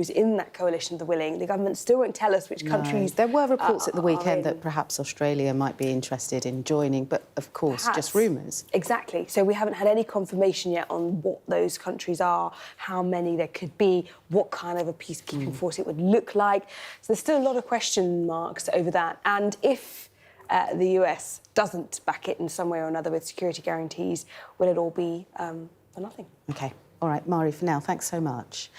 who's in that coalition of the willing. The government still won't tell us which countries... There were reports at the weekend that perhaps Australia might be interested in joining, but, of course, just rumours. Exactly. So we haven't had any confirmation yet on what those countries are, how many there could be, what kind of a peacekeeping force it would look like. So there's still a lot of question marks over that. And if the US doesn't back it in some way or another with security guarantees, will it all be for nothing? OK. All right, Mari, for now, thanks so much.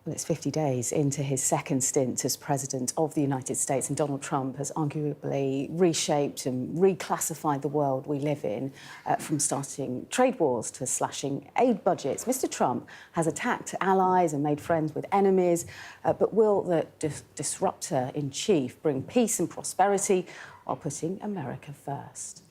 Well, it's 50 days into his second stint as President of the United States, and Donald Trump has arguably reshaped and reclassified the world we live in, from starting trade wars to slashing aid budgets. Mr Trump has attacked allies and made friends with enemies, but will the disruptor-in-chief bring peace and prosperity while putting America first?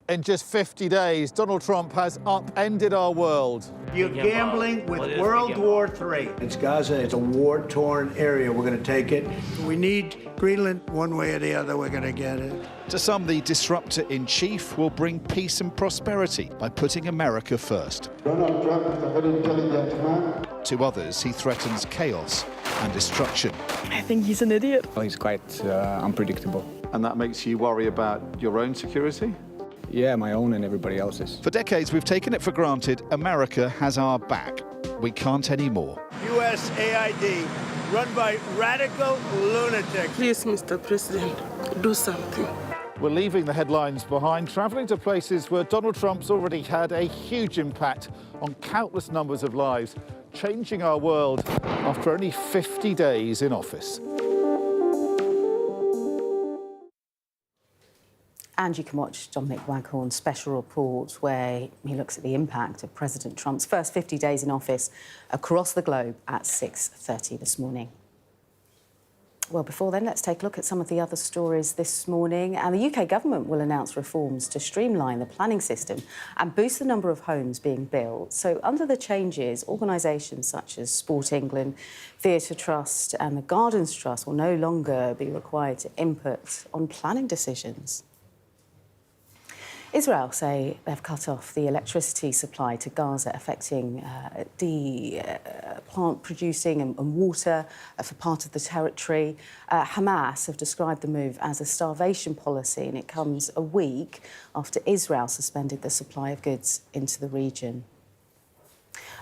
In just 50 days, Donald Trump has upended our world. You're gambling with World War III. It's Gaza. It's a war-torn area. We're going to take it. We need Greenland one way or the other. We're going to get it. To some, the disruptor-in-chief will bring peace and prosperity by putting America first. Donald Trump is a very intelligent man. To others, he threatens chaos and destruction. I think he's an idiot. Well, he's quite unpredictable. And that makes you worry about your own security? Yeah, my own and everybody else's. For decades, we've taken it for granted America has our back. We can't anymore. USAID, run by radical lunatics. Please, Mr. President, do something. We're leaving the headlines behind, travelling to places where Donald Trump's already had a huge impact on countless numbers of lives, changing our world after only 50 days in office. And you can watch Dominic Waghorn's special report where he looks at the impact of President Trump's first 50 days in office across the globe at 6:30 this morning. Well, before then, let's take a look at some of the other stories this morning. And the UK government will announce reforms to streamline the planning system and boost the number of homes being built. So under the changes, organisations such as Sport England, Theatre Trust and the Gardens Trust will no longer be required to input on planning decisions. Israel say they've cut off the electricity supply to Gaza, affecting the plant producing and water for part of the territory. Hamas have described the move as a starvation policy, and it comes a week after Israel suspended the supply of goods into the region.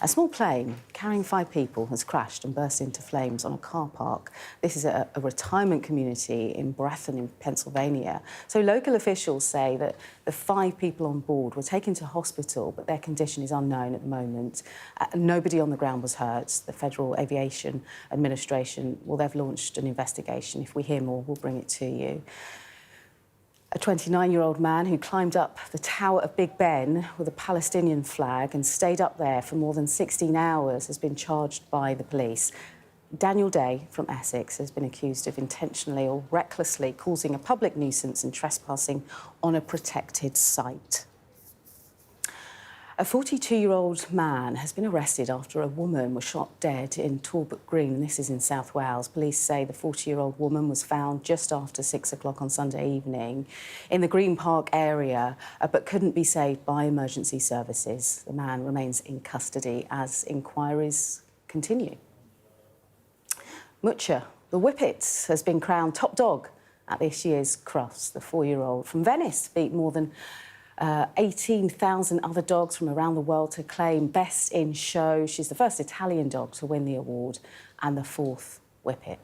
A small plane carrying 5 people has crashed and burst into flames on a car park. This is a retirement community in Breathitt in Pennsylvania. So local officials say that the 5 people on board were taken to hospital, but their condition is unknown at the moment. Nobody on the ground was hurt. The Federal Aviation Administration, well, they've launched an investigation. If we hear more, we'll bring it to you. A 29-year-old man who climbed up the Tower of Big Ben with a Palestinian flag and stayed up there for more than 16 hours has been charged by the police. Daniel Day from Essex has been accused of intentionally or recklessly causing a public nuisance and trespassing on a protected site. A 42-year-old man has been arrested after a woman was shot dead in Talbot Green, and this is in South Wales. Police say the 40-year-old woman was found just after 6 o'clock on Sunday evening in the Green Park area, but couldn't be saved by emergency services. The man remains in custody as inquiries continue. Mucha, the Whippets, has been crowned top dog at this year's Crufts. The 4-year-old from Venice beat more than 18,000 other dogs from around the world to claim Best in Show. She's the first Italian dog to win the award and the 4th Whippet.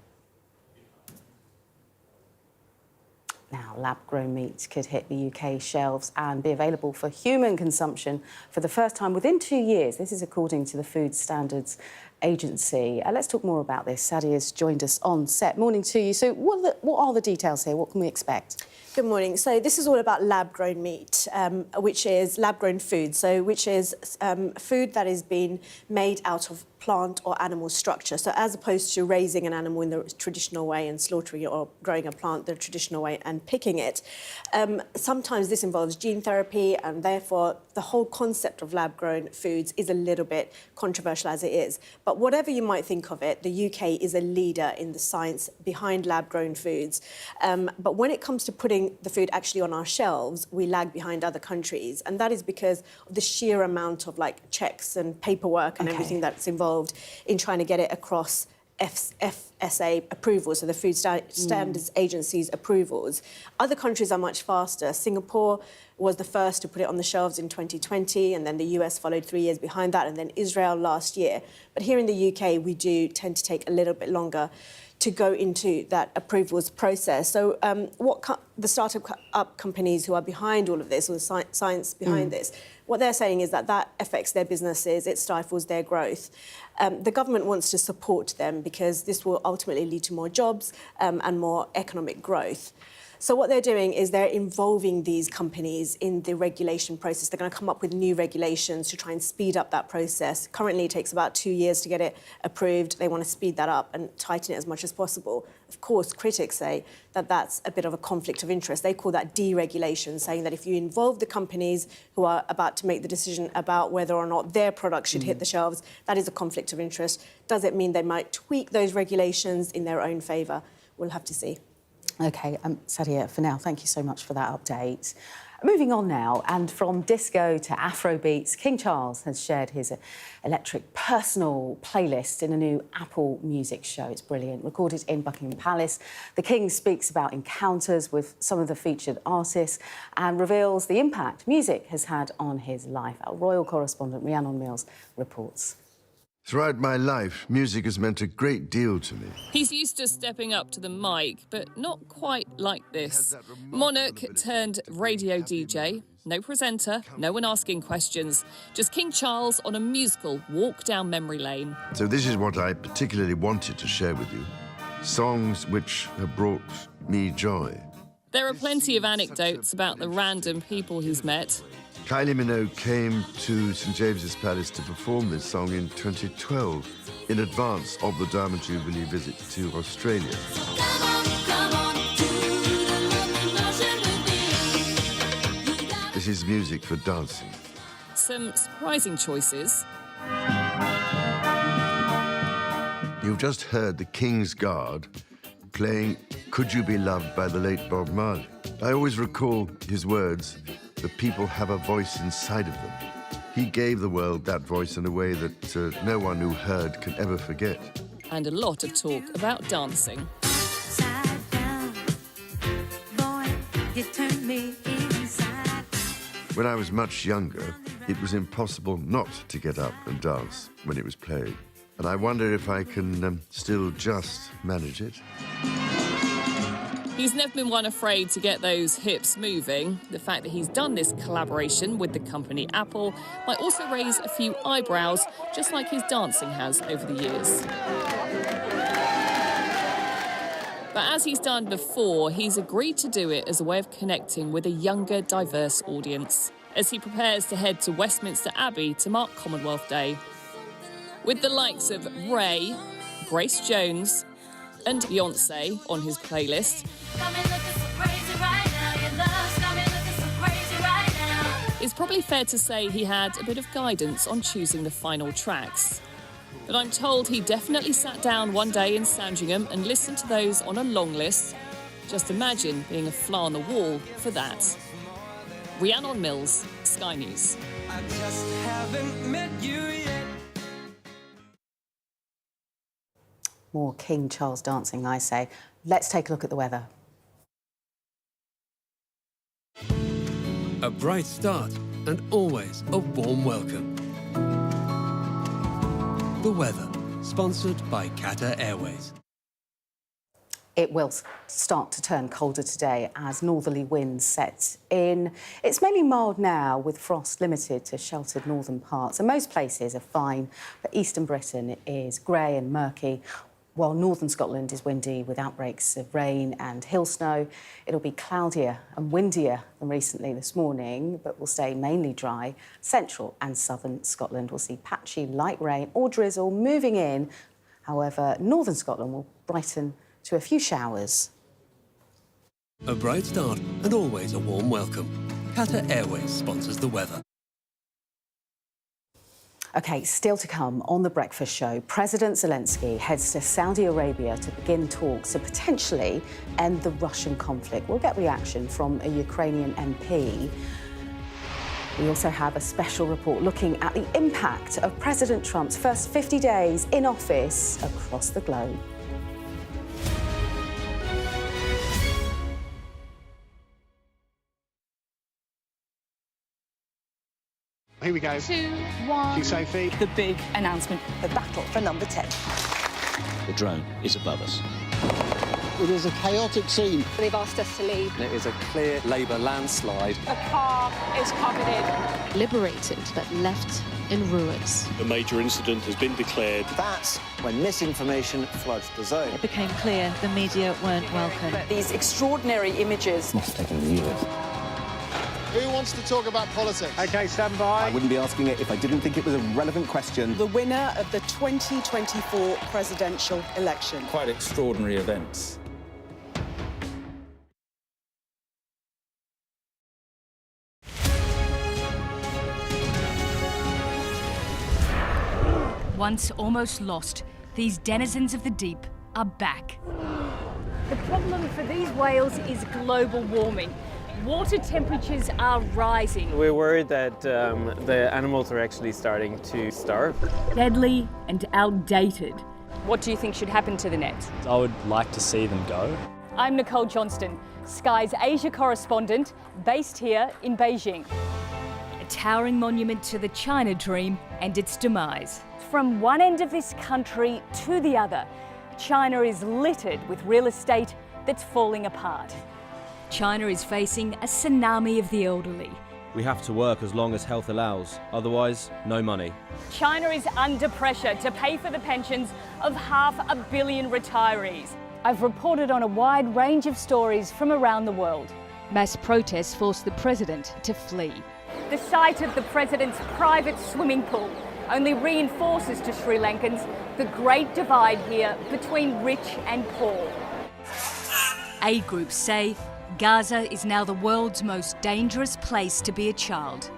Now, lab-grown meat could hit the UK shelves and be available for human consumption for the first time within 2 years. This is according to the Food Standards Agency. Let's talk more about this. Sadia's joined us on set. Morning to you. So what are the details here? What can we expect? Good morning. So this is all about lab-grown meat, which is lab-grown food, which is food that is being made out of plant or animal structure. So as opposed to raising an animal in the traditional way and slaughtering it, or growing a plant the traditional way and picking it, sometimes this involves gene therapy, and therefore the whole concept of lab-grown foods is a little bit controversial as it is. But whatever you might think of it, the UK is a leader in the science behind lab-grown foods. But when it comes to putting the food actually on our shelves, we lag behind other countries, and that is because of the sheer amount of checks and paperwork and everything that's involved in trying to get it across FSA approvals, so the Food Standards Agency's approvals. Other countries are much faster. Singapore was the first to put it on the shelves in 2020, and then the US followed 3 years behind that, and then Israel last year. But here in the UK, we do tend to take a little bit longer to go into that approvals process. So the startup companies who are behind all of this, or the science behind this, what they're saying is that affects their businesses, it stifles their growth. The government wants to support them because this will ultimately lead to more jobs and more economic growth. So what they're doing is they're involving these companies in the regulation process. They're going to come up with new regulations to try and speed up that process. Currently, it takes about 2 years to get it approved. They want to speed that up and tighten it as much as possible. Of course, critics say that that's a bit of a conflict of interest. They call that deregulation, saying that if you involve the companies who are about to make the decision about whether or not their products should hit the shelves, that is a conflict of interest. Does it mean they might tweak those regulations in their own favour? We'll have to see. OK, Sadia, for now, thank you so much for that update. Moving on now, and from disco to Afrobeats, King Charles has shared his electric personal playlist in a new Apple Music show. It's brilliant. Recorded in Buckingham Palace, the King speaks about encounters with some of the featured artists and reveals the impact music has had on his life. Our royal correspondent, Rhiannon Mills, reports. Throughout my life, music has meant a great deal to me. He's used to stepping up to the mic, but not quite like this. Monarch turned radio DJ, no presenter, no one asking questions, just King Charles on a musical walk down memory lane. So this is what I particularly wanted to share with you. Songs which have brought me joy. There are plenty of anecdotes about the random people he's met. Kylie came to St James's Palace to perform this song in 2012, in advance of the Diamond Jubilee visit to Australia. This is music for dancing. Some surprising choices. You've just heard the King's Guard playing Could You Be Loved by the late Bob Marley. I always recall his words, the people have a voice inside of them. He gave the world that voice in a way that no one who heard can ever forget. And a lot of talk about dancing. When I was much younger, it was impossible not to get up and dance when it was played. And I wonder if I can still just manage it. He's never been one afraid to get those hips moving. The fact that he's done this collaboration with the company Apple might also raise a few eyebrows, just like his dancing has over the years. But as he's done before, he's agreed to do it as a way of connecting with a younger, diverse audience, as he prepares to head to Westminster Abbey to mark Commonwealth Day. With the likes of Ray, Grace Jones and Beyoncé on his playlist, it's probably fair to say he had a bit of guidance on choosing the final tracks. But I'm told he definitely sat down one day in Sandringham and listened to those on a long list. Just imagine being a fly on the wall for that. Rhiannon Mills, Sky News. I just haven't met you yet. More King Charles dancing, I say. Let's take a look at the weather. A bright start and always a warm welcome. The weather, sponsored by Qatar Airways. It will start to turn colder today as northerly winds set in. It's mainly mild now, with frost limited to sheltered northern parts. And most places are fine, but eastern Britain is grey and murky, while northern Scotland is windy with outbreaks of rain and hill snow. It'll be cloudier and windier than recently this morning, but will stay mainly dry. Central and southern Scotland will see patchy light rain or drizzle moving in. However, northern Scotland will brighten to a few showers. A bright start and always a warm welcome. Qatar Airways sponsors the weather. OK, still to come on The Breakfast Show, President Zelensky heads to Saudi Arabia to begin talks to potentially end the Russian conflict. We'll get reaction from a Ukrainian MP. We also have a special report looking at the impact of President Trump's first 50 days in office across the globe. Here we go. 2, 1. Thank you, Sophie. The big announcement. The battle for number 10. The drone is above us. It is a chaotic scene. They've asked us to leave. There is a clear Labour landslide. A car is covered in. Liberated but left in ruins. A major incident has been declared. That's when misinformation floods the zone. It became clear the media weren't welcome. These extraordinary images. Must have taken years. Who wants to talk about politics? OK, stand by. I wouldn't be asking it if I didn't think it was a relevant question. The winner of the 2024 presidential election. Quite extraordinary events. Once almost lost, these denizens of the deep are back. The problem for these whales is global warming. Water temperatures are rising. We're worried that the animals are actually starting to starve. Deadly and outdated. What do you think should happen to the nets? I would like to see them go. I'm Nicole Johnston, Sky's Asia correspondent, based here in Beijing. A towering monument to the China dream and its demise. From one end of this country to the other, China is littered with real estate that's falling apart. China is facing a tsunami of the elderly. We have to work as long as health allows, otherwise, no money. China is under pressure to pay for the pensions of 500 million retirees. I've reported on a wide range of stories from around the world. Mass protests forced the president to flee. The sight of the president's private swimming pool only reinforces to Sri Lankans the great divide here between rich and poor. Aid groups say Gaza is now the world's most dangerous place to be a child.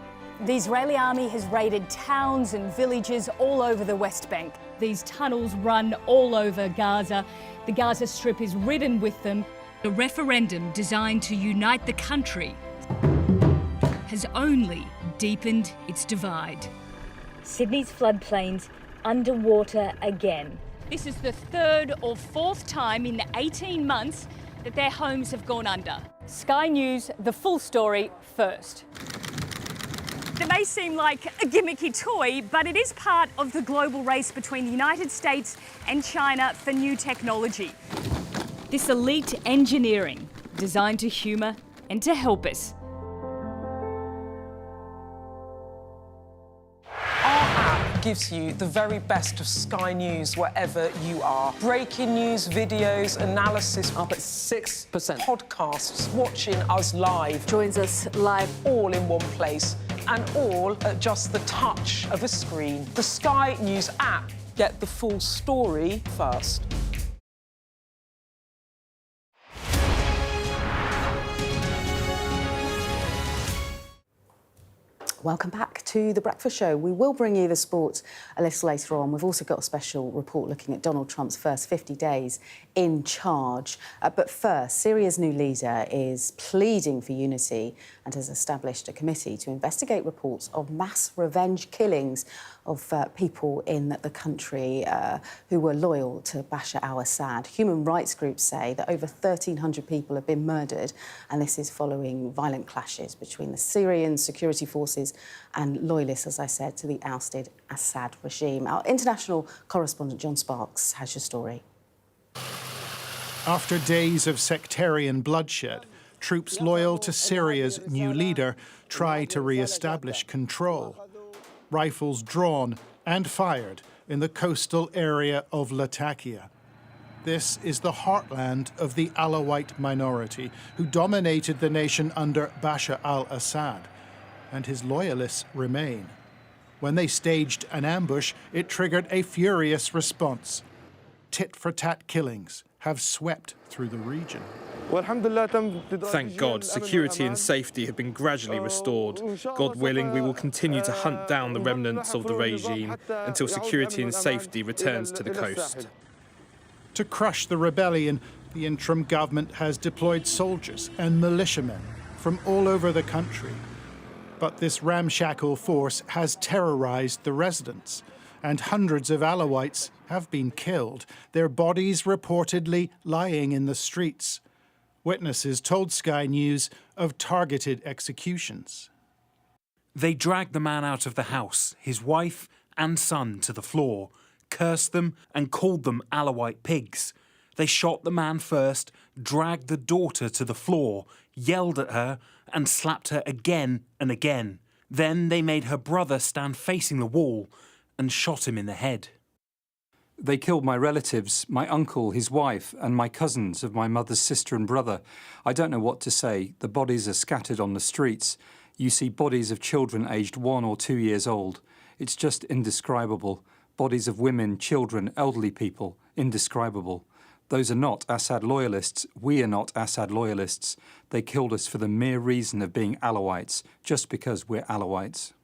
The Israeli army has raided towns and villages all over the West Bank. These tunnels run all over Gaza. The Gaza Strip is ridden with them. A referendum designed to unite the country has only deepened its divide. Sydney's floodplains underwater again. This is the third or fourth time in 18 months that their homes have gone under. Sky News, the full story first. It may seem like a gimmicky toy, but it is part of the global race between the United States and China for new technology. This elite engineering, designed to humour and to help us. Gives you the very best of Sky News wherever you are. Breaking news, videos, analysis up at 6%. Podcasts, watching us live. Joins us live all in one place and all at just the touch of a screen. The Sky News app. Get the full story first. Welcome back to The Breakfast Show. We will bring you the sports a little later on. We've also got a special report looking at Donald Trump's first 50 days in charge. But first, Syria's new leader is pleading for unity and has established a committee to investigate reports of mass revenge killings of people in the country who were loyal to Bashar al-Assad. Human rights groups say that over 1,300 people have been murdered, and this is following violent clashes between the Syrian security forces and loyalists, as I said, to the ousted Assad regime. Our international correspondent John Sparks has your story. After days of sectarian bloodshed, troops loyal to Syria's new leader try to re-establish control. Rifles drawn and fired in the coastal area of Latakia. This is the heartland of the Alawite minority who dominated the nation under Bashar al-Assad, and his loyalists remain. When they staged an ambush, it triggered a furious response. Tit-for-tat killings have swept through the region. Thank God, security and safety have been gradually restored. God willing, we will continue to hunt down the remnants of the regime until security and safety returns to the coast. To crush the rebellion, the interim government has deployed soldiers and militiamen from all over the country. But this ramshackle force has terrorized the residents, and hundreds of Alawites have been killed, their bodies reportedly lying in the streets. Witnesses told Sky News of targeted executions. They dragged the man out of the house, his wife and son to the floor, cursed them and called them Alawite pigs. They shot the man first, dragged the daughter to the floor, yelled at her and slapped her again and again. Then they made her brother stand facing the wall and shot him in the head. They killed my relatives, my uncle, his wife, and my cousins of my mother's sister and brother. I don't know what to say. The bodies are scattered on the streets. You see bodies of children aged 1 or 2 years old. It's just indescribable. Bodies of women, children, elderly people, indescribable. Those are not Assad loyalists. We are not Assad loyalists. They killed us for the mere reason of being Alawites, just because we're Alawites.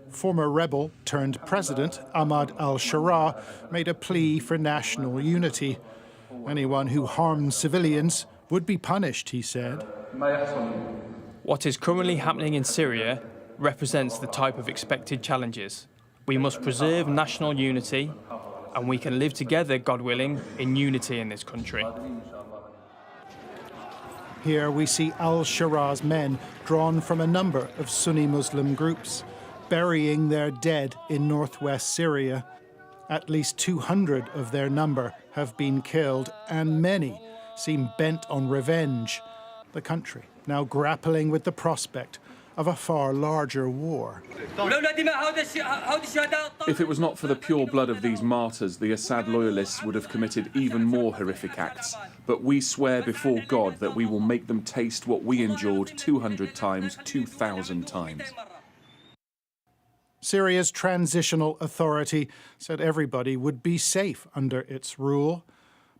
Former rebel turned president Ahmad al-Sharaa made a plea for national unity. Anyone who harms civilians would be punished, he said. What is currently happening in Syria represents the type of expected challenges. We must preserve national unity, and we can live together, God willing, in unity in this country. Here we see al-Sharaa's men drawn from a number of Sunni Muslim groups, burying their dead in northwest Syria. At least 200 of their number have been killed, and many seem bent on revenge. The country now grappling with the prospect of a far larger war. If it was not for the pure blood of these martyrs, the Assad loyalists would have committed even more horrific acts. But we swear before God that we will make them taste what we endured 200 times, 2,000 times. Syria's transitional authority said everybody would be safe under its rule,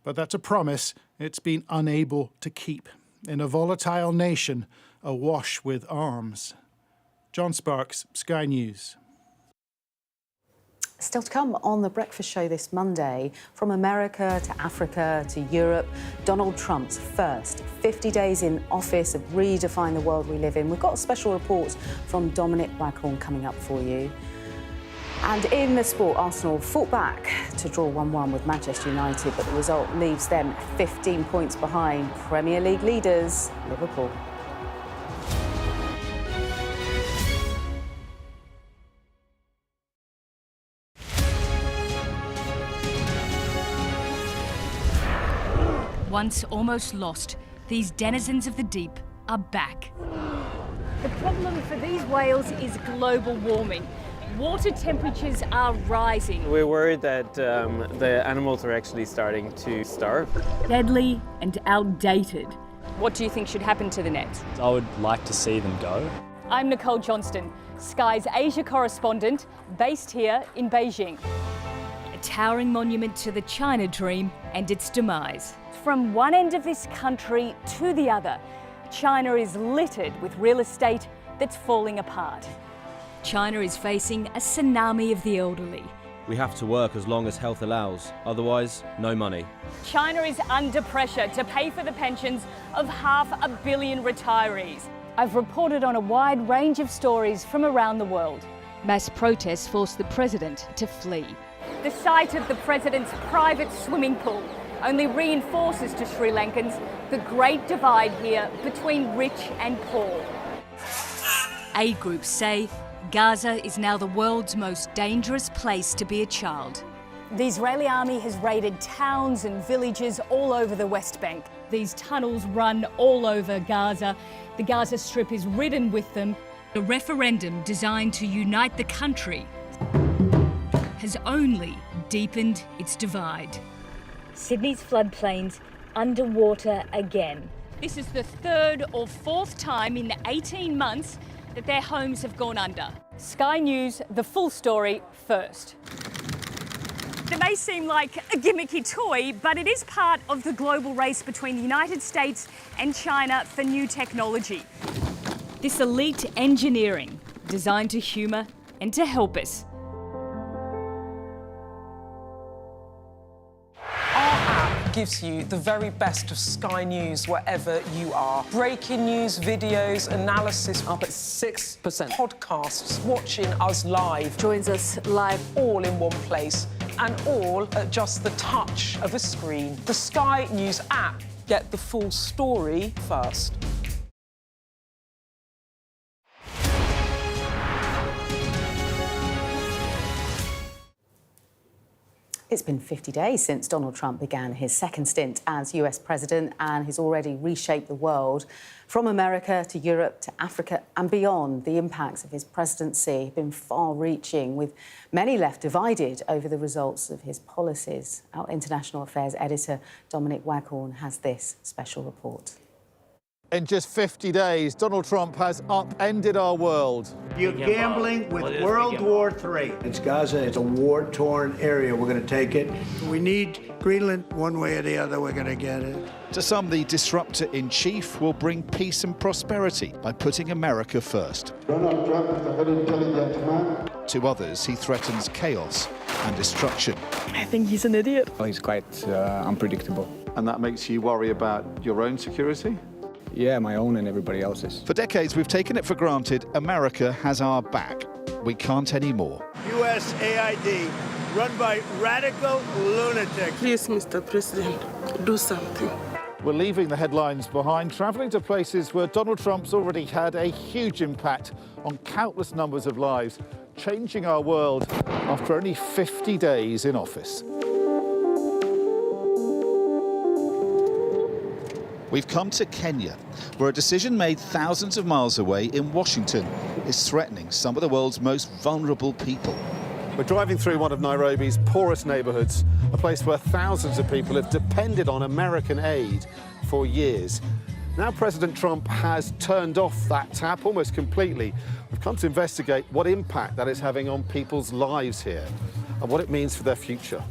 but that's a promise it's been unable to keep in a volatile nation awash with arms. John Sparks, Sky News. Still to come on The Breakfast Show this Monday, from America to Africa to Europe, Donald Trump's first 50 days in office have redefined the world we live in. We've got a special report from Dominic Waghorn coming up for you. And in the sport, Arsenal fought back to draw 1-1 with Manchester United, but the result leaves them 15 points behind Premier League leaders, Liverpool. Once almost lost, these denizens of the deep are back. The problem for these whales is global warming. Water temperatures are rising. We're worried that the animals are actually starting to starve. Deadly and outdated. What do you think should happen to the nets? I would like to see them go. I'm Nicole Johnston, Sky's Asia correspondent, based here in Beijing. A towering monument to the China dream and its demise. From one end of this country to the other, China is littered with real estate that's falling apart. China is facing a tsunami of the elderly. We have to work as long as health allows, otherwise, no money. China is under pressure to pay for the pensions of 500 million retirees. I've reported on a wide range of stories from around the world. Mass protests forced the president to flee. The sight of the president's private swimming pool only reinforces to Sri Lankans the great divide here between rich and poor. Aid groups say Gaza is now the world's most dangerous place to be a child. The Israeli army has raided towns and villages all over the West Bank. These tunnels run all over Gaza. The Gaza Strip is ridden with them. A referendum designed to unite the country has only deepened its divide. Sydney's floodplains underwater again. This is the third or fourth time in 18 months that their homes have gone under. Sky News, the full story first. It may seem like a gimmicky toy, but it is part of the global race between the United States and China for new technology. This elite engineering, designed to humour and to help us. Our app gives you the very best of Sky News wherever you are. Breaking news, videos, analysis, up at 6%. Podcasts, watching us live. Joins us live all in one place, and all at just the touch of a screen. The Sky News app. Get the full story first. It's been 50 days since Donald Trump began his second stint as US president, and he's already reshaped the world. From America to Europe to Africa and beyond, the impacts of his presidency have been far-reaching, with many left divided over the results of his policies. Our international affairs editor, Dominic Waghorn, has this special report. In just 50 days, Donald Trump has upended our world. You're gambling with World War III. It's Gaza. It's a war-torn area. We're going to take it. We need Greenland one way or the other. We're going to get it. To some, the disruptor-in-chief will bring peace and prosperity by putting America first. Donald Trump is a very intelligent man. To others, he threatens chaos and destruction. I think he's an idiot. Well, he's quite unpredictable. And that makes you worry about your own security? Yeah, my own and everybody else's. For decades, we've taken it for granted America has our back. We can't anymore. USAID, run by radical lunatics. Please, Mr. President, do something. We're leaving the headlines behind, travelling to places where Donald Trump's already had a huge impact on countless numbers of lives, changing our world after only 50 days in office. We've come to Kenya, where a decision made thousands of miles away in Washington is threatening some of the world's most vulnerable people. We're driving through one of Nairobi's poorest neighbourhoods, a place where thousands of people have depended on American aid for years. Now President Trump has turned off that tap almost completely. We've come to investigate what impact that is having on people's lives here and what it means for their future.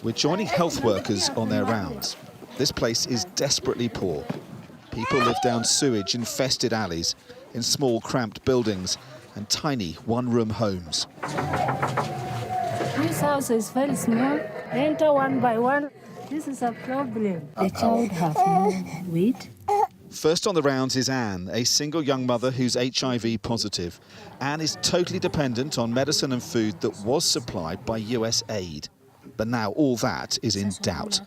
We're joining health workers on their rounds. This place is desperately poor. People live down sewage-infested alleys, in small, cramped buildings and tiny one-room homes. This house is very small. Enter one by one. This is a problem. The child has no weight. First on the rounds is Anne, a single young mother who's HIV positive. Anne is totally dependent on medicine and food that was supplied by US aid. But now all that is in doubt.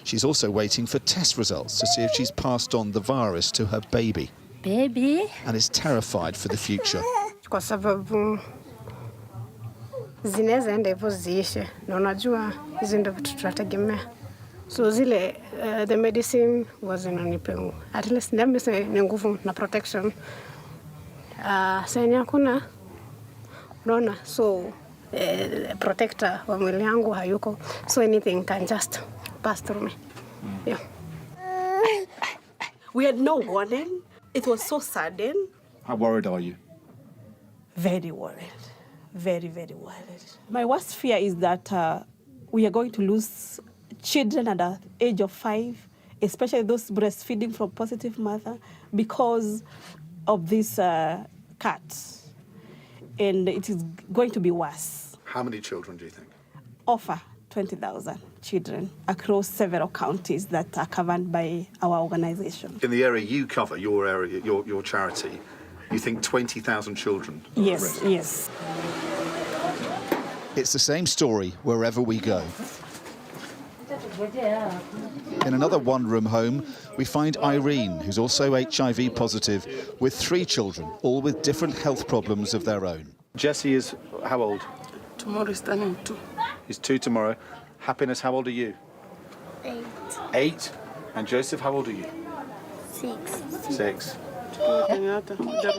She's also waiting for test results to see if she's passed on the virus to her baby. And is terrified for the future. Kwa sababu zinaweza enda hivyo ziishe, na unajua hizo ndio vitu tunategemea. So zile the medicine was inanipa at least ndamese ni nguvu na protection. Sasa hakuna unaona, so protector wa mwili yangu hayuko, so anything can just pass through me. Yeah. We had no warning. It was so sudden. How worried are you? Very worried. Very, very worried. My worst fear is that we are going to lose children under the age of 5, especially those breastfeeding from positive mother, because of this cat. And it is going to be worse. How many children do you think? Over 20,000 children across several counties that are covered by our organization. In the area you cover, your area, your charity, you think 20,000 children? Yes, yes. It's the same story wherever we go. In another one-room home, we find Irene, who's also HIV positive, with 3 children, all with different health problems of their own. Jesse is how old? Tomorrow is turning 2. He's 2 tomorrow. Happiness, how old are you? 8. 8. And Joseph, how old are you? 6. 6.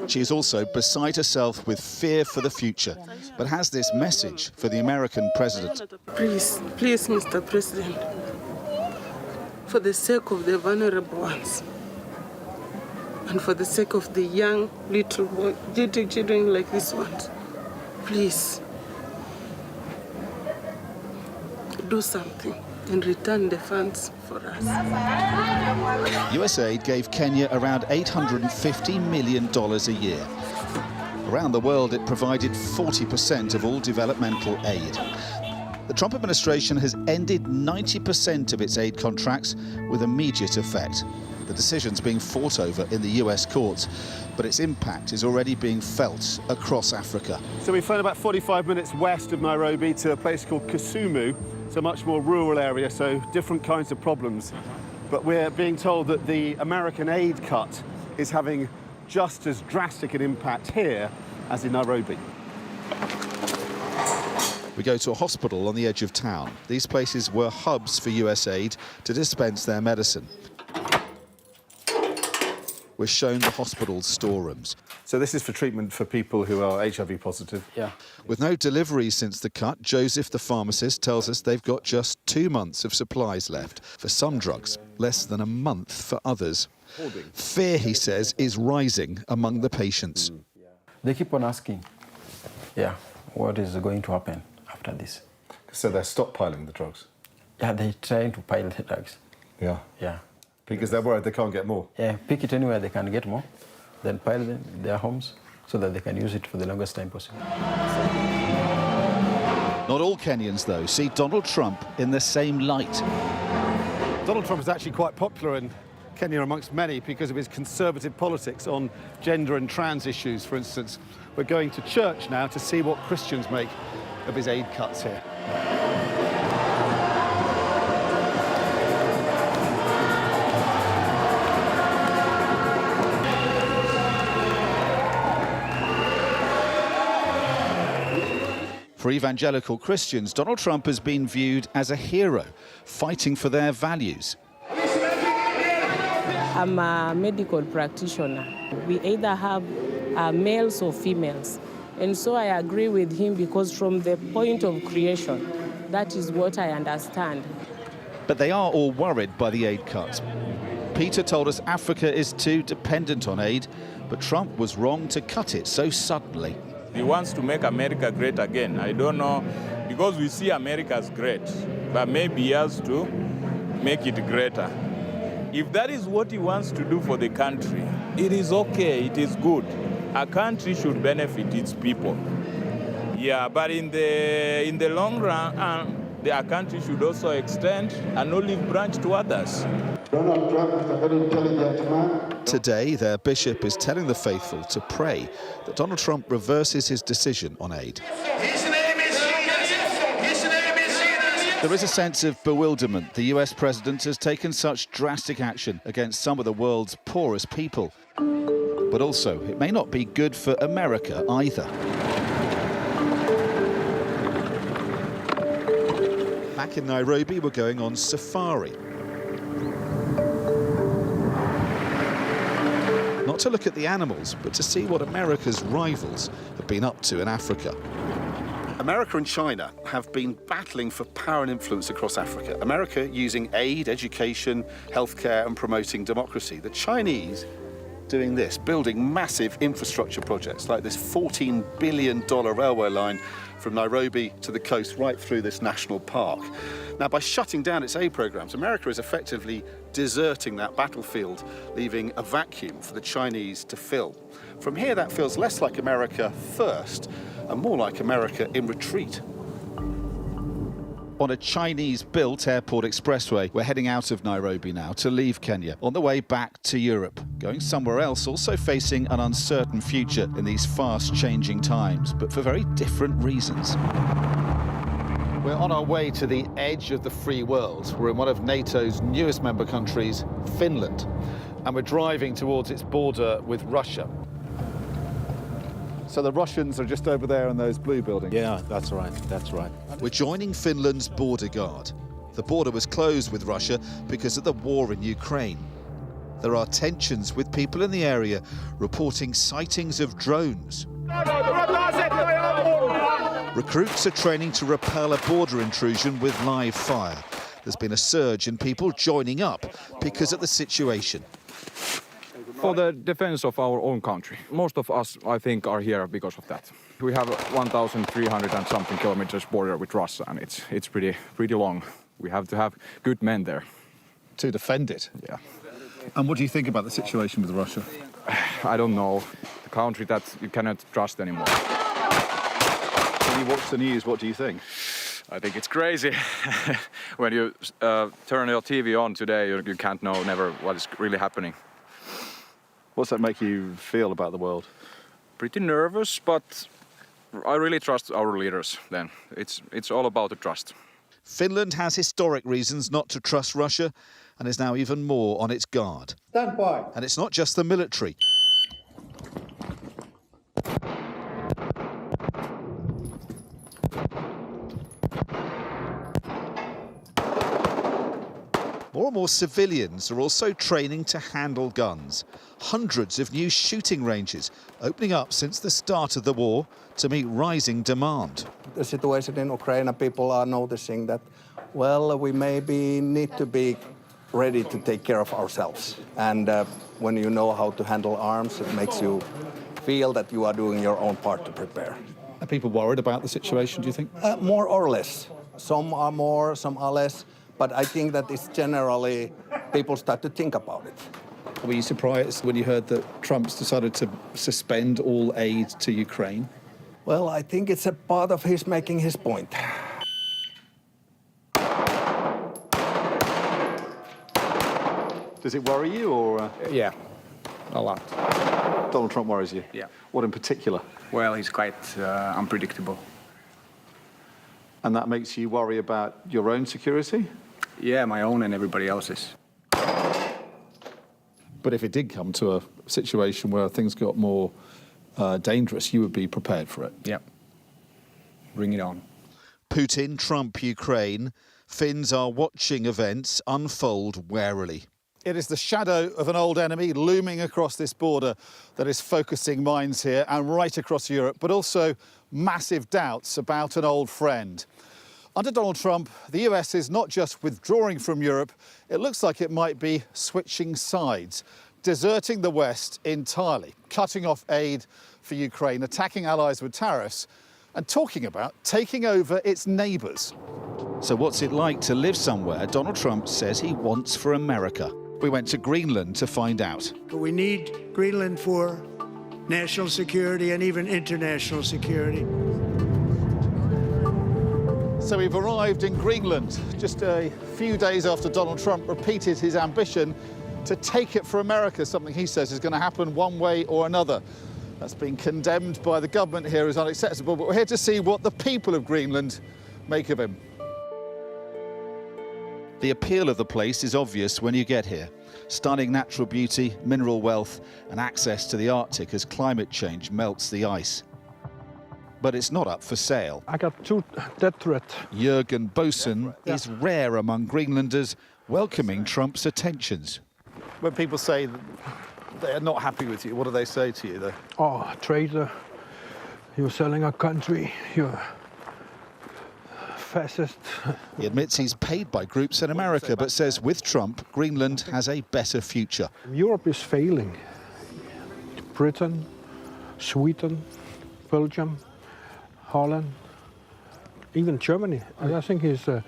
She is also beside herself with fear for the future, but has this message for the American president. Please, please, Mr. President, for the sake of the vulnerable ones, and for the sake of the young little children like this one, please do something and return the funds for us. USAID gave Kenya around $850 million a year. Around the world, it provided 40% of all developmental aid. The Trump administration has ended 90% of its aid contracts with immediate effect. The decision's being fought over in the US courts, but its impact is already being felt across Africa. So we've flown about 45 minutes west of Nairobi to a place called Kisumu. It's a much more rural area, so different kinds of problems. But we're being told that the American aid cut is having just as drastic an impact here as in Nairobi. We go to a hospital on the edge of town. These places were hubs for US aid to dispense their medicine. We're shown the hospital's storerooms. So this is for treatment for people who are HIV positive? Yeah. With no deliveries since the cut, Joseph, the pharmacist, tells us they've got just 2 months of supplies left. For some drugs, less than a month for others. Fear, he says, is rising among the patients. They keep on asking, what is going to happen after this? So they're stockpiling the drugs? Yeah, they're trying to pile the drugs. Yeah? Yeah. Because they're worried they can't get more? Yeah, pick it anywhere they can get more, then pile them in their homes so that they can use it for the longest time possible. Not all Kenyans, though, see Donald Trump in the same light. Donald Trump is actually quite popular in Kenya amongst many because of his conservative politics on gender and trans issues, for instance. We're going to church now to see what Christians make of his aid cuts here. For evangelical Christians, Donald Trump has been viewed as a hero, fighting for their values. I'm a medical practitioner. We either have males or females. And so I agree with him because from the point of creation, that is what I understand. But they are all worried by the aid cuts. Peter told us Africa is too dependent on aid, but Trump was wrong to cut it so suddenly. He wants to make America great again. I don't know, because we see America as great, but maybe he has to make it greater. If that is what he wants to do for the country, it is okay, it is good. A country should benefit its people. Yeah, but in the long run, a country should also extend an olive branch to others. Donald Trump is a very intelligent man. Today, their bishop is telling the faithful to pray that Donald Trump reverses his decision on aid. His name is Jesus. His name is Jesus. There is a sense of bewilderment. The US president has taken such drastic action against some of the world's poorest people. But also, it may not be good for America either. Back in Nairobi, we're going on safari. Not to look at the animals, but to see what America's rivals have been up to in Africa. America and China have been battling for power and influence across Africa. America using aid, education, healthcare, and promoting democracy. The Chinese doing this, building massive infrastructure projects like this $14 billion railway line from Nairobi to the coast right through this national park. Now, by shutting down its aid programs, America is effectively deserting that battlefield, leaving a vacuum for the Chinese to fill. From here, that feels less like America first and more like America in retreat. On a Chinese-built airport expressway, we're heading out of Nairobi now to leave Kenya, on the way back to Europe, going somewhere else, also facing an uncertain future in these fast-changing times, but for very different reasons. We're on our way to the edge of the free world. We're in one of NATO's newest member countries, Finland, and we're driving towards its border with Russia. So the Russians are just over there in those blue buildings? Yeah, that's right, that's right. We're joining Finland's border guard. The border was closed with Russia because of the war in Ukraine. There are tensions with people in the area reporting sightings of drones. Recruits are training to repel a border intrusion with live fire. There's been a surge in people joining up because of the situation. For the defense of our own country. Most of us, I think, are here because of that. We have 1,300 and something kilometers border with Russia, and it's pretty long. We have to have good men there. To defend it? Yeah. And what do you think about the situation with Russia? I don't know. The country that you cannot trust anymore. When you watch the news, what do you think? I think it's crazy. When you turn your TV on today, you can't know never what is really happening. What's that make you feel about the world? Pretty nervous, but I really trust our leaders then. It's all about the trust. Finland has historic reasons not to trust Russia and is now even more on its guard. Stand by. And it's not just the military. More and more civilians are also training to handle guns. Hundreds of new shooting ranges opening up since the start of the war to meet rising demand. The situation in Ukraine, people are noticing that, well, we maybe need to be ready to take care of ourselves. And when you know how to handle arms, it makes you feel that you are doing your own part to prepare. Are people worried about the situation, do you think? More or less. Some are more, some are less. But I think that it's generally, people start to think about it. Were you surprised when you heard that Trump's decided to suspend all aid to Ukraine? Well, I think it's a part of his making his point. Does it worry you, or...? Yeah, a lot. Donald Trump worries you? Yeah. What in particular? Well, he's quite unpredictable. And that makes you worry about your own security? Yeah, my own and everybody else's. But if it did come to a situation where things got more dangerous, you would be prepared for it? Yeah. Bring it on. Putin, Trump, Ukraine. Finns are watching events unfold warily. It is the shadow of an old enemy looming across this border that is focusing minds here and right across Europe, but also massive doubts about an old friend. Under Donald Trump, the US is not just withdrawing from Europe, it looks like it might be switching sides, deserting the West entirely, cutting off aid for Ukraine, attacking allies with tariffs, and talking about taking over its neighbours. So what's it like to live somewhere Donald Trump says he wants for America? We went to Greenland to find out. We need Greenland for national security and even international security. So we've arrived in Greenland just a few days after Donald Trump repeated his ambition to take it for America, something he says is going to happen one way or another. That's been condemned by the government here as unacceptable, but we're here to see what the people of Greenland make of him. The appeal of the place is obvious when you get here. Stunning natural beauty, mineral wealth and access to the Arctic as climate change melts the ice. But it's not up for sale. I got 2 death threats. Jürgen Bosen is rare among Greenlanders, welcoming Trump's attentions. When people say they're not happy with you, what do they say to you, though? Oh, traitor, you're selling our country, you're fascist. He admits he's paid by groups in America, but says with Trump, Greenland has a better future. Europe is failing. Britain, Sweden, Belgium, Holland, even Germany. And I think he's a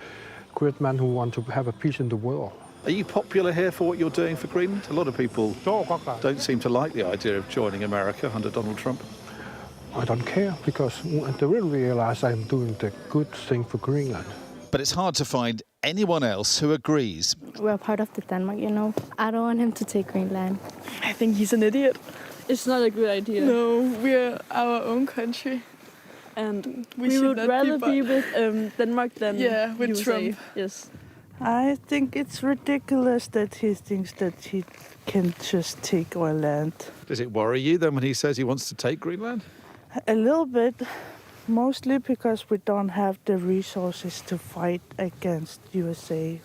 great man who wants to have a peace in the world. Are you popular here for what you're doing for Greenland? A lot of people don't seem to like the idea of joining America under Donald Trump. I don't care, because they will realize I'm doing the good thing for Greenland. But it's hard to find anyone else who agrees. We're part of the Denmark, you know. I don't want him to take Greenland. I think he's an idiot. It's not a good idea. No, we're our own country. And we would rather be with Denmark than with USA. Trump. Yes. I think it's ridiculous that he thinks that he can just take our land. Does it worry you then when he says he wants to take Greenland? A little bit, mostly because we don't have the resources to fight against USA.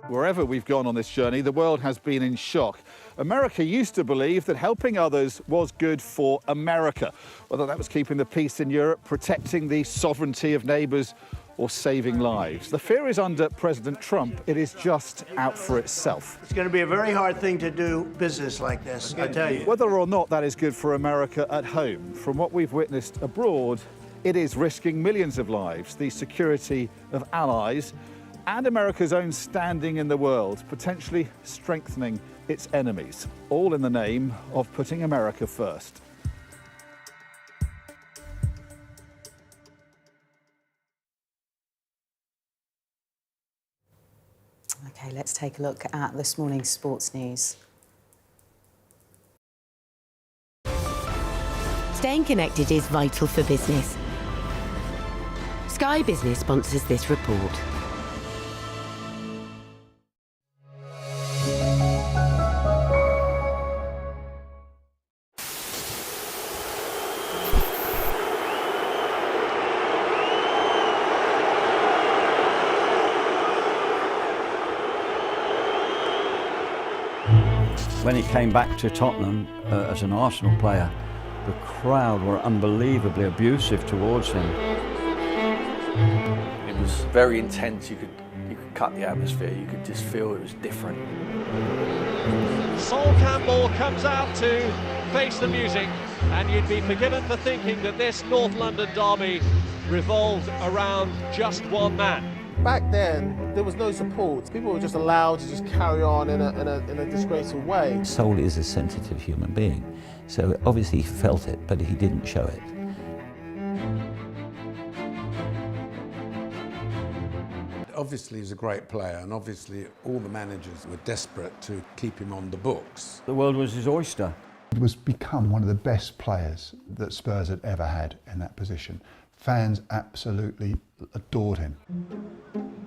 Wherever we've gone on this journey, the world has been in shock. America used to believe that helping others was good for America, whether that was keeping the peace in Europe, protecting the sovereignty of neighbours, or saving lives. The fear is under President Trump, it is just out for itself. It's going to be a very hard thing to do business like this, I tell you. Whether or not that is good for America at home, from what we've witnessed abroad, it is risking millions of lives, the security of allies, and America's own standing in the world, potentially strengthening its enemies, all in the name of putting America first. OK, let's take a look at this morning's sports news. Staying connected is vital for business. Sky Business sponsors this report. When he came back to Tottenham as an Arsenal player, the crowd were unbelievably abusive towards him. It was very intense. You could cut the atmosphere. You could just feel it was different. Sol Campbell comes out to face the music, and you'd be forgiven for thinking that this North London derby revolved around just one man. Back then, there was no support. People were just allowed to just carry on in a disgraceful way. Sol is a sensitive human being, so obviously he felt it, but he didn't show it. Obviously he's a great player, and obviously all the managers were desperate to keep him on the books. The world was his oyster. He was become one of the best players that Spurs had ever had in that position. Fans absolutely adored him.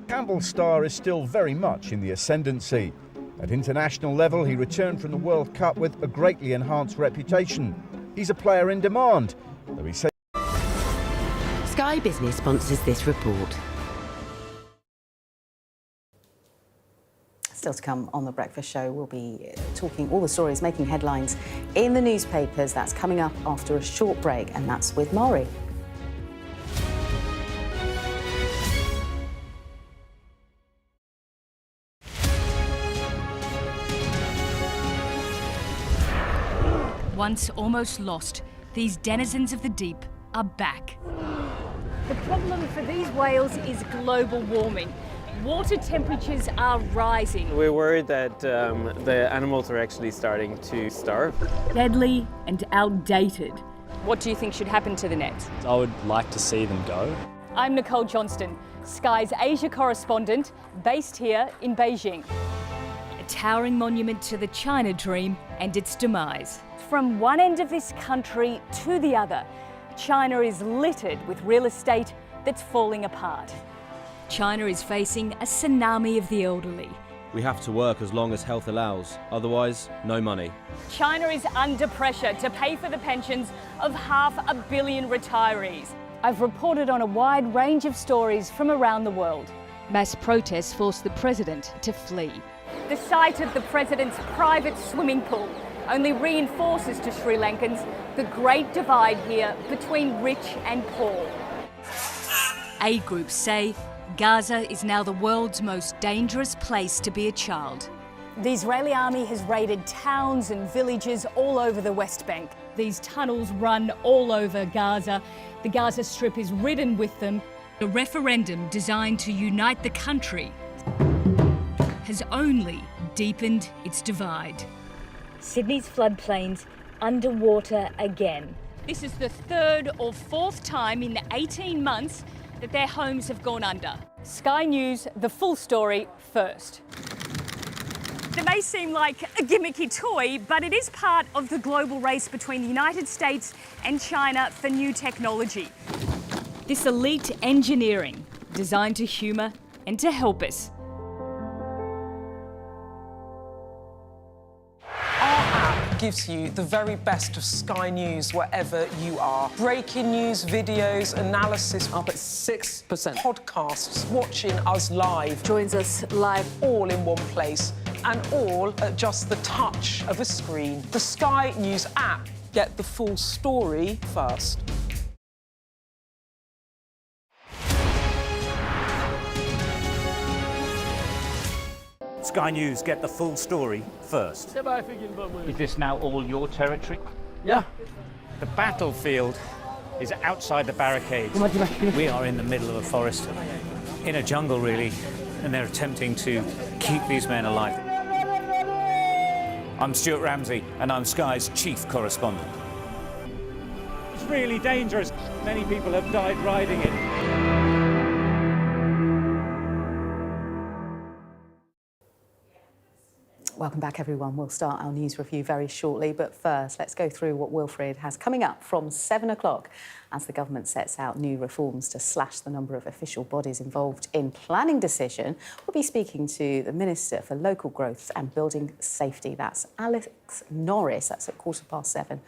Campbell's star is still very much in the ascendancy. At international level, he returned from the World Cup with a greatly enhanced reputation. He's a player in demand, though he says... Sky Business sponsors this report. Still to come on The Breakfast Show, we'll be talking all the stories making headlines in the newspapers. That's coming up after a short break, and that's with Maury. Once almost lost, these denizens of the deep are back. The problem for these whales is global warming. Water temperatures are rising. We're worried that the animals are actually starting to starve. Deadly and outdated. What do you think should happen to the nets? I would like to see them go. I'm Nicole Johnston, Sky's Asia correspondent, based here in Beijing. A towering monument to the China dream and its demise. From one end of this country to the other, China is littered with real estate that's falling apart. China is facing a tsunami of the elderly. We have to work as long as health allows, otherwise, no money. China is under pressure to pay for the pensions of 500 million retirees. I've reported on a wide range of stories from around the world. Mass protests forced the president to flee. The sight of the president's private swimming pool only reinforces to Sri Lankans the great divide here between rich and poor. Aid groups say Gaza is now the world's most dangerous place to be a child. The Israeli army has raided towns and villages all over the West Bank. These tunnels run all over Gaza. The Gaza Strip is ridden with them. A referendum designed to unite the country has only deepened its divide. Sydney's floodplains underwater again. This is the third or fourth time in 18 months that their homes have gone under. Sky News, the full story first. It may seem like a gimmicky toy, but it is part of the global race between the United States and China for new technology. This elite engineering, designed to humour and to help us. Gives you the very best of Sky News wherever you are. Breaking news, videos, analysis up at 6%. Podcasts, watching us live. Joins us live all in one place and all at just the touch of a screen. The Sky News app. Get the full story first. Sky News, get the full story first. Is this now all your territory? Yeah. The battlefield is outside the barricades. We are in the middle of a forest, in a jungle really, and they're attempting to keep these men alive. I'm Stuart Ramsey, and I'm Sky's chief correspondent. It's really dangerous. Many people have died riding it. Welcome back, everyone. We'll start our news review very shortly, but first, let's go through what Wilfred has coming up from 7 o'clock as the government sets out new reforms to slash the number of official bodies involved in planning decision. We'll be speaking to the Minister for Local Growth and Building Safety. That's Alex Norris. That's at 7:15.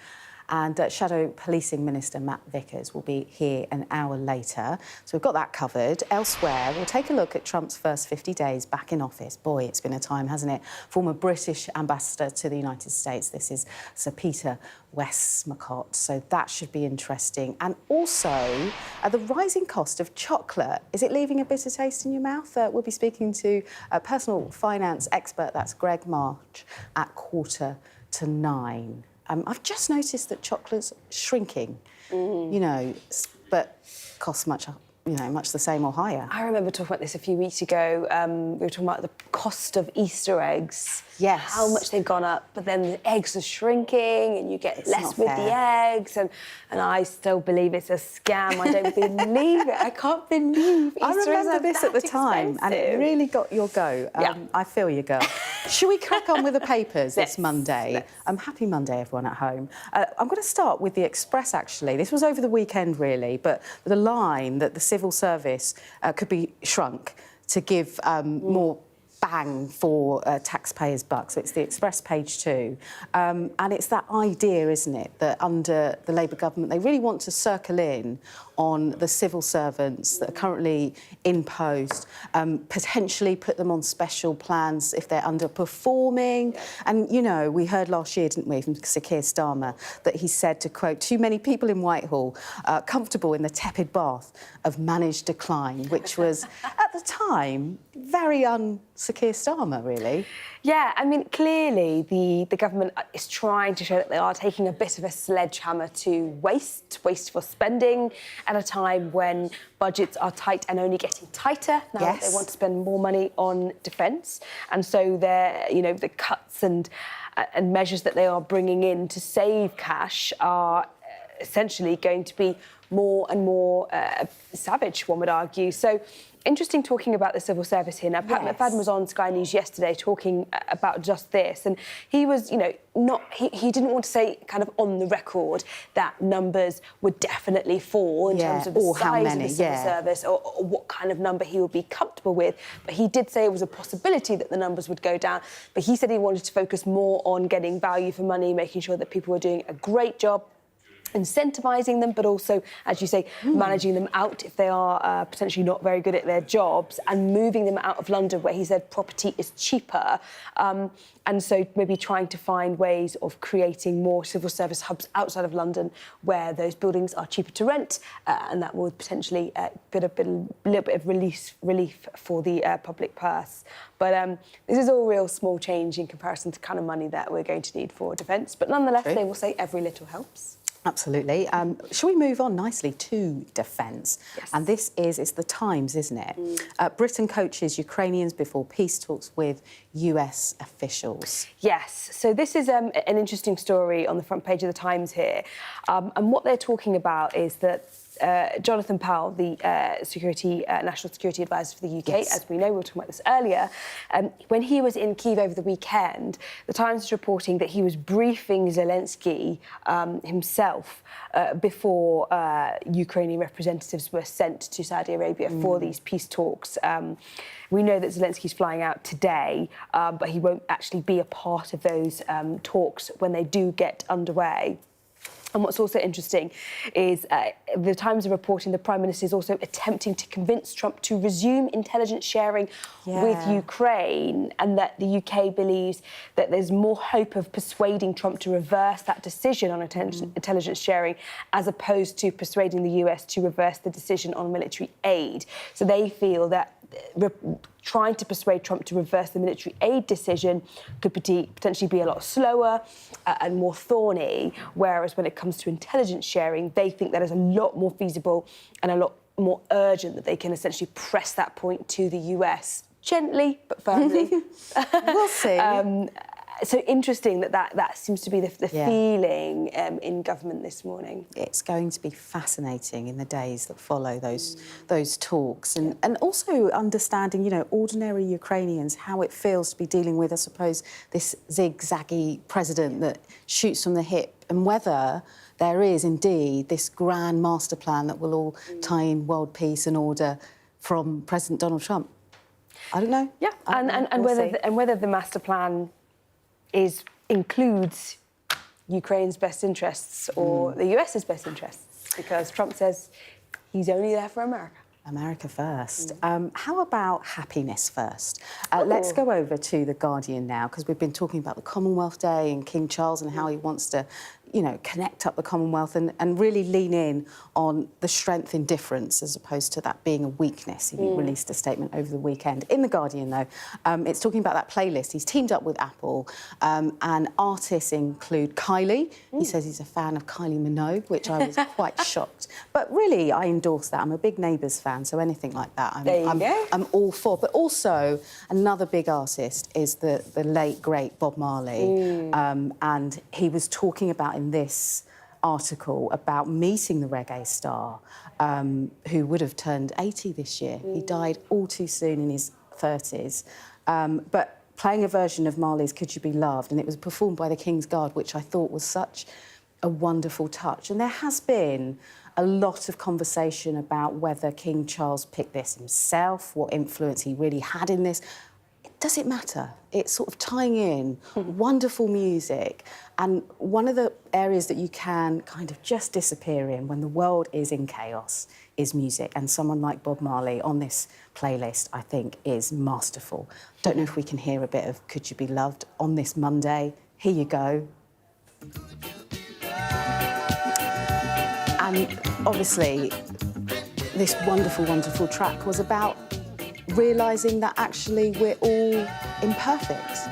And Shadow Policing Minister Matt Vickers will be here an hour later. So we've got that covered. Elsewhere, we'll take a look at Trump's first 50 days back in office. Boy, it's been a time, hasn't it? Former British ambassador to the United States. This is Sir Peter Westmacott. So that should be interesting. And also, the rising cost of chocolate. Is it leaving a bitter taste in your mouth? We'll be speaking to a personal finance expert. That's Greg March at 8:45. I've just noticed that chocolate's shrinking, you know, but costs much the same or higher. I remember talking about this a few weeks ago. We were talking about the cost of Easter eggs. Yes. How much they've gone up, but then the eggs are shrinking and you get less with the eggs. And I still believe it's a scam. I don't believe it. I can't believe Easter eggs. I remember this at the time and it really got your go. I feel you, girl. Shall we crack on with the papers this Monday? Happy Monday, everyone at home. I'm going to start with the Express, actually. This was over the weekend, really, but the line that the civil service could be shrunk to give more bang for taxpayers' bucks. So it's the Express, page 2. And it's that idea, isn't it, that under the Labour government, they really want to circle in on the civil servants that are currently in post, potentially put them on special plans if they're underperforming. And, you know, we heard last year, didn't we, from Sir Keir Starmer, that he said, to quote, too many people in Whitehall comfortable in the tepid bath of managed decline, which was, at the time, very Sir Keir Starmer, really. Yeah, I mean, clearly the government is trying to show that they are taking a bit of a sledgehammer to wasteful spending at a time when budgets are tight and only getting tighter now that they want to spend more money on defence. And so the cuts and measures that they are bringing in to save cash are essentially going to be more and more savage, one would argue. So interesting talking about the civil service here. Now, Pat McFadden was on Sky News yesterday talking about just this, and he was, he didn't want to say kind of on the record that numbers would definitely fall in terms of the size of the civil service or what kind of number he would be comfortable with. But he did say it was a possibility that the numbers would go down. But he said he wanted to focus more on getting value for money, making sure that people were doing a great job, incentivising them, but also, as you say, managing them out if they are potentially not very good at their jobs, and moving them out of London, where he said property is cheaper. And so maybe trying to find ways of creating more civil service hubs outside of London where those buildings are cheaper to rent, and that will potentially get a little bit of relief for the public purse. But this is all real small change in comparison to the kind of money that we're going to need for defence. But nonetheless, they will say every little helps. Absolutely. Shall we move on nicely to defence? Yes. And it's the Times, isn't it? Britain coaches Ukrainians before peace talks with US officials. Yes. So this is an interesting story on the front page of the Times here. And what they're talking about is that Jonathan Powell, the National Security Advisor for the UK, as we know, we were talking about this earlier, when he was in Kyiv over the weekend, the Times is reporting that he was briefing Zelensky himself before Ukrainian representatives were sent to Saudi Arabia for these peace talks. We know that Zelensky's flying out today, but he won't actually be a part of those talks when they do get underway. And what's also interesting is the Times are reporting the Prime Minister is also attempting to convince Trump to resume intelligence sharing with Ukraine, and that the UK believes that there's more hope of persuading Trump to reverse that decision on intelligence sharing as opposed to persuading the US to reverse the decision on military aid. So they feel that trying to persuade Trump to reverse the military aid decision could potentially be a lot slower and more thorny, whereas when it comes to intelligence sharing, they think that is a lot more feasible and a lot more urgent, that they can essentially press that point to the US gently but firmly. We'll see. So interesting that seems to be the feeling in government this morning. It's going to be fascinating in the days that follow those talks, and also understanding, you know, ordinary Ukrainians, how it feels to be dealing with, I suppose, this zigzaggy president that shoots from the hip, and whether there is indeed this grand master plan that will all tie in world peace and order from President Donald Trump. I don't know. Yeah, and whether the master plan includes Ukraine's best interests or the US's best interests, because Trump says he's only there for America. America first. How about happiness first? Let's go over to The Guardian now, because we've been talking about the Commonwealth Day and King Charles and how he wants to, you know, connect up the Commonwealth and really lean in on the strength in difference as opposed to that being a weakness. He released a statement over the weekend. In The Guardian, though, it's talking about that playlist. He's teamed up with Apple, and artists include Kylie. He says he's a fan of Kylie Minogue, which I was quite shocked. But really, I endorse that. I'm a big Neighbours fan, so anything like that, I'm all for. But also, another big artist is the late, great Bob Marley. And he was talking about in this article about meeting the reggae star who would have turned 80 this year. He died all too soon in his 30s. But playing a version of Marley's Could You Be Loved, and it was performed by the King's Guard, which I thought was such a wonderful touch. And there has been a lot of conversation about whether King Charles picked this himself, what influence he really had in this. Does it matter? It's sort of tying in wonderful music, and one of the areas that you can kind of just disappear in when the world is in chaos is music, and someone like Bob Marley on this playlist, I think, is masterful. Don't know if we can hear a bit of Could You Be Loved on this Monday. Here you go. And obviously, this wonderful, wonderful track was about realising that actually we're all imperfect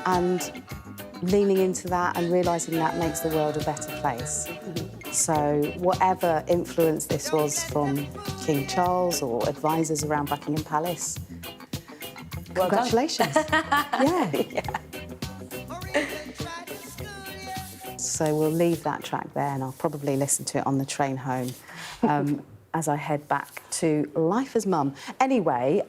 and leaning into that and realising that makes the world a better place. So whatever influence this was from King Charles or advisors around Buckingham Palace, well congratulations. So we'll leave that track there and I'll probably listen to it on the train home. As I head back to life as mum. Anyway,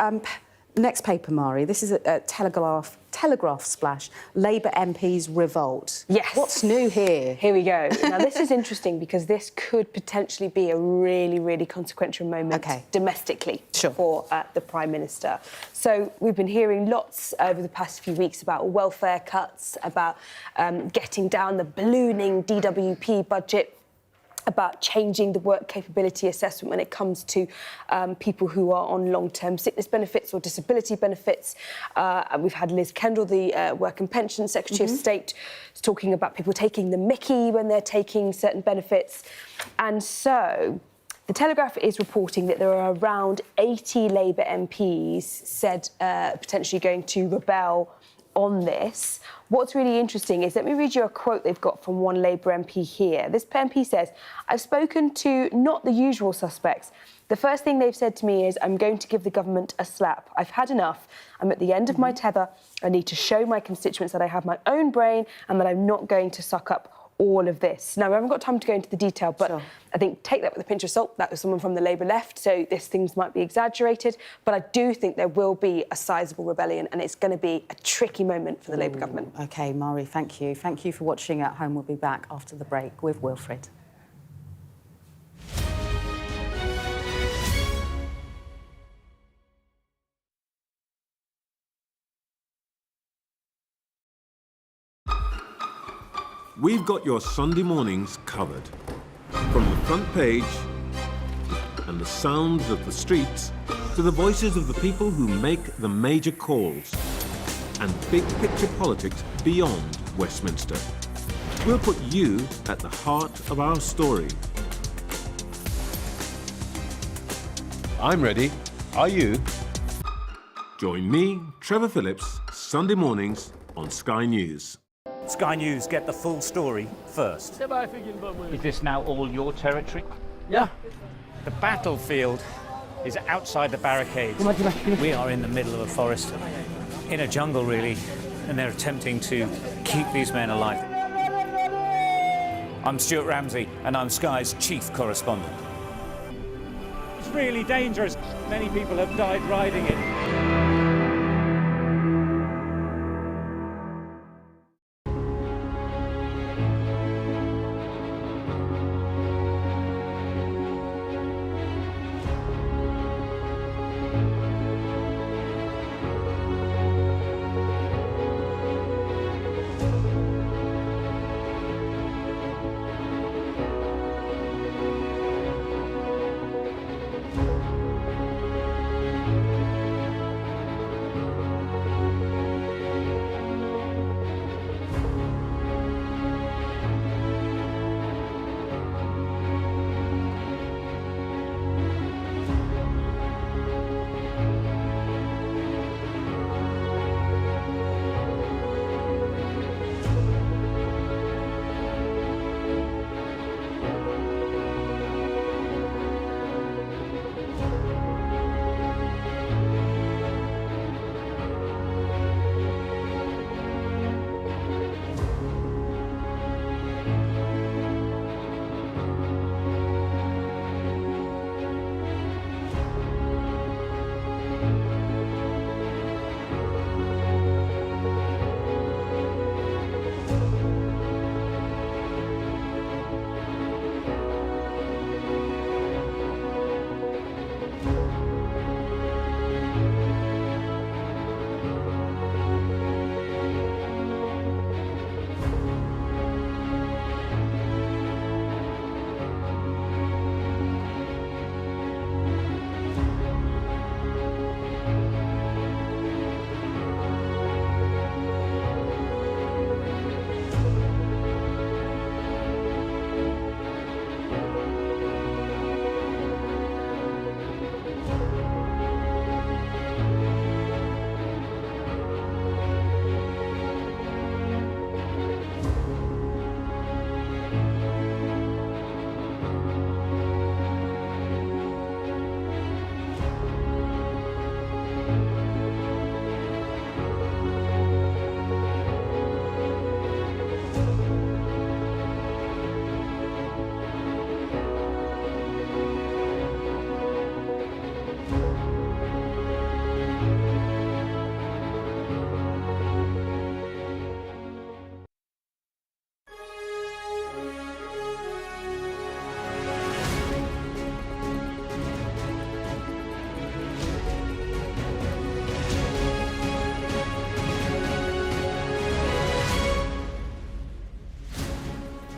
next paper, Mari. This is a Telegraph splash. Labour MPs revolt. Yes. What's new here? Here we go. Now, this is interesting because this could potentially be a really, really consequential moment domestically for the Prime Minister. So we've been hearing lots over the past few weeks about welfare cuts, about getting down the ballooning DWP budget, about changing the work capability assessment when it comes to people who are on long-term sickness benefits or disability benefits. And we've had Liz Kendall, the Work and Pension Secretary of State, talking about people taking the mickey when they're taking certain benefits. And so the Telegraph is reporting that there are around 80 Labour MPs said potentially going to rebel on this. What's really interesting is, let me read you a quote they've got from one Labour MP here. This MP says, "I've spoken to not the usual suspects. The first thing they've said to me is, I'm going to give the government a slap. I've had enough. I'm at the end of my tether. I need to show my constituents that I have my own brain and that I'm not going to suck up all of this." Now, we haven't got time to go into the detail, but I think take that with a pinch of salt. That was someone from the Labour left, so these things might be exaggerated. But I do think there will be a sizable rebellion, and it's going to be a tricky moment for the Labour government. OK, Mari, thank you. Thank you for watching at home. We'll be back after the break with Wilfred. We've got your Sunday mornings covered. From the front page and the sounds of the streets to the voices of the people who make the major calls and big picture politics beyond Westminster. We'll put you at the heart of our story. I'm ready. Are you? Join me, Trevor Phillips, Sunday mornings on Sky News. Sky News get the full story first. Is this now all your territory? Yeah. The battlefield is outside the barricades. We are in the middle of a forest, in a jungle really, and they're attempting to keep these men alive. I'm Stuart Ramsey, and I'm Sky's chief correspondent. It's really dangerous. Many people have died riding it.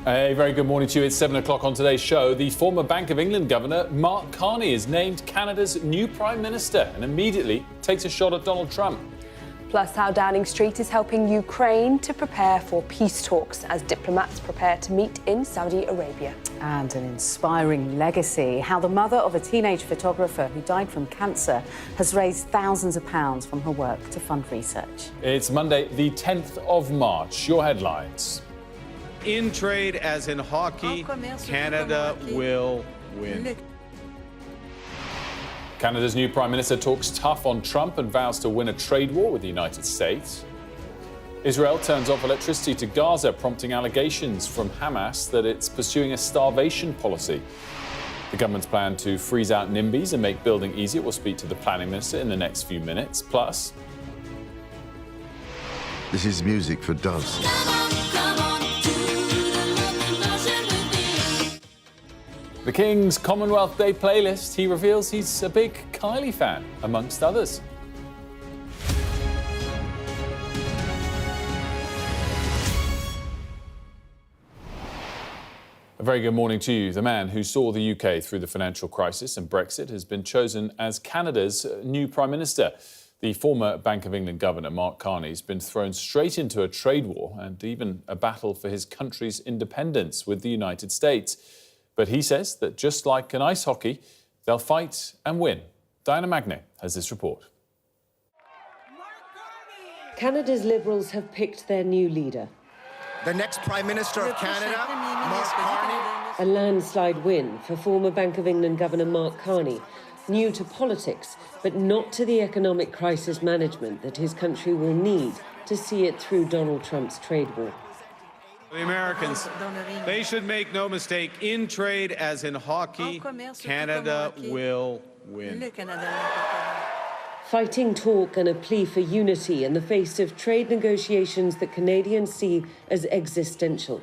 A very good morning to you. It's 7 o'clock on today's show. The former Bank of England governor, Mark Carney, is named Canada's new Prime Minister and immediately takes a shot at Donald Trump. Plus, how Downing Street is helping Ukraine to prepare for peace talks as diplomats prepare to meet in Saudi Arabia. And an inspiring legacy, how the mother of a teenage photographer who died from cancer has raised thousands of pounds from her work to fund research. It's Monday, the 10th of March. Your headlines. In trade, as in hockey, Canada will win. Canada's new Prime Minister talks tough on Trump and vows to win a trade war with the United States. Israel turns off electricity to Gaza, prompting allegations from Hamas that it's pursuing a starvation policy. The government's plan to freeze out NIMBYs and make building easier. We'll speak to the planning minister in the next few minutes. Plus, this is music for doves. the King's Commonwealth Day playlist. He reveals he's a big Kylie fan, amongst others. A very good morning to you. The man who saw the UK through the financial crisis and Brexit has been chosen as Canada's new Prime Minister. The former Bank of England governor, Mark Carney, has been thrown straight into a trade war and even a battle for his country's independence with the United States. But he says that just like in ice hockey, they'll fight and win. Diana Magnay has this report. Canada's Liberals have picked their new leader. The next Prime Minister of Canada, Mark Carney. A landslide win for former Bank of England Governor Mark Carney, new to politics, but not to the economic crisis management that his country will need to see it through Donald Trump's trade war. The Americans, they should make no mistake, in trade as in hockey, Canada will win. Fighting talk and a plea for unity in the face of trade negotiations that Canadians see as existential.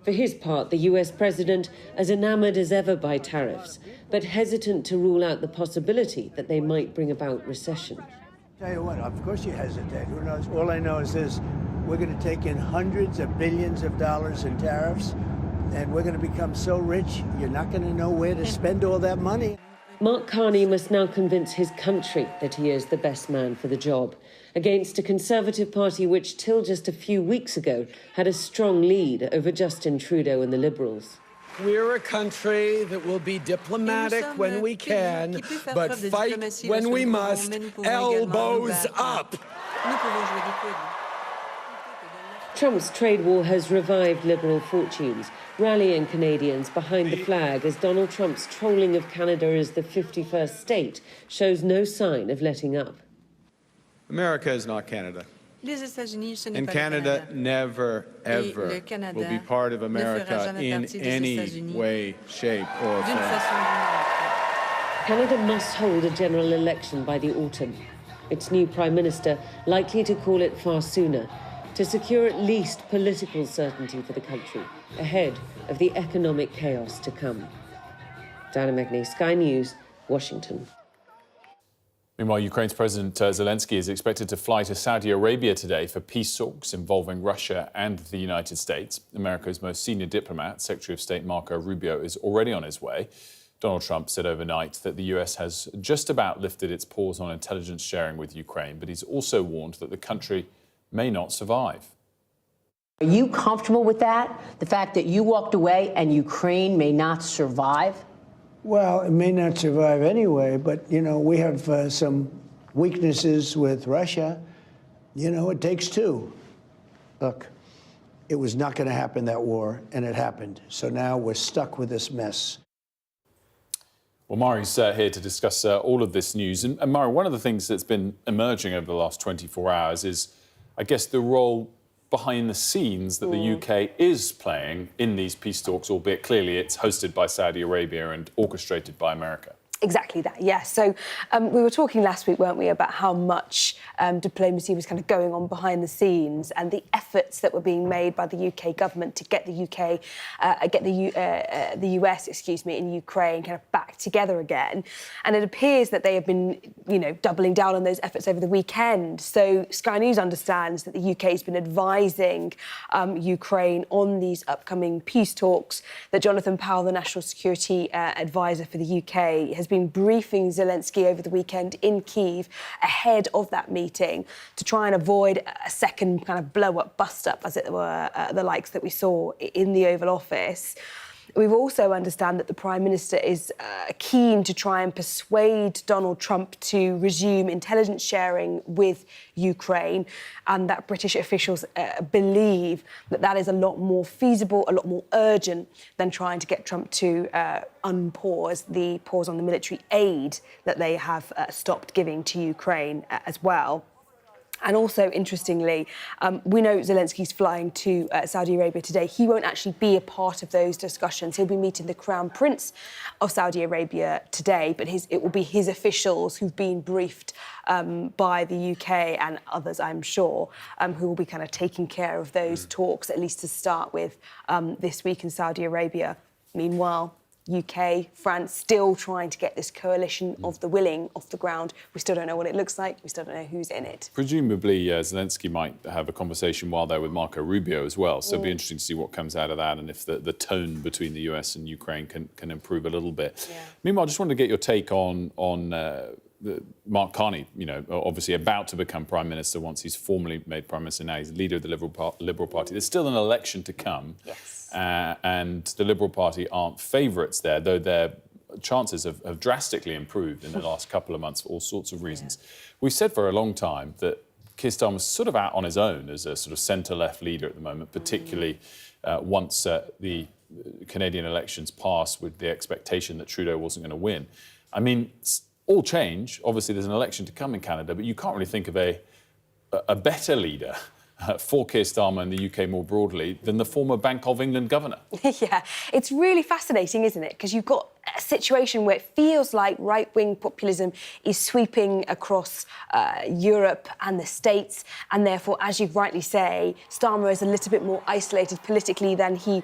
For his part, the US president as enamoured as ever by tariffs, but hesitant to rule out the possibility that they might bring about recession. Tell you what, of course you hesitate. Who knows? All I know is this: we're going to take in hundreds of billions of dollars in tariffs, and we're going to become so rich, you're not going to know where to spend all that money. Mark Carney must now convince his country that he is the best man for the job, against a Conservative Party which, till just a few weeks ago, had a strong lead over Justin Trudeau and the Liberals. We're a country that will be diplomatic when we can, but fight when we must, elbows up. Trump's trade war has revived Liberal fortunes, rallying Canadians behind the flag as Donald Trump's trolling of Canada as the 51st state shows no sign of letting up. America is not Canada. And Canada never, ever will be part of America in any way, shape, or form. Canada must hold a general election by the autumn. Its new Prime Minister likely to call it far sooner, to secure at least political certainty for the country, ahead of the economic chaos to come. Diana Magnay, Sky News, Washington. Meanwhile, Ukraine's President Zelensky is expected to fly to Saudi Arabia today for peace talks involving Russia and the United States. America's most senior diplomat, Secretary of State Marco Rubio, is already on his way. Donald Trump said overnight that the US has just about lifted its pause on intelligence sharing with Ukraine, but he's also warned that the country may not survive. Are you comfortable with that? The fact that you walked away and Ukraine may not survive? Well, it may not survive anyway, but, you know, we have some weaknesses with Russia. You know, it takes two. Look, it was not going to happen, that war, and it happened. So now we're stuck with this mess. Well, Mari's here to discuss all of this news. And Mari, one of the things that's been emerging over the last 24 hours is, I guess, the role behind the scenes that the UK is playing in these peace talks, albeit clearly it's hosted by Saudi Arabia and orchestrated by America. Exactly that, yes. So we were talking last week, weren't we, about how much diplomacy was kind of going on behind the scenes and the efforts that were being made by the UK government to get the US, in Ukraine kind of back together again. And it appears that they have been, you know, doubling down on those efforts over the weekend. So Sky News understands that the UK has been advising Ukraine on these upcoming peace talks, that Jonathan Powell, the National Security Advisor for the UK, has been briefing Zelensky over the weekend in Kyiv ahead of that meeting to try and avoid a second kind of blow-up, bust-up, as it were, the likes that we saw in the Oval Office. We've also understand that the Prime Minister is keen to try and persuade Donald Trump to resume intelligence sharing with Ukraine, and that British officials believe that that is a lot more feasible, a lot more urgent than trying to get Trump to unpause the pause on the military aid that they have stopped giving to Ukraine as well. And also, interestingly, we know Zelensky's flying to Saudi Arabia today. He won't actually be a part of those discussions. He'll be meeting the Crown Prince of Saudi Arabia today, but it will be his officials who've been briefed by the UK and others, I'm sure, who will be kind of taking care of those talks, at least to start with, this week in Saudi Arabia. Meanwhile, UK, France, still trying to get this coalition of the willing off the ground. We still don't know what it looks like. We still don't know who's in it. Presumably, Zelensky might have a conversation while they're with Marco Rubio as well. So it'll be interesting to see what comes out of that and if the tone between the US and Ukraine can improve a little bit. Yeah. Meanwhile, I just wanted to get your take on Mark Carney, you know, obviously about to become Prime Minister once he's formally made Prime Minister. Now he's leader of the Liberal Party. There's still an election to come. Yes. And the Liberal Party aren't favourites there, though their chances have drastically improved in the last couple of months for all sorts of reasons. Yeah. We've said for a long time that Keir Starmer's sort of out on his own as a sort of centre-left leader at the moment, particularly once the Canadian elections passed with the expectation that Trudeau wasn't going to win. I mean, all change. Obviously, there's an election to come in Canada, but you can't really think of a better leader for Keir Starmer and the UK more broadly than the former Bank of England governor. Yeah, it's really fascinating, isn't it? Because you've got a situation where it feels like right-wing populism is sweeping across Europe and the States, and therefore, as you rightly say, Starmer is a little bit more isolated politically than he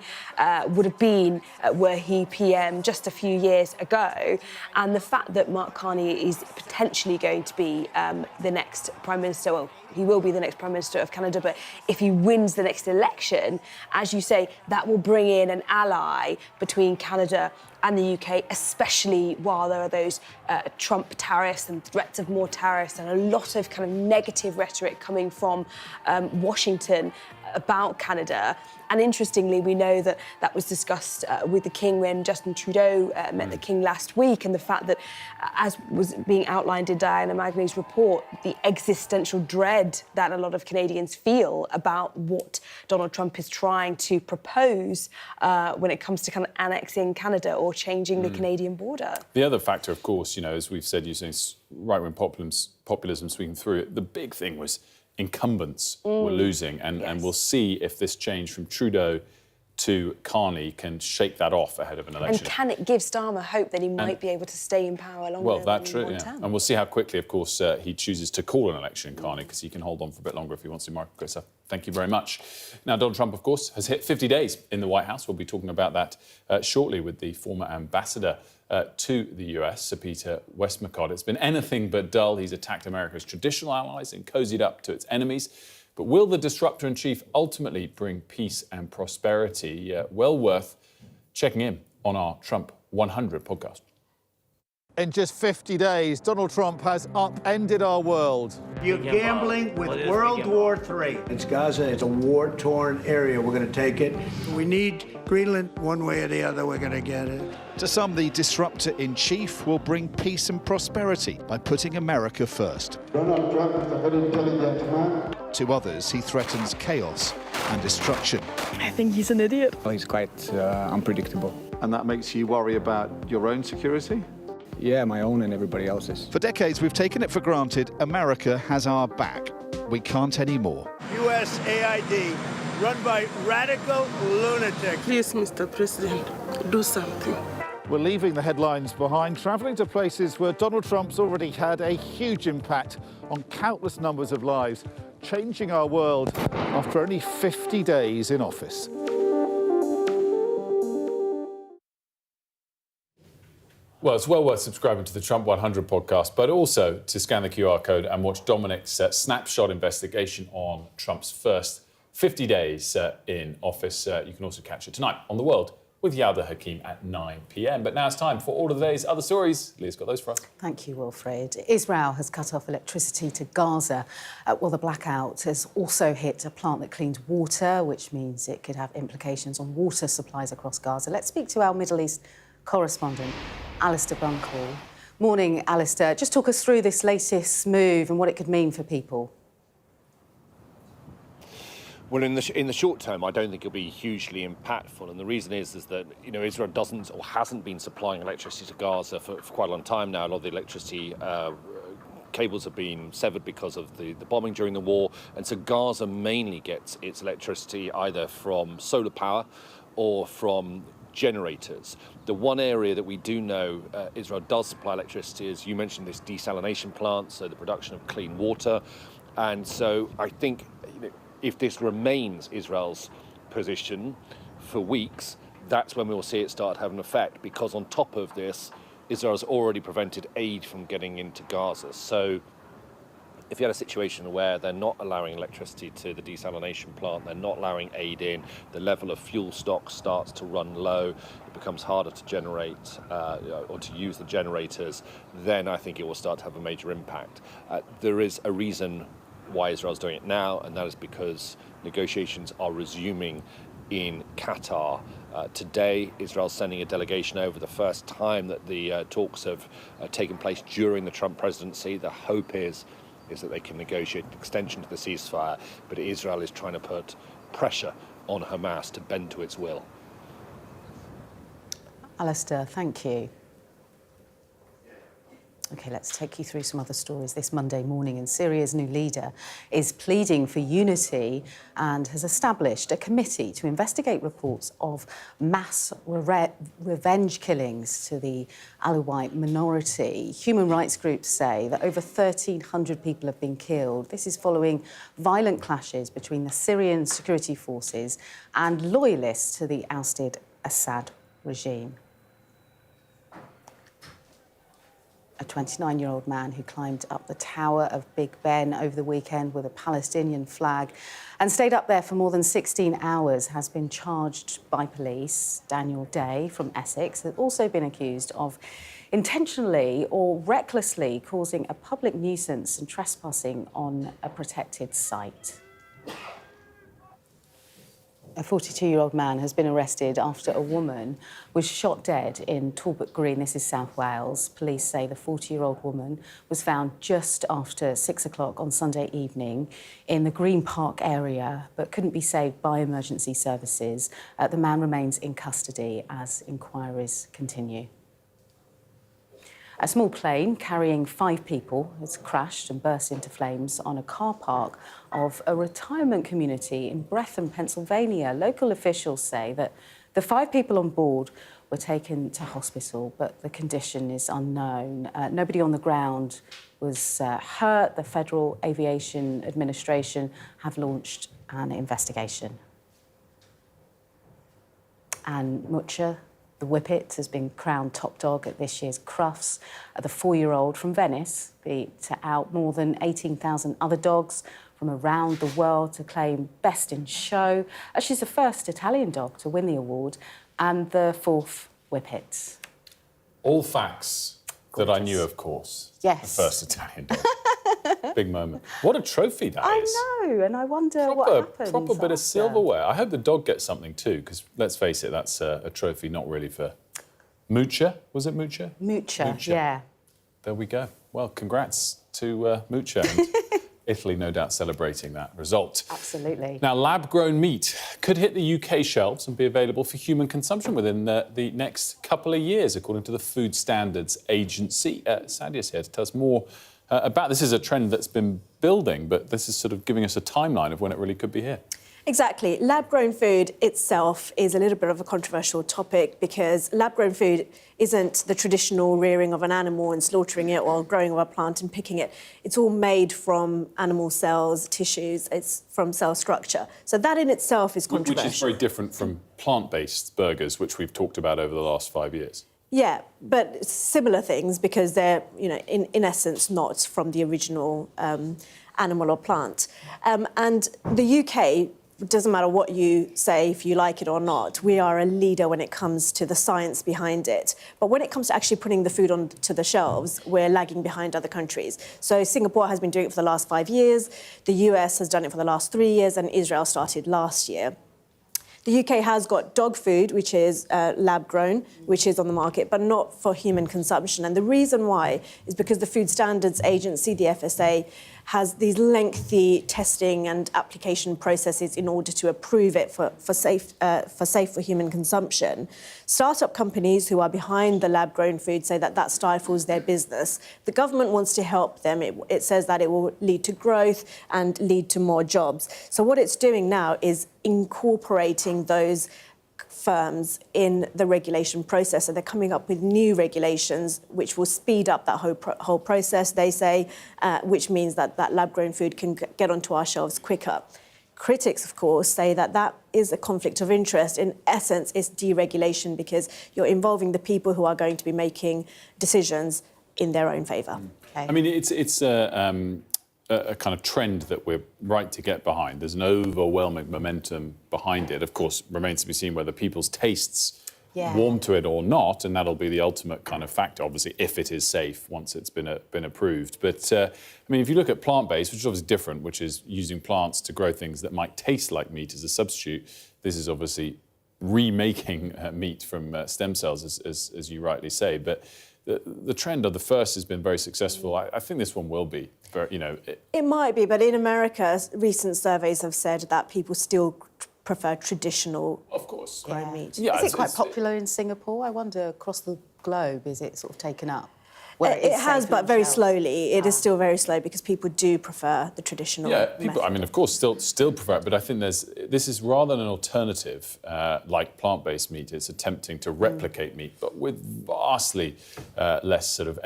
would have been were he PM just a few years ago. And the fact that Mark Carney is potentially going to be the next Prime Minister, well, he will be the next Prime Minister of Canada, but if he wins the next election, as you say, that will bring in an ally between Canada and the UK, especially while there are those Trump tariffs and threats of more tariffs and a lot of kind of negative rhetoric coming from Washington about Canada. And interestingly, we know that that was discussed with the King when Justin Trudeau met the King last week, and the fact that, as was being outlined in Diana Magny's report, the existential dread that a lot of Canadians feel about what Donald Trump is trying to propose when it comes to kind of annexing Canada or changing the Canadian border. The other factor, of course, you know, as we've said, using right-wing populism sweeping through it, the big thing was incumbents were losing, and we'll see if this change from Trudeau to Carney can shake that off ahead of an election. And can it give Starmer hope that he might be able to stay in power longer well, that's than true, one yeah. term? And we'll see how quickly, of course, he chooses to call an election in Carney, because he can hold on for a bit longer if he wants to. Mark, thank you very much. Now, Donald Trump, of course, has hit 50 days in the White House. We'll be talking about that shortly with the former ambassador to the US, Sir Peter Westminster. It's been anything but dull. He's attacked America's traditional allies and cozied up to its enemies. But will the disruptor-in-chief ultimately bring peace and prosperity? Well worth checking in on our Trump 100 podcast. In just 50 days, Donald Trump has upended our world. You're gambling with World War III. It's Gaza. It's a war-torn area. We're going to take it. We need Greenland one way or the other. We're going to get it. To some, the disruptor-in-chief will bring peace and prosperity by putting America first. Donald Trump is a very intelligent man. To others, he threatens chaos and destruction. I think he's an idiot. Well, he's quite unpredictable. And that makes you worry about your own security? Yeah, my own and everybody else's. For decades, we've taken it for granted America has our back. We can't anymore. USAID, run by radical lunatics. Please, Mr. President, do something. We're leaving the headlines behind, travelling to places where Donald Trump's already had a huge impact on countless numbers of lives, changing our world after only 50 days in office. Well, it's well worth subscribing to the Trump 100 podcast, but also to scan the QR code and watch Dominic's snapshot investigation on Trump's first 50 days in office. You can also catch it tonight on The World with Yauda Hakim at 9 p.m. But now it's time for all of the day's other stories. Leah's got those for us. Thank you, Wilfred. Israel has cut off electricity to Gaza. Well, the blackout has also hit a plant that cleans water, which means it could have implications on water supplies across Gaza. Let's speak to our Middle East correspondent, Alistair Bunkle. Morning, Alistair. Just talk us through this latest move and what it could mean for people. Well, in the short term, I don't think it'll be hugely impactful, and the reason is that Israel doesn't or hasn't been supplying electricity to Gaza for quite a long time now. A lot of the electricity cables have been severed because of the bombing during the war, and so Gaza mainly gets its electricity either from solar power or from generators. The one area that we do know Israel does supply electricity is, you mentioned, this desalination plant, so the production of clean water. And so I think if this remains Israel's position for weeks, that's when we'll see it start to have an effect, because on top of this, Israel's already prevented aid from getting into Gaza. So if you had a situation where they're not allowing electricity to the desalination plant, they're not allowing aid in, the level of fuel stock starts to run low, it becomes harder to generate or to use the generators, then I think it will start to have a major impact. There is a reason why Israel's doing it now, and that is because negotiations are resuming in Qatar. Today, Israel's sending a delegation over, the first time that the talks have taken place during the Trump presidency. The hope is that they can negotiate an extension to the ceasefire, but Israel is trying to put pressure on Hamas to bend to its will. Alistair, thank you. OK, let's take you through some other stories this Monday morning. And Syria's new leader is pleading for unity and has established a committee to investigate reports of mass revenge killings to the Alawite minority. Human rights groups say that over 1,300 people have been killed. This is following violent clashes between the Syrian security forces and loyalists to the ousted Assad regime. A 29-year-old man who climbed up the tower of Big Ben over the weekend with a Palestinian flag and stayed up there for more than 16 hours has been charged by police. Daniel Day from Essex has also been accused of intentionally or recklessly causing a public nuisance and trespassing on a protected site. A 42-year-old man has been arrested after a woman was shot dead in Talbot Green. This is South Wales. Police say the 40-year-old woman was found just after 6 o'clock on Sunday evening in the Green Park area, but couldn't be saved by emergency services. The man remains in custody as inquiries continue. A small plane carrying 5 people has crashed and burst into flames on a car park of a retirement community in Breatham, Pennsylvania. Local officials say that the 5 people on board were taken to hospital, but the condition is unknown. Nobody on the ground was hurt. The Federal Aviation Administration have launched an investigation. And Mucha, the Whippet, has been crowned top dog at this year's Crufts. The 4-year-old from Venice beat out more than 18,000 other dogs from around the world to claim Best in Show. She's the first Italian dog to win the award and the 4th Whippet. All facts that I knew, of course. Yes. The first Italian dog. Big moment. What a trophy that is. I know, and I wonder what happens. Proper bit after. of silverware. I hope the dog gets something too, because let's face it, that's a trophy not really for Mucha. Was it Mucha? Mucha, yeah. There we go. Well, congrats to Mucha. And Italy, no doubt, celebrating that result. Absolutely. Now, lab-grown meat could hit the UK shelves and be available for human consumption within the next couple of years, according to the Food Standards Agency. Sadia's here to tell us more about this. Is a trend that's been building, but this is sort of giving us a timeline of when it really could be here. Exactly. Lab-grown food itself is a little bit of a controversial topic because lab-grown food isn't the traditional rearing of an animal and slaughtering it or growing of a plant and picking it. It's all made from animal cells, tissues, it's from cell structure. So that in itself is controversial. Which is very different from plant-based burgers, which we've talked about over the last 5 years. Yeah, but similar things because they're, you know, in essence, not from the original animal or plant. And the UK, it doesn't matter what you say, if you like it or not, we are a leader when it comes to the science behind it. But when it comes to actually putting the food onto the shelves, we're lagging behind other countries. So Singapore has been doing it for the last 5 years, the US has done it for the last 3 years, and Israel started last year. The UK has got dog food, which is lab-grown, which is on the market, but not for human consumption. And the reason why is because the Food Standards Agency, the FSA, has these lengthy testing and application processes in order to approve it for safe for human consumption. Startup companies who are behind the lab-grown food say that stifles their business. The government wants to help them. It says that it will lead to growth and lead to more jobs. So what it's doing now is incorporating those firms in the regulation process. So they're coming up with new regulations which will speed up that whole process, they say, which means that lab-grown food can get onto our shelves quicker. Critics, of course, say that is a conflict of interest. In essence, it's deregulation because you're involving the people who are going to be making decisions in their own favour. Okay. I mean, it's a kind of trend that we're right to get behind. There's an overwhelming momentum behind it. Of course, remains to be seen whether people's tastes warm to it or not, and that'll be the ultimate kind of factor, obviously, if it is safe once it's been approved. But, I mean, if you look at plant-based, which is obviously different, which is using plants to grow things that might taste like meat as a substitute, this is obviously remaking meat from stem cells, as you rightly say. But the trend of the first has been very successful. I think this one will be. You know, it might be, but in America, recent surveys have said that people still prefer traditional, of course, grown meat. Yeah, is it quite popular in Singapore? I wonder, across the globe, is it sort of taken up? where it has, but very slowly. It is still very slow because people do prefer the traditional people, I mean, of course, still prefer it, but I think this is rather than an alternative, like plant-based meat. It's attempting to replicate meat, but with vastly less sort of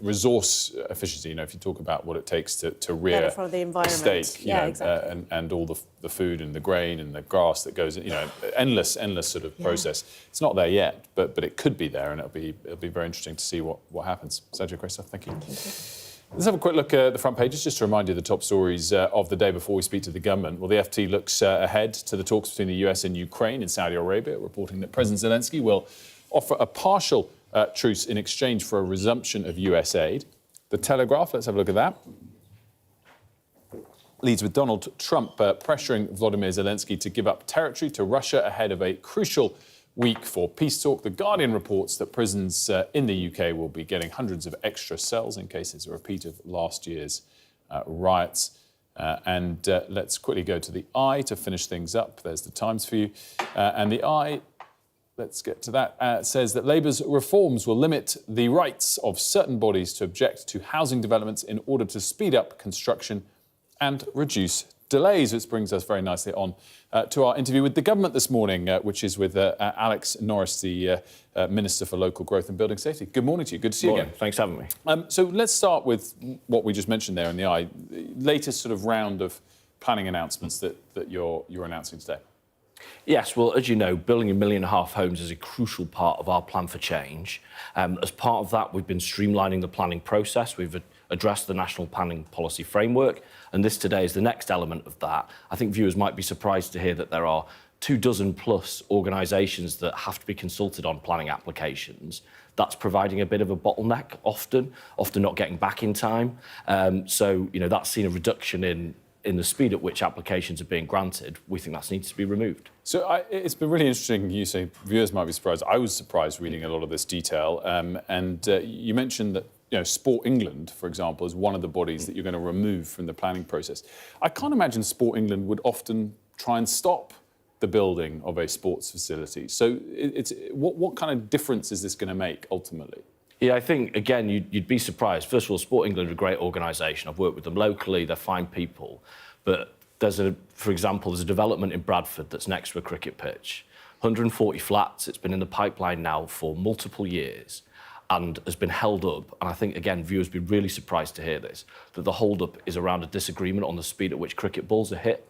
resource efficiency. You know, if you talk about what it takes to rear for the environment. Steak, exactly. and all the food and the grain and the grass that goes in, you know, endless sort of process. It's not there yet, but it could be there, and it'll be very interesting to see what happens. Sergio, great stuff. Thank you. Let's have a quick look at the front pages, just to remind you of the top stories of the day before we speak to the government. Well, the FT looks ahead to the talks between the US and Ukraine in Saudi Arabia, reporting that President Zelensky will offer a partial truce in exchange for a resumption of US aid. The Telegraph, let's have a look at that. Leads with Donald Trump pressuring Volodymyr Zelensky to give up territory to Russia ahead of a crucial week for peace talk. The Guardian reports that prisons in the UK will be getting hundreds of extra cells in case it's a repeat of last year's riots. Let's quickly go to the Eye to finish things up. There's the Times for you. And the Eye, let's get to that, says that Labour's reforms will limit the rights of certain bodies to object to housing developments in order to speed up construction and reduce delays, which brings us very nicely on to our interview with the government this morning, which is with Alex Norris, the Minister for Local Growth and Building Safety. Good morning to you. Good to see you again. Thanks for having me. So let's start with what we just mentioned there in the Eye, latest sort of round of planning announcements that you're announcing today. Yes, well, as you know, building 1.5 million homes is a crucial part of our plan for change. As part of that, we've been streamlining the planning process. We've addressed the National Planning Policy Framework, and this today is the next element of that. I think viewers might be surprised to hear that there are 24+ organisations that have to be consulted on planning applications. That's providing a bit of a bottleneck, often not getting back in time. So, you know, that's seen a reduction in the speed at which applications are being granted. We think that needs to be removed. So it's been really interesting. You say viewers might be surprised. I was surprised reading a lot of this detail. You mentioned that, you know, Sport England, for example, is one of the bodies that you're going to remove from the planning process. I can't imagine Sport England would often try and stop the building of a sports facility. So what kind of difference is this going to make ultimately? Yeah, I think, again, you'd be surprised. First of all, Sport England are a great organisation. I've worked with them locally. They're fine people. But for example, there's a development in Bradford that's next to a cricket pitch. 140 flats. It's been in the pipeline now for multiple years and has been held up. And I think, again, viewers would be really surprised to hear this, that the hold-up is around a disagreement on the speed at which cricket balls are hit.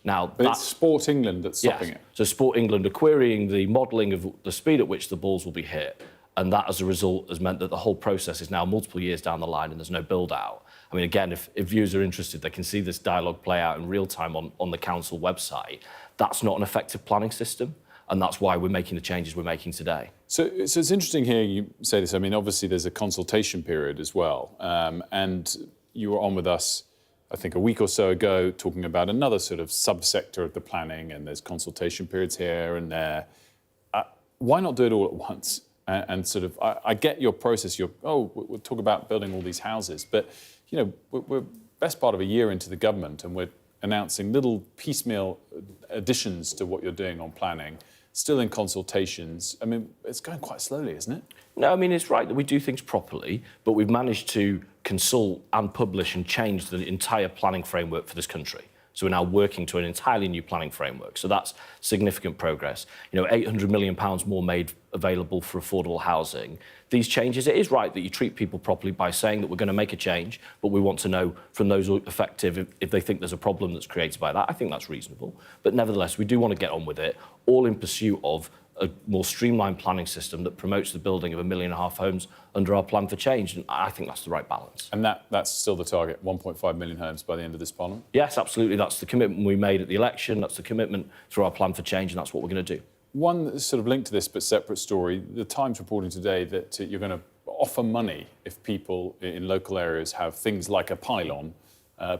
Now, but it's Sport England that's stopping it. So Sport England are querying the modelling of the speed at which the balls will be hit. And that, as a result, has meant that the whole process is now multiple years down the line and there's no build-out. I mean, again, if viewers are interested, they can see this dialogue play out in real time on the council website. That's not an effective planning system, and that's why we're making the changes we're making today. So it's interesting hearing you say this. I mean, obviously, there's a consultation period as well. And you were on with us, I think, a week or so ago, talking about another sort of subsector of the planning, and there's consultation periods here and there. Why not do it all at once? And sort of, I get your process. We'll talk about building all these houses, but you know, we're best part of a year into the government, and we're announcing little piecemeal additions to what you're doing on planning, still in consultations. I mean, it's going quite slowly, isn't it? No, I mean, it's right that we do things properly, but we've managed to consult and publish and change the entire planning framework for this country. So we're now working to an entirely new planning framework. So that's significant progress. You know, £800 million more made available for affordable housing. These changes, it is right that you treat people properly by saying that we're going to make a change, but we want to know from those affected if they think there's a problem that's created by that. I think that's reasonable. But nevertheless, we do want to get on with it, all in pursuit of a more streamlined planning system that promotes the building of 1.5 million homes under our plan for change, and I think that's the right balance. And that's still the target, 1.5 million homes by the end of this Parliament? Yes, absolutely. That's the commitment we made at the election, that's the commitment through our plan for change, and that's what we're going to do. One sort of link to this but separate story, the Times reporting today that you're going to offer money if people in local areas have things like a pylon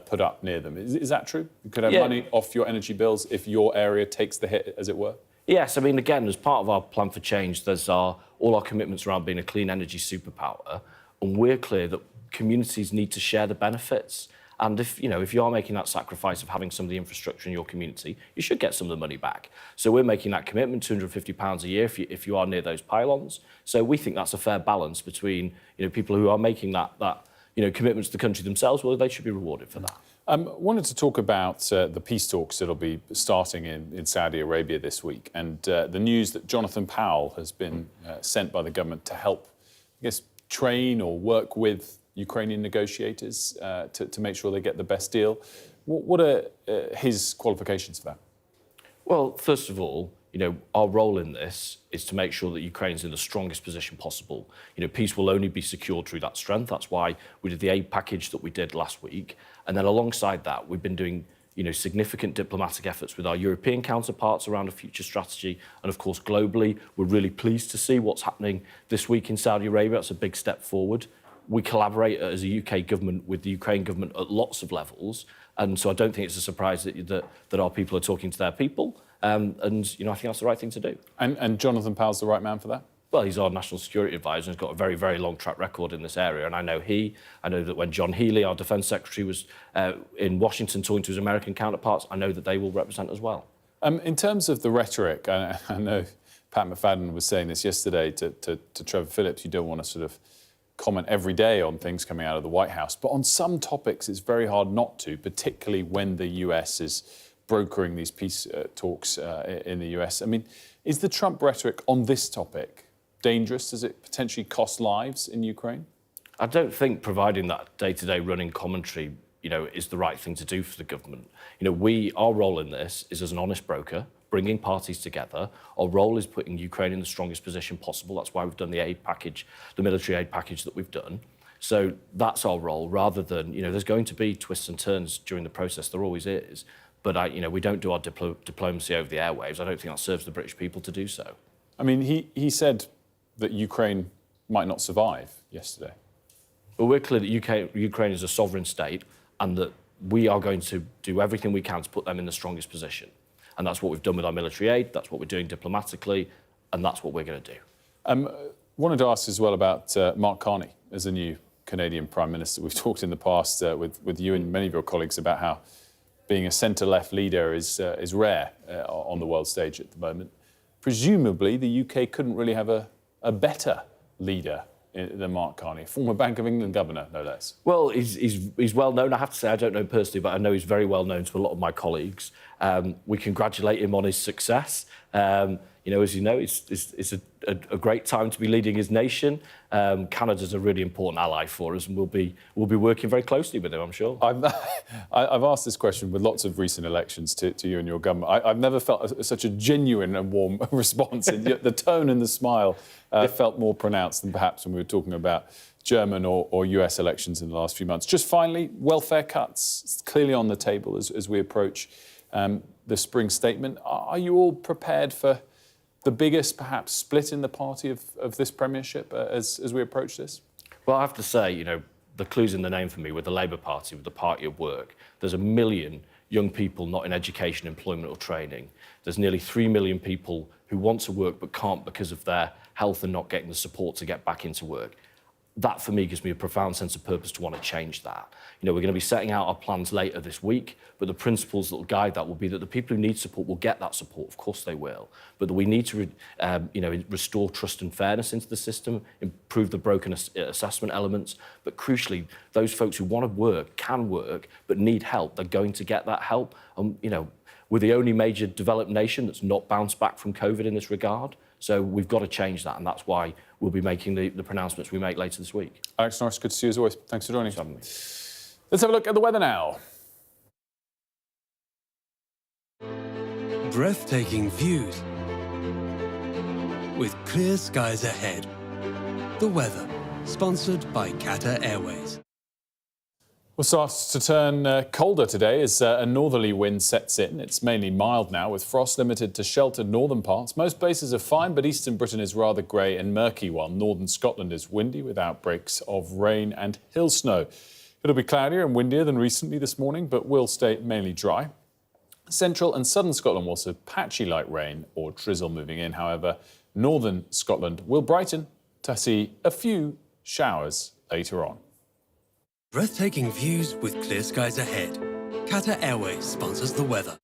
put up near them. Is that true? You could have money off your energy bills if your area takes the hit, as it were? Yes, I mean, again, as part of our plan for change, there's all our commitments around being a clean energy superpower, and we're clear that communities need to share the benefits, And if you are making that sacrifice of having some of the infrastructure in your community, you should get some of the money back. So we're making that commitment, £250 a year if you are near those pylons. So we think that's a fair balance between people who are making that commitments to the country themselves. Well, they should be rewarded for that. Wanted to talk about the peace talks that'll be starting in Saudi Arabia this week, and the news that Jonathan Powell has been sent by the government to help, I guess, train or work with Ukrainian negotiators to make sure they get the best deal. What are his qualifications for that? Well, first of all, our role in this is to make sure that Ukraine's in the strongest position possible. Peace will only be secured through that strength. That's why we did the aid package that we did last week. And then alongside that, we've been doing significant diplomatic efforts with our European counterparts around a future strategy. And of course, globally, we're really pleased to see what's happening this week in Saudi Arabia. That's a big step forward. We collaborate as a UK government with the Ukraine government at lots of levels. And so I don't think it's a surprise that our people are talking to their people. And I think that's the right thing to do. And Jonathan Powell's the right man for that? Well, he's our national security advisor and has got a very, very long track record in this area. And I know that when John Healey, our defence secretary, was in Washington talking to his American counterparts, I know that they will represent as well. In terms of the rhetoric, I know Pat McFadden was saying this yesterday to Trevor Phillips, you don't want to sort of comment every day on things coming out of the White House, but on some topics it's very hard not to, particularly when the US is brokering these peace talks in the US. I mean, is the Trump rhetoric on this topic dangerous? Does it potentially cost lives in Ukraine? I don't think providing that day-to-day running commentary, is the right thing to do for the government. Our role in this is as an honest broker, bringing parties together. Our role is putting Ukraine in the strongest position possible. That's why we've done the aid package, the military aid package that we've done. So that's our role, rather than, there's going to be twists and turns during the process. There always is. But, we don't do our diplomacy over the airwaves. I don't think that serves the British people to do so. I mean, he said that Ukraine might not survive yesterday. Well, we're clear that Ukraine is a sovereign state and that we are going to do everything we can to put them in the strongest position. And that's what we've done with our military aid, that's what we're doing diplomatically, and that's what we're going to do. Wanted to ask as well about Mark Carney as a new Canadian Prime Minister. We've talked in the past with you and many of your colleagues about how being a centre-left leader is rare on the world stage at the moment. Presumably, the UK couldn't really have a better leader than Mark Carney, former Bank of England governor, no less. Well, he's well known. I have to say, I don't know him personally, but I know he's very well known to a lot of my colleagues. We congratulate him on his success. As you know, it's a great time to be leading his nation. Canada's a really important ally for us, and we'll be working very closely with him, I'm sure. I've asked this question with lots of recent elections to you and your government. I've never felt such a genuine and warm response. The tone and the smile felt more pronounced than perhaps when we were talking about German or US elections in the last few months. Just finally, welfare cuts. It's clearly on the table as we approach the spring statement. Are you all prepared for the biggest, perhaps, split in the party of this premiership as we approach this? Well, I have to say, the clue's in the name for me with the Labour Party, with the party of work. There's 1 million young people not in education, employment or training. There's nearly 3 million people who want to work but can't because of their health and not getting the support to get back into work. That, for me, gives me a profound sense of purpose to want to change that. We're going to be setting out our plans later this week, but the principles that will guide that will be that the people who need support will get that support. Of course they will. But that we need to, restore trust and fairness into the system, improve the broken assessment elements. But crucially, those folks who want to work, can work, but need help, they're going to get that help. We're the only major developed nation that's not bounced back from COVID in this regard. So we've got to change that, and that's why we'll be making the pronouncements we make later this week. Alex Norris, good to see you as always. Thanks for joining us. Let's have a look at the weather now. Breathtaking views with clear skies ahead. The weather, sponsored by Qatar Airways. Well, starts to turn colder today as a northerly wind sets in. It's mainly mild now, with frost limited to sheltered northern parts. Most places are fine, but eastern Britain is rather grey and murky, while northern Scotland is windy with outbreaks of rain and hill snow. It'll be cloudier and windier than recently this morning, but will stay mainly dry. Central and southern Scotland will also patchy light rain or drizzle moving in. However, northern Scotland will brighten to see a few showers later on. Breathtaking views with clear skies ahead. Qatar Airways sponsors the weather.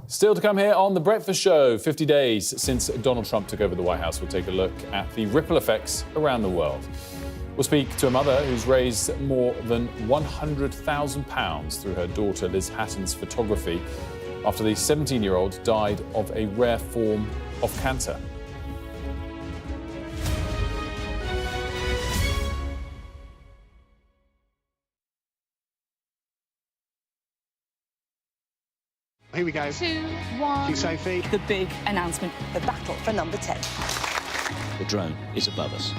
Still to come here on The Breakfast Show, 50 days since Donald Trump took over the White House. We'll take a look at the ripple effects around the world. We'll speak to a mother who's raised more than £100,000 through her daughter Liz Hatton's photography after the 17-year-old died of a rare form of cancer. Here we go. 2, 1. Thank you, Sophie. The big announcement. The battle for number 10. The drone is above us.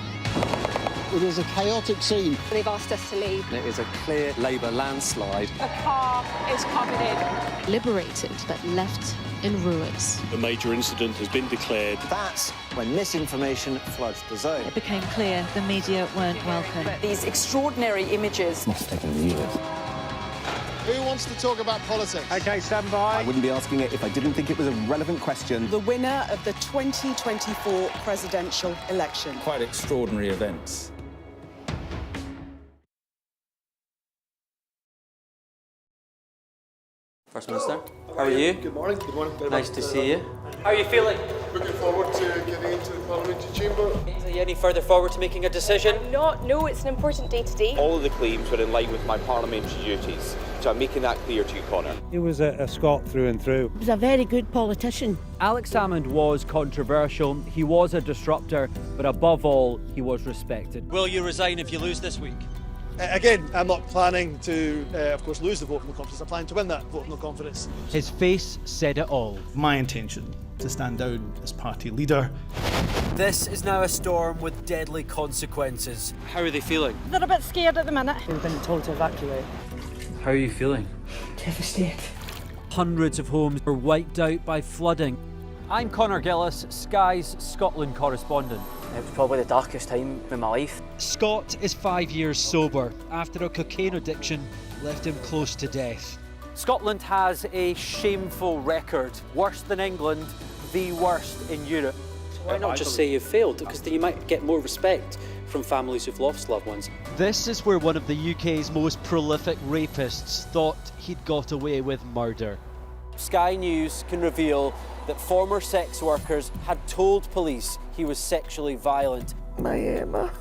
It is a chaotic scene. They've asked us to leave. There is a clear Labour landslide. A car is covered in. Liberated, but left in ruins. A major incident has been declared. That's when misinformation floods the zone. It became clear the media weren't welcome. These extraordinary images. Must have taken years. Who wants to talk about politics? OK, stand by. I wouldn't be asking it if I didn't think it was a relevant question. The winner of the 2024 presidential election. Quite extraordinary events. First Minister, how are you? Good morning. Good morning. Nice to see you. How are you feeling? Looking forward to getting into the parliamentary chamber. Are you any further forward to making a decision? No, it's an important day today. All of the claims were in line with my parliamentary duties, so I'm making that clear to you, Conor. He was a Scot through and through. He was a very good politician. Alex Salmond was controversial, he was a disruptor, but above all, he was respected. Will you resign if you lose this week? Again, I'm not planning to, of course, lose the vote of no confidence. I'm planning to win that vote of no confidence. His face said it all. My intention to stand down as party leader. This is now a storm with deadly consequences. How are they feeling? They're a bit scared at the minute. We've been told to evacuate. How are you feeling? Devastated. Hundreds of homes were wiped out by flooding. I'm Conor Gillis, Sky's Scotland correspondent. It was probably the darkest time in my life. Scott is 5 years sober after a cocaine addiction left him close to death. Scotland has a shameful record, worse than England, the worst in Europe. Why not just say you've failed? Because then you might get more respect from families who've lost loved ones. This is where one of the UK's most prolific rapists thought he'd got away with murder. Sky News can reveal that former sex workers had told police he was sexually violent. My Emma.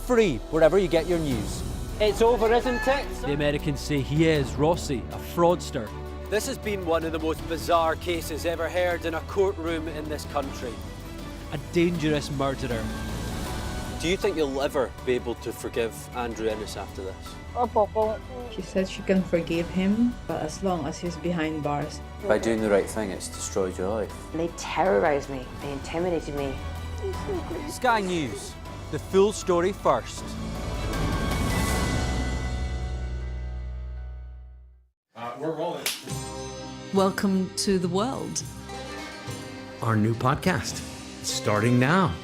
Free wherever you get your news. It's over, isn't it? The Americans say he is Rossi, a fraudster. This has been one of the most bizarre cases ever heard in a courtroom in this country. A dangerous murderer. Do you think you'll ever be able to forgive Andrew Ennis after this? She said she can forgive him, but as long as he's behind bars. By doing the right thing, it's destroyed your life. They terrorised me. They intimidated me. Sky News. The full story first. We're rolling. Welcome to the world. Our new podcast, starting now.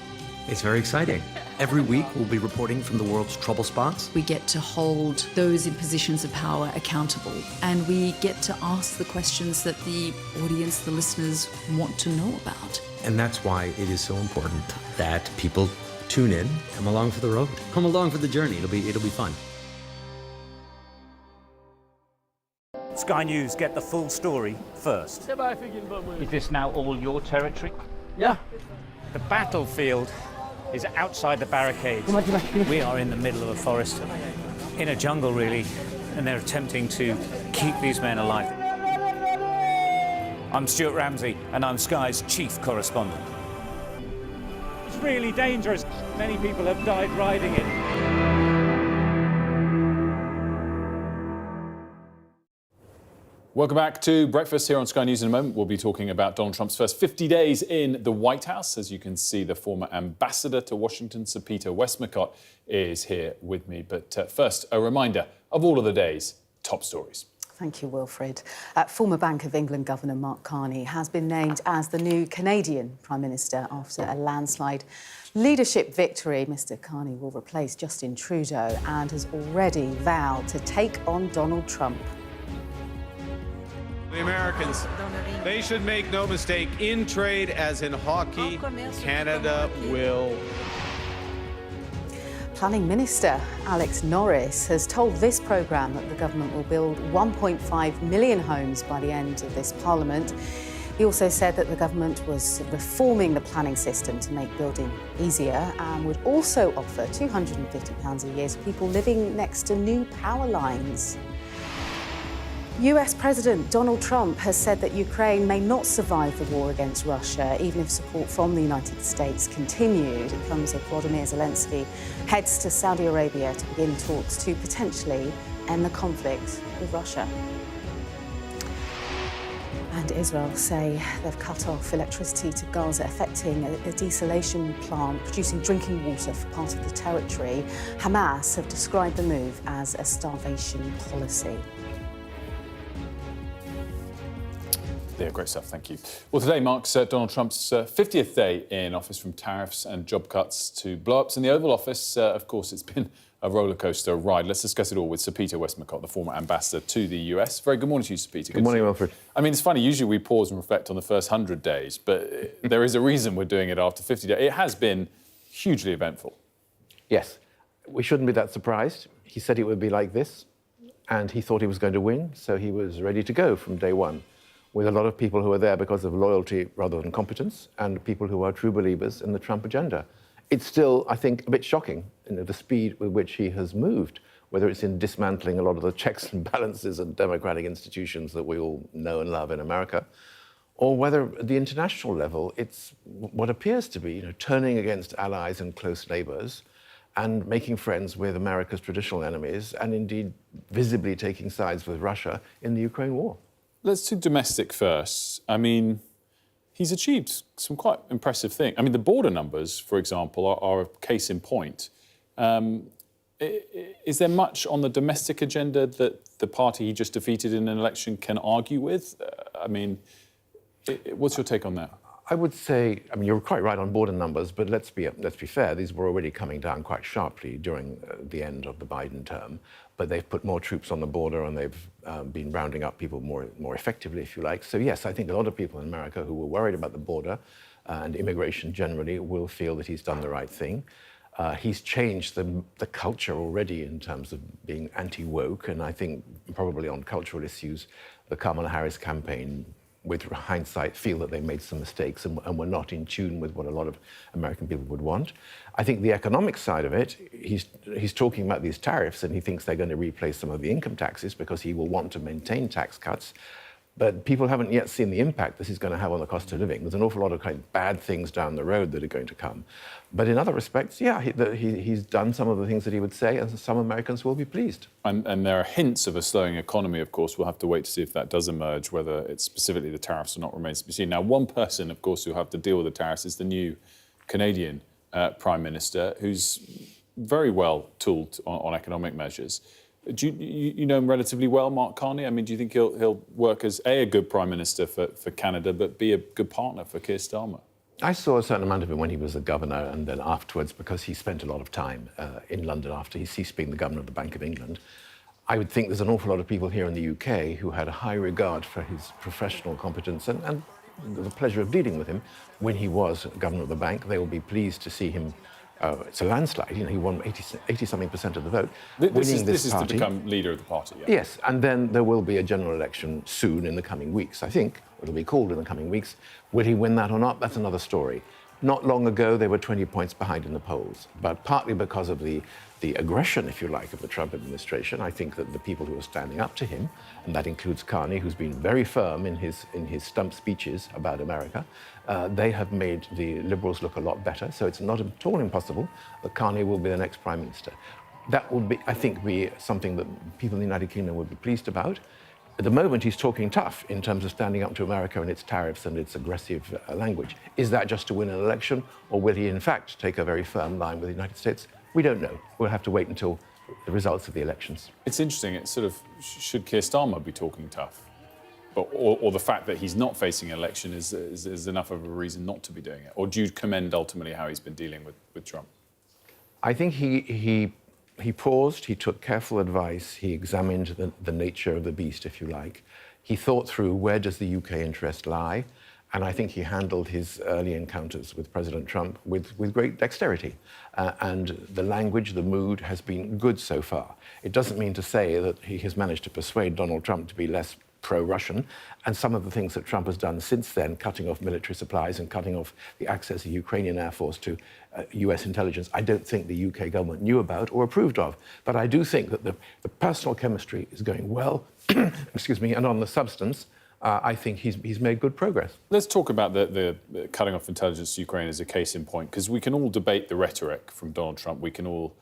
It's very exciting. Every week, we'll be reporting from the world's trouble spots. We get to hold those in positions of power accountable, and we get to ask the questions that the audience, the listeners, want to know about. And that's why it is so important that people tune in, come along for the road, come along for the journey. It'll be fun. Sky News get the full story first. Is this now all your territory? Yeah. The battlefield is outside the barricades. We are in the middle of a forest, in a jungle really, and they're attempting to keep these men alive. I'm Stuart Ramsey, and I'm Sky's chief correspondent. It's really dangerous. Many people have died riding it. Welcome back to Breakfast here on Sky News. In a moment, we'll be talking about Donald Trump's first 50 days in the White House. As you can see, the former ambassador to Washington, Sir Peter Westmacott, is here with me. But first, a reminder of all of the day's top stories. Thank you, Wilfred. Former Bank of England Governor Mark Carney has been named as the new Canadian Prime Minister after a landslide leadership victory. Mr Carney will replace Justin Trudeau and has already vowed to take on Donald Trump. The Americans, they should make no mistake, in trade as in hockey, Canada will. Planning Minister Alex Norris has told this programme that the government will build 1.5 million homes by the end of this Parliament. He also said that the government was reforming the planning system to make building easier and would also offer £250 a year to people living next to new power lines. US President Donald Trump has said that Ukraine may not survive the war against Russia, even if support from the United States continued. It comes as Volodymyr Zelensky heads to Saudi Arabia to begin talks to potentially end the conflict with Russia. And Israel say they've cut off electricity to Gaza, affecting a desalination plant producing drinking water for part of the territory. Hamas have described the move as a starvation policy. Yeah, great stuff, thank you. Well, today marks Donald Trump's 50th day in office, from tariffs and job cuts to blow-ups in the Oval Office. Of course, it's been a rollercoaster ride. Let's discuss it all with Sir Peter Westmacott, the former ambassador to the US. Very good morning to you, Sir Peter. Good morning, Wilfred. I mean, it's funny, usually we pause and reflect on the first 100 days, but there is a reason we're doing it after 50 days. It has been hugely eventful. Yes, we shouldn't be that surprised. He said it would be like this, and he thought he was going to win, so he was ready to go from day one, with a lot of people who are there because of loyalty rather than competence, and people who are true believers in the Trump agenda. It's still, I think, a bit shocking, the speed with which he has moved, whether it's in dismantling a lot of the checks and balances and democratic institutions that we all know and love in America, or whether at the international level it's what appears to be, turning against allies and close neighbours and making friends with America's traditional enemies, and indeed visibly taking sides with Russia in the Ukraine war. Let's do domestic first. I mean, he's achieved some quite impressive things. I mean, the border numbers, for example, are a case in point. Is there much on the domestic agenda that the party he just defeated in an election can argue with? I mean, what's your take on that? I would say, I mean, you're quite right on border numbers, but let's be fair. These were already coming down quite sharply during the end of the Biden term. But they've put more troops on the border, and they've been rounding up people more effectively, if you like. So yes, I think a lot of people in America who were worried about the border and immigration generally will feel that he's done the right thing. He's changed the culture already in terms of being anti-woke, and I think probably on cultural issues, the Kamala Harris campaign, with hindsight, feel that they made some mistakes and were not in tune with what a lot of American people would want. I think the economic side of it, he's talking about these tariffs, and he thinks they're going to replace some of the income taxes because he will want to maintain tax cuts. But people haven't yet seen the impact this is going to have on the cost of living. There's an awful lot of kind of bad things down the road that are going to come. But in other respects, yeah, he's done some of the things that he would say, and some Americans will be pleased. And there are hints of a slowing economy, of course. We'll have to wait to see if that does emerge, whether it's specifically the tariffs or not remains to be seen. Now, one person, of course, who'll have to deal with the tariffs is the new Canadian Prime Minister, who's very well tooled on economic measures. Do you know him relatively well, Mark Carney? I mean, do you think he'll work as a good Prime Minister for Canada, but be a good partner for Keir Starmer? I saw a certain amount of him when he was a governor, and then afterwards, because he spent a lot of time in London after he ceased being the governor of the Bank of England. I would think there's an awful lot of people here in the UK who had a high regard for his professional competence and the pleasure of dealing with him when he was governor of the bank. They will be pleased to see him. It's a landslide. He won 80-something% of the vote. This is to become leader of the party. Yeah. Yes, and then there will be a general election soon in the coming weeks, I think. It'll be called in the coming weeks. Will he win that or not? That's another story. Not long ago, they were 20 points behind in the polls, but partly because of the aggression, if you like, of the Trump administration. I think that the people who are standing up to him, and that includes Carney, who's been very firm in his stump speeches about America, they have made the Liberals look a lot better. So it's not at all impossible that Carney will be the next Prime Minister. That would be, I think, be something that people in the United Kingdom would be pleased about. At the moment, he's talking tough in terms of standing up to America and its tariffs and its aggressive language. Is that just to win an election, or will he, in fact, take a very firm line with the United States? We don't know. We'll have to wait until the results of the elections. It's interesting. It's sort of, should Keir Starmer be talking tough? Or the fact that he's not facing an election is enough of a reason not to be doing it? Or do you commend ultimately how he's been dealing with Trump? I think he paused, he took careful advice, he examined the nature of the beast, if you like. He thought through, where does the UK interest lie? And I think he handled his early encounters with President Trump with great dexterity. And the language, the mood has been good so far. It doesn't mean to say that he has managed to persuade Donald Trump to be less pro-Russian. And some of the things that Trump has done since then, cutting off military supplies and cutting off the access of the Ukrainian Air Force to US intelligence, I don't think the UK government knew about or approved of. But I do think that the personal chemistry is going well, excuse me, and on the substance, I think he's made good progress. Let's talk about the cutting off intelligence to Ukraine as a case in point, because we can all debate the rhetoric from Donald Trump. We can all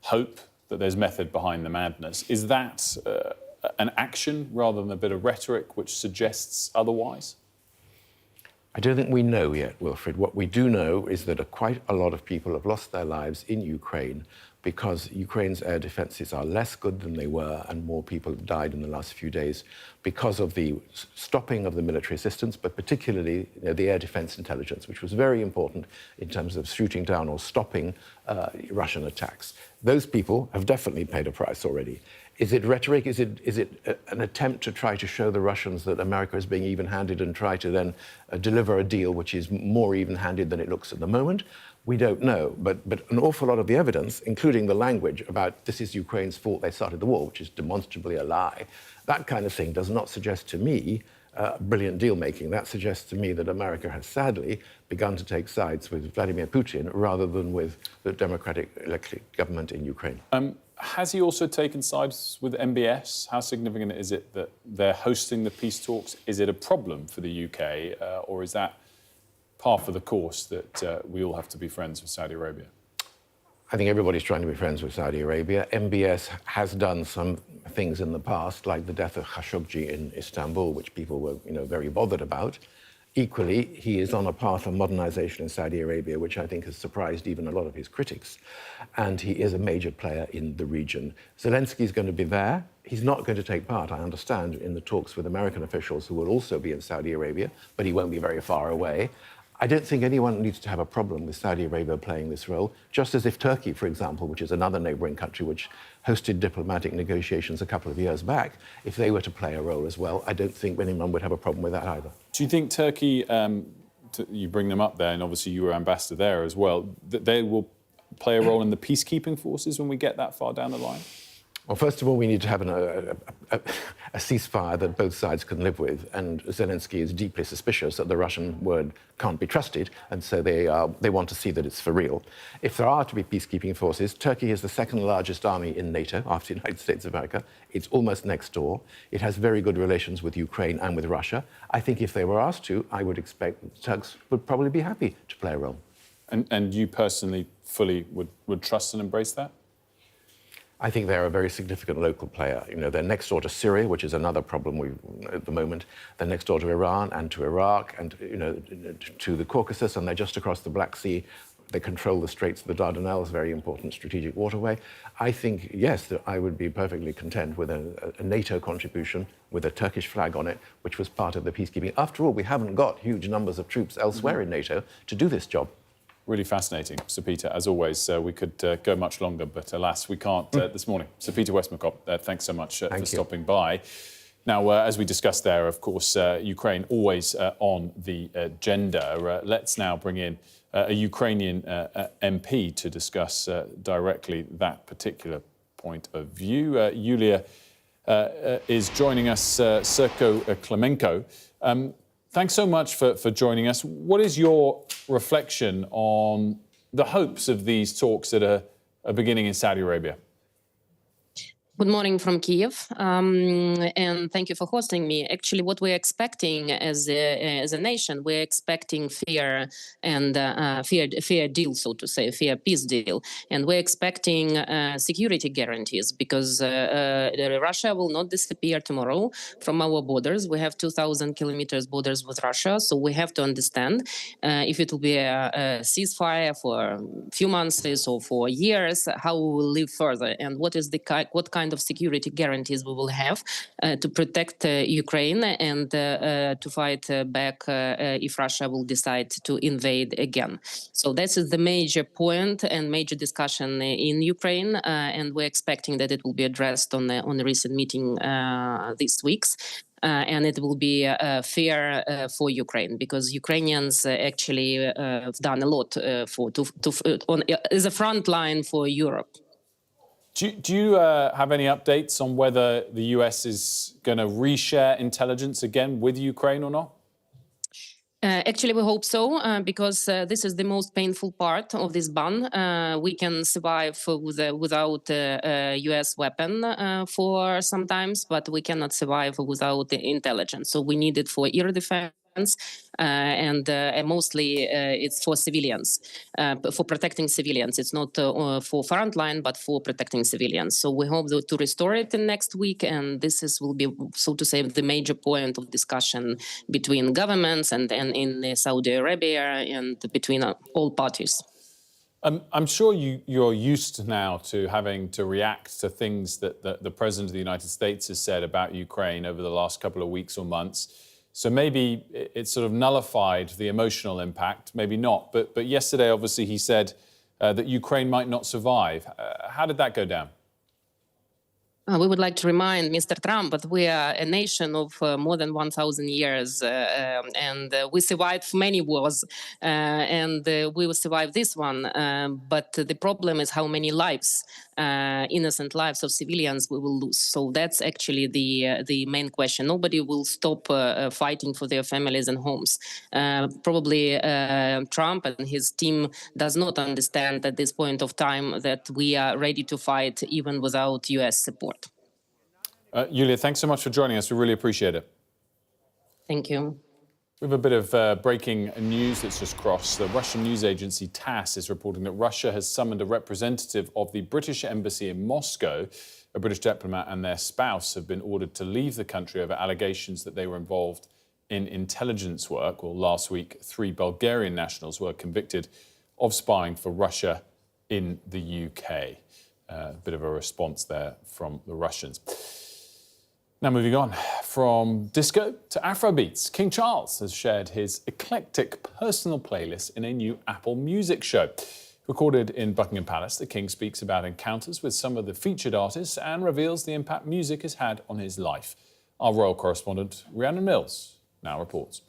hope that there's method behind the madness. Is that an action rather than a bit of rhetoric which suggests otherwise? I don't think we know yet, Wilfred. What we do know is that quite a lot of people have lost their lives in Ukraine because Ukraine's air defences are less good than they were, and more people have died in the last few days because of the stopping of the military assistance, but particularly the air defence intelligence, which was very important in terms of shooting down or stopping Russian attacks. Those people have definitely paid a price already. Is it rhetoric? Is it an attempt to try to show the Russians that America is being even-handed and try to then deliver a deal which is more even-handed than it looks at the moment? We don't know, but an awful lot of the evidence, including the language about this is Ukraine's fault, they started the war, which is demonstrably a lie, that kind of thing does not suggest to me brilliant deal-making. That suggests to me that America has sadly begun to take sides with Vladimir Putin rather than with the democratic elected government in Ukraine. Has he also taken sides with MBS? How significant is it that they're hosting the peace talks? Is it a problem for the UK, or is that par for the course that we all have to be friends with Saudi Arabia? I think everybody's trying to be friends with Saudi Arabia. MBS has done some things in the past, like the death of Khashoggi in Istanbul, which people were, very bothered about. Equally, he is on a path of modernization in Saudi Arabia, which I think has surprised even a lot of his critics. And he is a major player in the region. Zelensky is going to be there. He's not going to take part, I understand, in the talks with American officials who will also be in Saudi Arabia, but he won't be very far away. I don't think anyone needs to have a problem with Saudi Arabia playing this role, just as if Turkey, for example, which is another neighbouring country which hosted diplomatic negotiations a couple of years back, if they were to play a role as well, I don't think anyone would have a problem with that either. Do you think Turkey, you bring them up there, and obviously you were ambassador there as well, that they will play a role in the peacekeeping forces when we get that far down the line? Well, first of all, we need to have a ceasefire that both sides can live with, and Zelensky is deeply suspicious that the Russian word can't be trusted, and so they want to see that it's for real. If there are to be peacekeeping forces, Turkey is the second largest army in NATO after the United States of America. It's almost next door. It has very good relations with Ukraine and with Russia. I think if they were asked to, I would expect the Turks would probably be happy to play a role. And you personally fully would trust and embrace that? I think they're a very significant local player. They're next door to Syria, which is another problem at the moment. They're next door to Iran and to Iraq and, to the Caucasus, and they're just across the Black Sea. They control the Straits of the Dardanelles, very important strategic waterway. I think, yes, that I would be perfectly content with a NATO contribution with a Turkish flag on it, which was part of the peacekeeping. After all, we haven't got huge numbers of troops elsewhere in NATO to do this job. Really fascinating, Sir Peter. As always, we could go much longer, but alas, we can't this morning. Sir Peter Westmacott, thanks so much for stopping by. Now, as we discussed there, of course, Ukraine always on the agenda. Let's now bring in a Ukrainian MP to discuss directly that particular point of view. Yulia is joining us, Serko Klemenko. Thanks so much for joining us. What is your reflection on the hopes of these talks that are beginning in Saudi Arabia? Good morning from Kiev, and thank you for hosting me. Actually, what we're expecting as a nation, we're expecting fair deal, so to say, fair peace deal, and we're expecting security guarantees because Russia will not disappear tomorrow from our borders. We have 2,000 kilometers borders with Russia, so we have to understand if it will be a ceasefire for a few months or for years, how we will live further, and what kind of security guarantees we will have to protect Ukraine and to fight back if Russia will decide to invade again. So this is the major point and major discussion in Ukraine, and we're expecting that it will be addressed on the recent meeting this week. and it will be fair for Ukraine, because Ukrainians actually have done a lot as a front line for Europe. Do you have any updates on whether the US is going to reshare intelligence again with Ukraine or not? Actually, we hope so, because this is the most painful part of this ban. We can survive without a US weapon for sometimes, but we cannot survive without the intelligence. So we need it for air defense. And mostly it's for civilians, for protecting civilians. It's not for frontline, but for protecting civilians. So we hope to restore it in next week, and this will be, so to say, the major point of discussion between governments and in Saudi Arabia and between all parties. I'm sure you're used now to having to react to things that the President of the United States has said about Ukraine over the last couple of weeks or months. So maybe it sort of nullified the emotional impact, maybe not. But yesterday, obviously, he said that Ukraine might not survive. How did that go down? We would like to remind Mr. Trump that we are a nation of more than 1,000 years, and we survived many wars, and we will survive this one. But the problem is how many lives, innocent lives of civilians, we will lose. So that's actually the main question. Nobody will stop fighting for their families and homes. Probably Trump and his team does not understand at this point of time that we are ready to fight even without US support. Yulia, thanks so much for joining us. We really appreciate it. Thank you. We have a bit of breaking news that's just crossed. The Russian news agency TASS is reporting that Russia has summoned a representative of the British embassy in Moscow. A British diplomat and their spouse have been ordered to leave the country over allegations that they were involved in intelligence work. Well, last week, 3 Bulgarian nationals were convicted of spying for Russia in the UK. A bit of a response there from the Russians. Now moving on, from disco to Afrobeats, King Charles has shared his eclectic personal playlist in a new Apple Music show. Recorded in Buckingham Palace, the King speaks about encounters with some of the featured artists and reveals the impact music has had on his life. Our royal correspondent, Rhiannon Mills, now reports.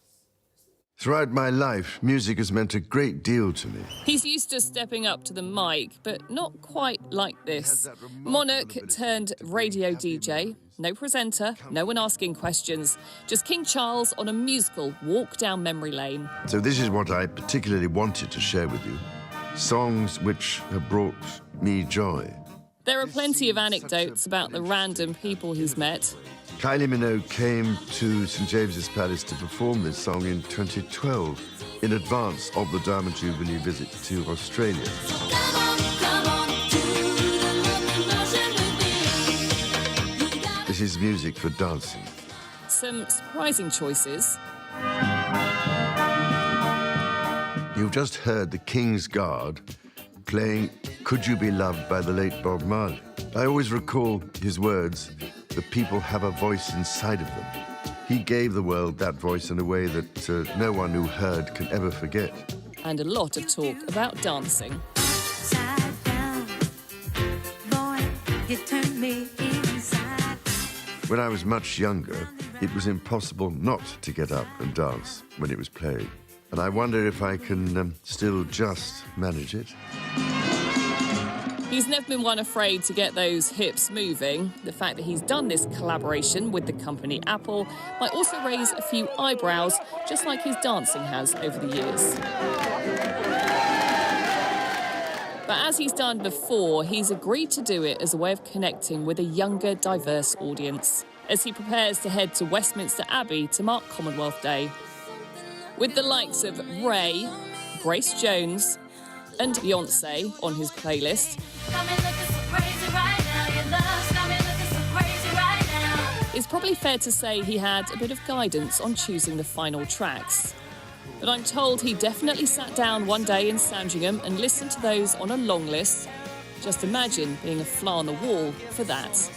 Throughout my life, music has meant a great deal to me. He's used to stepping up to the mic, but not quite like this. Monarch turned radio DJ, no presenter, no one asking questions, just King Charles on a musical walk down memory lane. So this is what I particularly wanted to share with you. Songs which have brought me joy. There are plenty of anecdotes about the random people he's met. Kylie Minogue came to St James's Palace to perform this song in 2012, in advance of the Diamond Jubilee visit to Australia. This is music for dancing. Some surprising choices. You've just heard the King's Guard playing Could You Be Loved by the late Bob Marley. I always recall his words, the people have a voice inside of them. He gave the world that voice in a way that no one who heard can ever forget. And a lot of talk about dancing. When I was much younger, it was impossible not to get up and dance when it was played. And I wonder if I can still just manage it. He's never been one afraid to get those hips moving. The fact that he's done this collaboration with the company Apple might also raise a few eyebrows, just like his dancing has over the years. But as he's done before, he's agreed to do it as a way of connecting with a younger, diverse audience, as he prepares to head to Westminster Abbey to mark Commonwealth Day. With the likes of Ray, Grace Jones, and Beyoncé on his playlist, it's probably fair to say he had a bit of guidance on choosing the final tracks. But I'm told he definitely sat down one day in Sandringham and listened to those on a long list. Just imagine being a fly on the wall for that.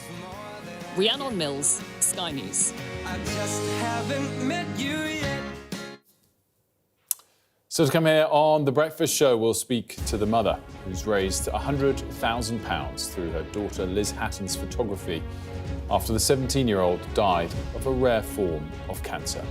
Rhiannon Mills, Sky News. I just haven't met you yet. So to come here on The Breakfast Show, we'll speak to the mother who's raised £100,000 through her daughter Liz Hatton's photography after the 17-year-old died of a rare form of cancer.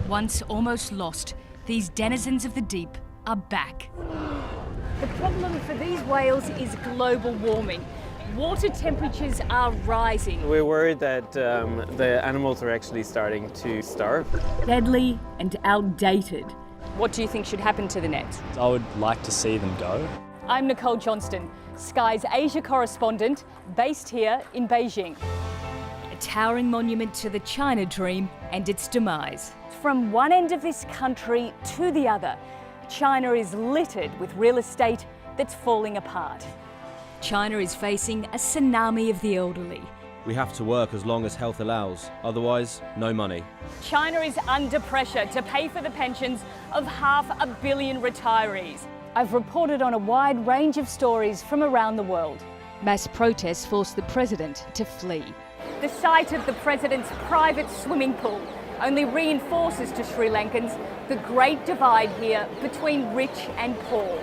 Once almost lost, these denizens of the deep are back. The problem for these whales is global warming. Water temperatures are rising. We're worried that the animals are actually starting to starve. Deadly and outdated. What do you think should happen to the nets? I would like to see them go. I'm Nicole Johnston, Sky's Asia correspondent, based here in Beijing. A towering monument to the China dream and its demise. From one end of this country to the other, China is littered with real estate that's falling apart. China is facing a tsunami of the elderly. We have to work as long as health allows, otherwise, no money. China is under pressure to pay for the pensions of 500 million retirees. I've reported on a wide range of stories from around the world. Mass protests forced the president to flee. The sight of the president's private swimming pool only reinforces to Sri Lankans the great divide here between rich and poor.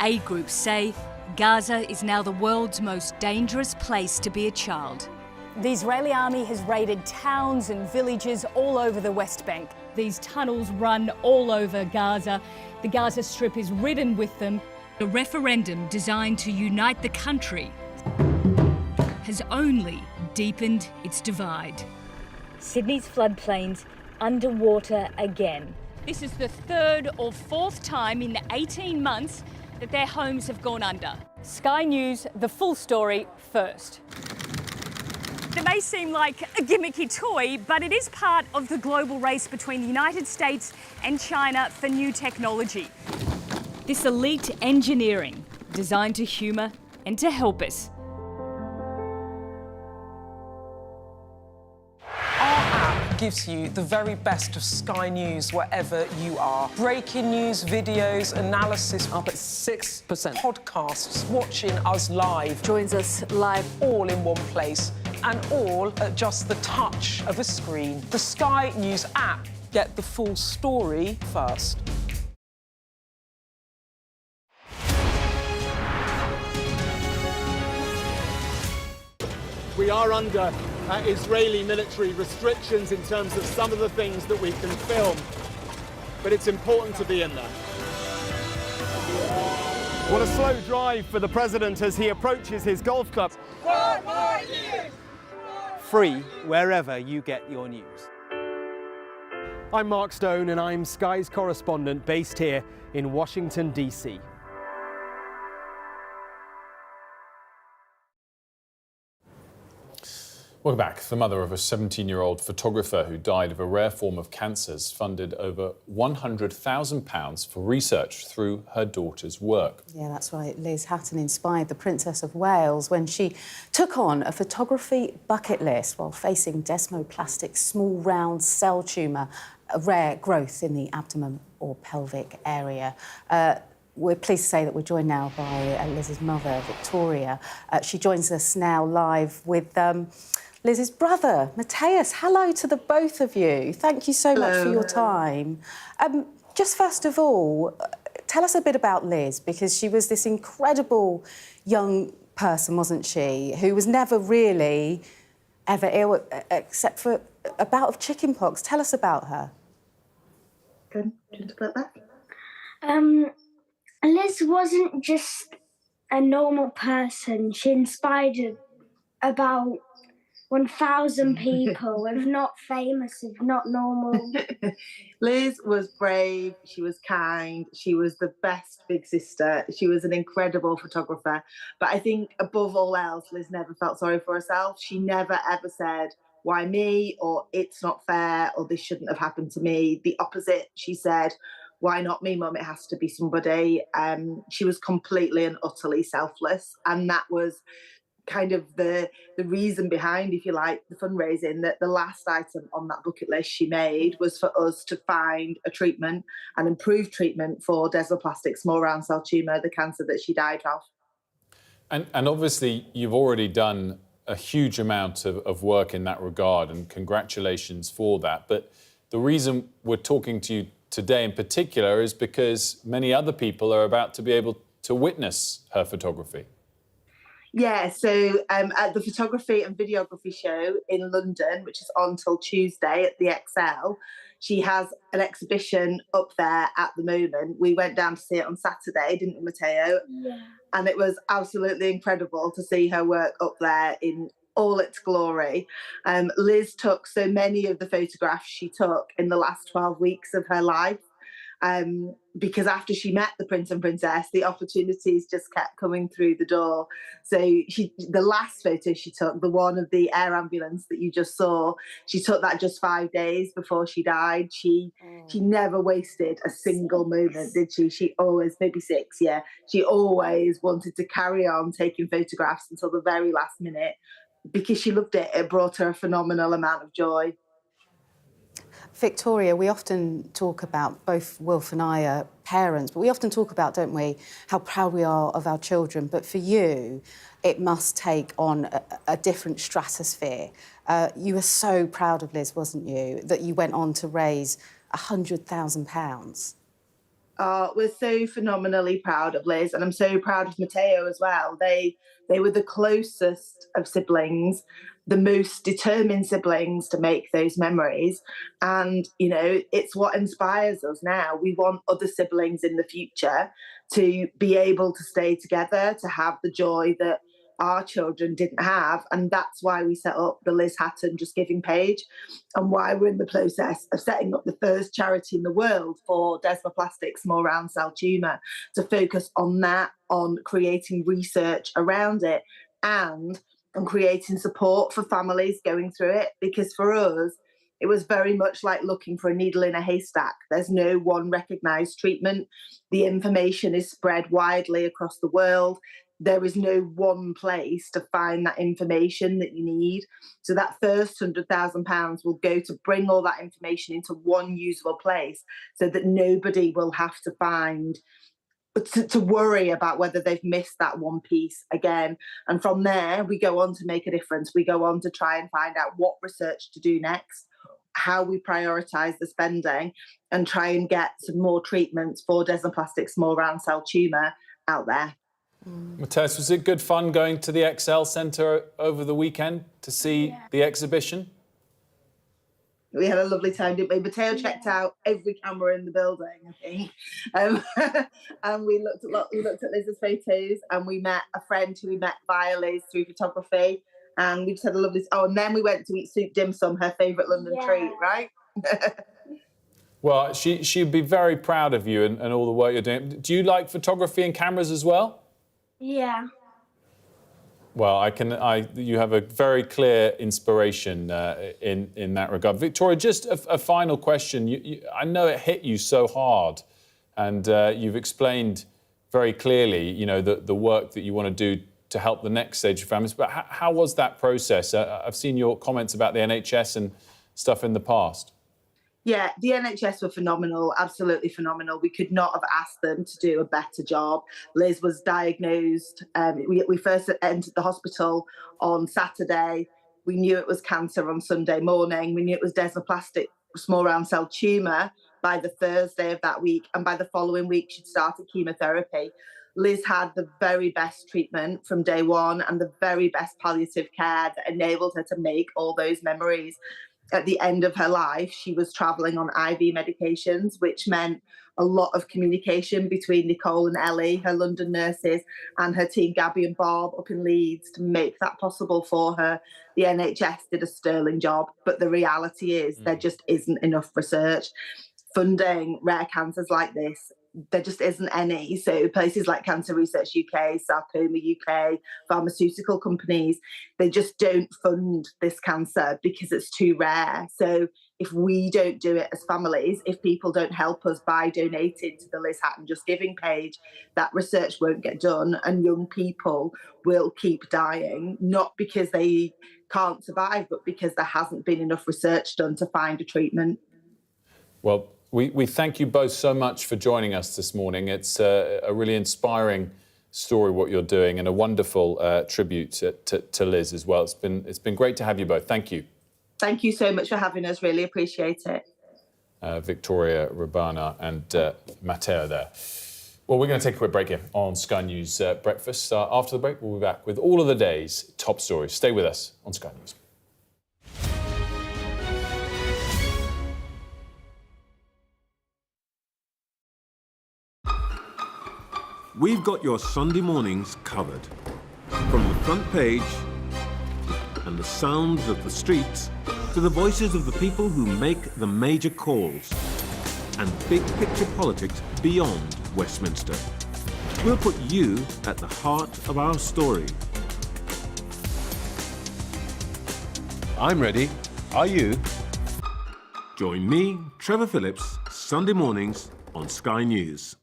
Aid groups say Gaza is now the world's most dangerous place to be a child. The Israeli army has raided towns and villages all over the West Bank. These tunnels run all over Gaza. The Gaza Strip is ridden with them. A referendum designed to unite the country has only deepened its divide. Sydney's floodplains underwater again. This is the third or fourth time in 18 months that their homes have gone under. Sky News, the full story first. It may seem like a gimmicky toy, but it is part of the global race between the United States and China for new technology. This elite engineering, designed to humour and to help us. Gives you the very best of Sky News wherever you are. Breaking news, videos, analysis up at 6%. Podcasts, watching us live. Joins us live all in one place and all at just the touch of a screen. The Sky News app. Get the full story first. We are under Israeli military restrictions in terms of some of the things that we can film, but it's important to be in there. What a slow drive for the president as he approaches his golf club. 4 more years! Free wherever you get your news. I'm Mark Stone and I'm Sky's correspondent based here in Washington, DC. Welcome back. The mother of a 17-year-old photographer who died of a rare form of cancer has funded over £100,000 for research through her daughter's work. Yeah, that's right. Liz Hatton inspired the Princess of Wales when she took on a photography bucket list while facing desmoplastic small round cell tumour, a rare growth in the abdomen or pelvic area. We're pleased to say that we're joined now by Liz's mother, Victoria. She joins us now live with Liz's brother, Matthias. Hello to the both of you. Thank you so much for your time. Just first of all, tell us a bit about Liz, because she was this incredible young person, wasn't she, who was never really ever ill, except for a bout of chickenpox. Tell us about her. Good. Do you want to put that? Liz wasn't just a normal person. She inspired about 1,000 people, if not famous, if not normal. Liz was brave, she was kind, she was the best big sister, she was an incredible photographer. But I think above all else, Liz never felt sorry for herself. She never ever said, why me? Or it's not fair, or this shouldn't have happened to me. The opposite, she said, why not me, Mum? It has to be somebody. She was completely and utterly selfless. And that was kind of the reason behind, if you like, the fundraising, that the last item on that bucket list she made was for us to find a treatment, an improved treatment for desmoplastic small round cell tumour, the cancer that she died of. And obviously, you've already done a huge amount of work in that regard, and congratulations for that. But the reason we're talking to you today in particular is because many other people are about to be able to witness her photography. Yeah, so at the photography and videography show in London, which is on till Tuesday at the XL, she has an exhibition up there at the moment. We went down to see it on Saturday, didn't we, Matteo? Yeah. And it was absolutely incredible to see her work up there in all its glory. Liz took so many of the photographs she took in the last 12 weeks of her life. Because after she met the Prince and Princess, the opportunities just kept coming through the door. So the last photo she took, the one of the air ambulance that you just saw, she took that just 5 days before she died. She never wasted a single moment, did she? She always, maybe 6, yeah. She always wanted to carry on taking photographs until the very last minute because she loved it. It brought her a phenomenal amount of joy. Victoria, we often talk about, both Wilf and I are parents, but we often talk about, don't we, how proud we are of our children. But for you, it must take on a different stratosphere. You were so proud of Liz, wasn't you, that you went on to raise £100,000. We're so phenomenally proud of Liz, and I'm so proud of Matteo as well. They were the closest of siblings, the most determined siblings to make those memories. And, you know, it's what inspires us now. We want other siblings in the future to be able to stay together, to have the joy that our children didn't have. And that's why we set up the Liz Hatton Just Giving page, and why we're in the process of setting up the first charity in the world for desmoplastic small round cell tumour, to focus on that, on creating research around it, and on creating support for families going through it. Because for us, it was very much like looking for a needle in a haystack. There's no one recognised treatment. The information is spread widely across the world. There is no one place to find that information that you need. So that first £100,000 will go to bring all that information into one usable place, so that nobody will have to to worry about whether they've missed that one piece again. And from there, we go on to make a difference. We go on to try and find out what research to do next, how we prioritise the spending, and try and get some more treatments for desmoplastic small round cell tumour out there. Matthias, was it good fun going to the XL Centre over the weekend to see the exhibition? We had a lovely time, didn't we? Matteo checked out every camera in the building, I think. And we looked at Liz's photos, and we met a friend who we met via Liz through photography. And we just had a lovely... Oh, and then we went to eat soup dim sum, her favourite London treat, right? Well, she'd be very proud of you and all the work you're doing. Do you like photography and cameras as well? Yeah. Well, you have a very inspiration in that regard. Victoria, just a final question. I know it hit you so hard, and you've explained very clearly, you know, the work that you want to do to help the next stage of families. But how was that process? I've seen your comments about the NHS and stuff in the past. Yeah, the NHS were phenomenal, absolutely phenomenal. We could not have asked them to do a better job. Liz was diagnosed. We first entered the hospital on Saturday. We knew it was cancer on Sunday morning. We knew it was desmoplastic small round cell tumour by the Thursday of that week. And by the following week, she'd started chemotherapy. Liz had the very best treatment from day one and the very best palliative care that enabled her to make all those memories. At the end of her life, she was travelling on IV medications, which meant a lot of communication between Nicole and Ellie, her London nurses, and her team, Gabby and Bob, up in Leeds, to make that possible for her. The NHS did a sterling job, but the reality is there just isn't enough research. Funding rare cancers like this there just isn't any. So places like Cancer Research UK, Sarcoma UK, pharmaceutical companies, they just don't fund this cancer because it's too rare. So if we don't do it as families, if people don't help us by donating to the Liz Hatton Just Giving page, that research won't get done and young people will keep dying, not because they can't survive, but because there hasn't been enough research done to find a treatment. Well, we thank you both so much for joining us this morning. It's a really inspiring story, what you're doing, and a wonderful tribute to Liz as well. It's been great to have you both. Thank you. Thank you so much for having us. Really appreciate it. Victoria, Rabana and Matteo there. Well, we're going to take a quick break here on Sky News Breakfast. After the break, we'll be back with all of the day's top stories. Stay with us on Sky News. We've got your Sunday mornings covered. From the front page and the sounds of the streets to the voices of the people who make the major calls and big picture politics beyond Westminster. We'll put you at the heart of our story. I'm ready. Are you? Join me, Trevor Phillips, Sunday mornings on Sky News.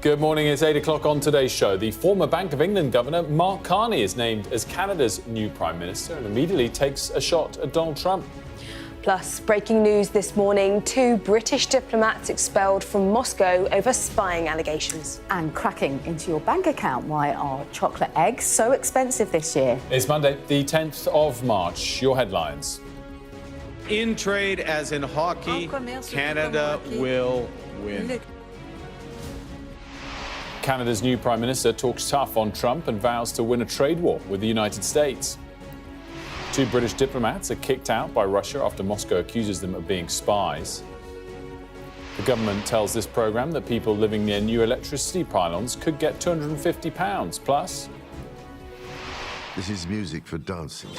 Good morning, it's 8 o'clock on today's show. The former Bank of England governor, Mark Carney, is named as Canada's new Prime Minister and immediately takes a shot at Donald Trump. Plus, breaking news this morning, 2 British diplomats expelled from Moscow over spying allegations. And cracking into your bank account, why are chocolate eggs so expensive this year? It's Monday, the 10th of March. Your headlines. In trade, as in hockey, Canada will win. Canada's new Prime Minister talks tough on Trump and vows to win a trade war with the United States. 2 British diplomats are kicked out by Russia after Moscow accuses them of being spies. The government tells this programme that people living near new electricity pylons could get £250. Plus, this is music for dancing.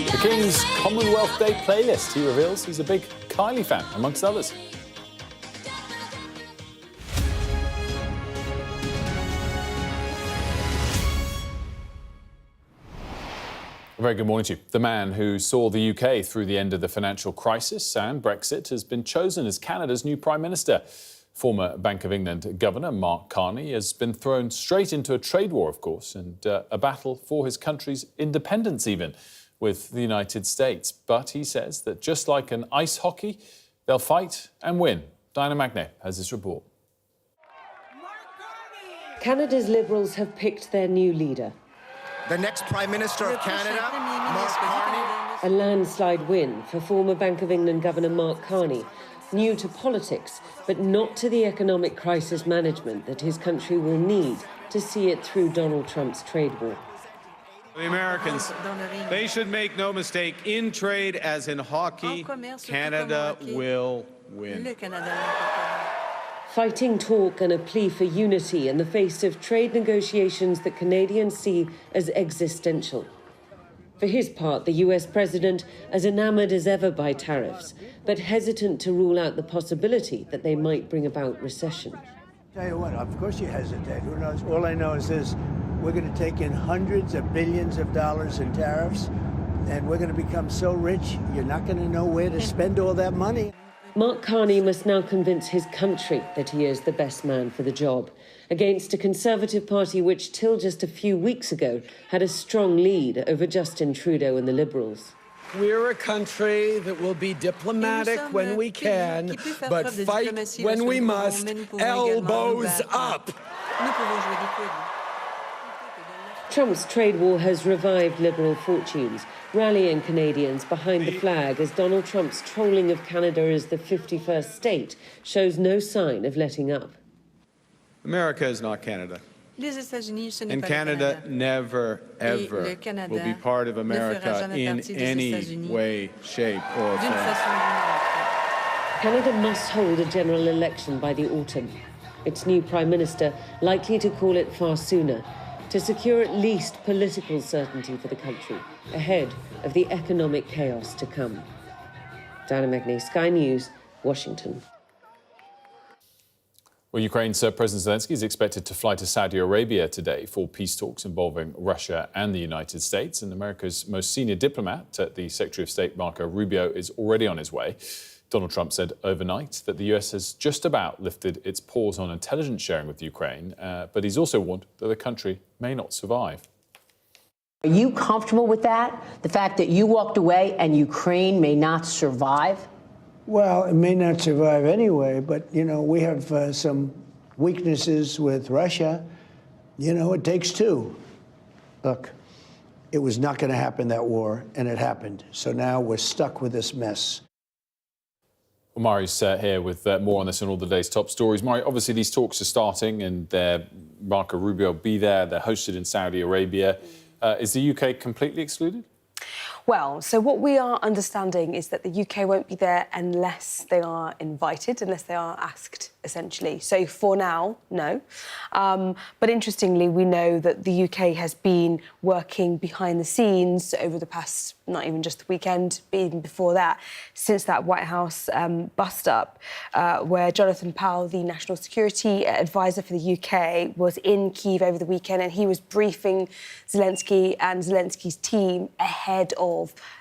The King's Commonwealth Day playlist. He reveals he's a big Kylie fan, amongst others. A very good morning to you. The man who saw the UK through the end of the financial crisis and Brexit has been chosen as Canada's new Prime Minister. Former Bank of England Governor Mark Carney has been thrown straight into a trade war, of course, and a battle for his country's independence even with the United States. But he says that just like an ice hockey, they'll fight and win. Diana Magnay has this report. Canada's Liberals have picked their new leader. The next Prime Minister of Canada, Mark Carney. A landslide win for former Bank of England Governor Mark Carney, new to politics, but not to the economic crisis management that his country will need to see it through Donald Trump's trade war. The Americans, they should make no mistake, in trade as in hockey, Canada will win. Fighting talk and a plea for unity in the face of trade negotiations that Canadians see as existential. For his part, the US president as enamoured as ever by tariffs, but hesitant to rule out the possibility that they might bring about recession. Tell you what, of course you hesitate. Who knows? All I know is this: we're going to take in hundreds of billions of dollars in tariffs, and we're going to become so rich, you're not going to know where to spend all that money. Mark Carney must now convince his country that he is the best man for the job, against a Conservative Party which, till just a few weeks ago, had a strong lead over Justin Trudeau and the Liberals. We're a country that will be diplomatic when we can, but fight when we must, elbows up. Trump's trade war has revived Liberal fortunes, rallying Canadians behind the flag as Donald Trump's trolling of Canada as the 51st state shows no sign of letting up. America is not Canada. And Canada never, ever will be part of America in any way, shape, or form. Canada must hold a general election by the autumn. Its new Prime Minister likely to call it far sooner, to secure at least political certainty for the country, ahead of the economic chaos to come. Diana Magnay, Sky News, Washington. Well, Ukraine's President Zelensky is expected to fly to Saudi Arabia today for peace talks involving Russia and the United States. And America's most senior diplomat, the Secretary of State Marco Rubio, is already on his way. Donald Trump said overnight that the US has just about lifted its pause on intelligence sharing with Ukraine, but he's also warned that the country may not survive. Are you comfortable with that? The fact that you walked away and Ukraine may not survive? Well, it may not survive anyway, but, you know, we have some weaknesses with Russia. You know, it takes two. Look, it was not going to happen, that war, and it happened. So now we're stuck with this mess. Well, Mari's here with more on this and all the day's top stories. Mari, obviously these talks are starting and Marco Rubio will be there. They're hosted in Saudi Arabia. Is the UK completely excluded? Well, so what we are understanding is that the UK won't be there unless they are invited, unless they are asked, essentially. So for now, no. But interestingly, we know that the UK has been working behind the scenes over the past, not even just the weekend, but even before that, since that White House bust-up, where Jonathan Powell, the National Security Advisor for the UK, was in Kyiv over the weekend, and he was briefing Zelensky and Zelensky's team ahead of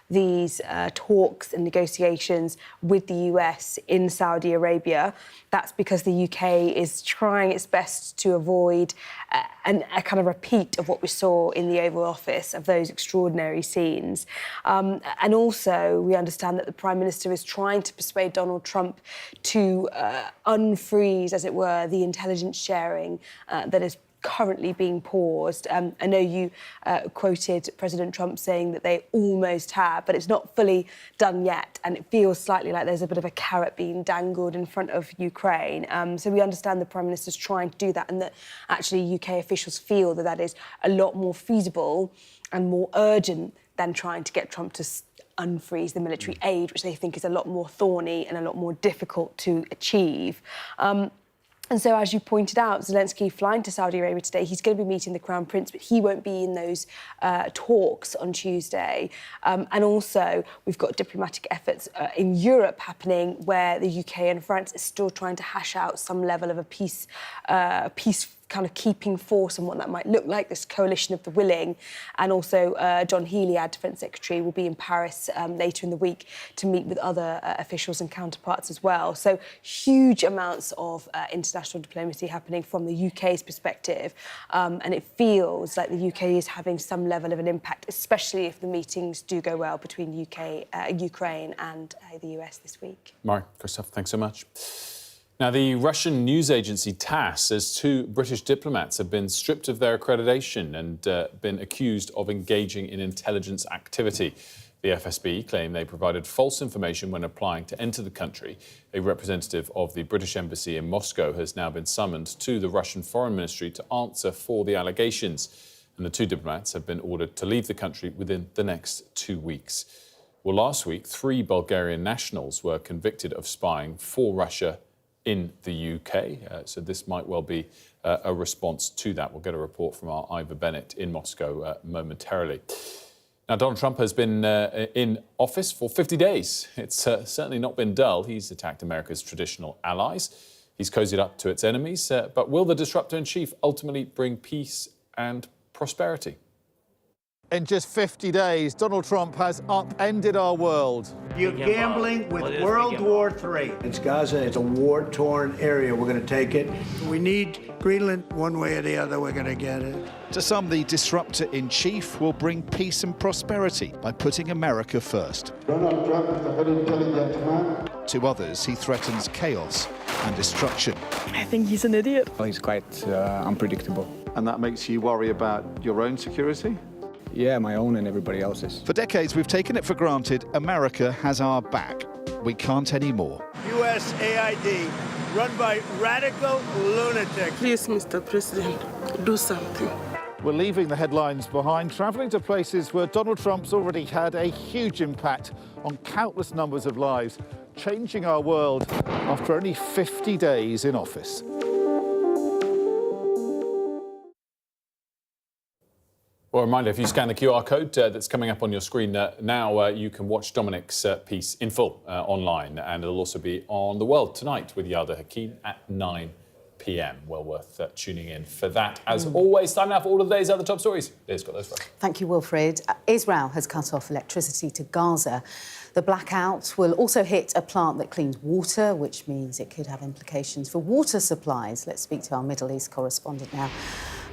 these talks and negotiations with the US in Saudi Arabia. That's because the UK is trying its best to avoid a kind of repeat of what we saw in the Oval Office, of those extraordinary scenes. And also, we understand that the Prime Minister is trying to persuade Donald Trump to unfreeze, as it were, the intelligence sharing that is currently being paused. I know you quoted President Trump saying that they almost have, but it's not fully done yet, and it feels slightly like there's a bit of a carrot being dangled in front of Ukraine. So we understand the Prime Minister's trying to do that, and that actually UK officials feel that that is a lot more feasible and more urgent than trying to get Trump to unfreeze the military aid, which they think is a lot more thorny and a lot more difficult to achieve. And so, as you pointed out, Zelensky flying to Saudi Arabia today. He's going to be meeting the Crown Prince, but he won't be in those talks on Tuesday. And also, we've got diplomatic efforts in Europe happening where the UK and France are still trying to hash out some level of a peace kind of keeping force and what that might look like, this coalition of the willing. And also John Healey, our Defence Secretary, will be in Paris later in the week to meet with other officials and counterparts as well. So huge amounts of international diplomacy happening from the UK's perspective. And it feels like the UK is having some level of an impact, especially if the meetings do go well between Ukraine and the US this week. Mark, Christoph, thanks so much. Now, the Russian news agency TASS says 2 British diplomats have been stripped of their accreditation and been accused of engaging in intelligence activity. The FSB claim they provided false information when applying to enter the country. A representative of the British Embassy in Moscow has now been summoned to the Russian Foreign Ministry to answer for the allegations. And the 2 diplomats have been ordered to leave the country within the next 2 weeks. Well, last week, 3 Bulgarian nationals were convicted of spying for Russia in the UK, so this might well be a response to that. We'll get a report from our Ivor Bennett in Moscow momentarily. Now, Donald Trump has been in office for 50 days. It's certainly not been dull. He's attacked America's traditional allies. He's cozied up to its enemies. But will the disruptor-in-chief ultimately bring peace and prosperity? In just 50 days, Donald Trump has upended our world. You're gambling with World War III. It's Gaza. It's a war-torn area. We're going to take it. We need Greenland one way or the other. We're going to get it. To some, the disruptor-in-chief will bring peace and prosperity by putting America first. Donald Trump is a very intelligent man. To others, he threatens chaos and destruction. I think he's an idiot. Well, he's quite unpredictable. And that makes you worry about your own security? Yeah, my own and everybody else's. For decades, we've taken it for granted America has our back. We can't anymore. USAID, run by radical lunatics. Please, Mr. President, do something. We're leaving the headlines behind, travelling to places where Donald Trump's already had a huge impact on countless numbers of lives, changing our world after only 50 days in office. Well, a reminder, if you scan the QR code that's coming up on your screen now, you can watch Dominic's piece in full online, and it'll also be on The World tonight with Yada Hakim at 9 p.m. Well worth tuning in for that. As always, time now for all of the day's other top stories. Liz got those for us. Thank you, Wilfred. Israel has cut off electricity to Gaza. The blackout will also hit a plant that cleans water, which means it could have implications for water supplies. Let's speak to our Middle East correspondent now.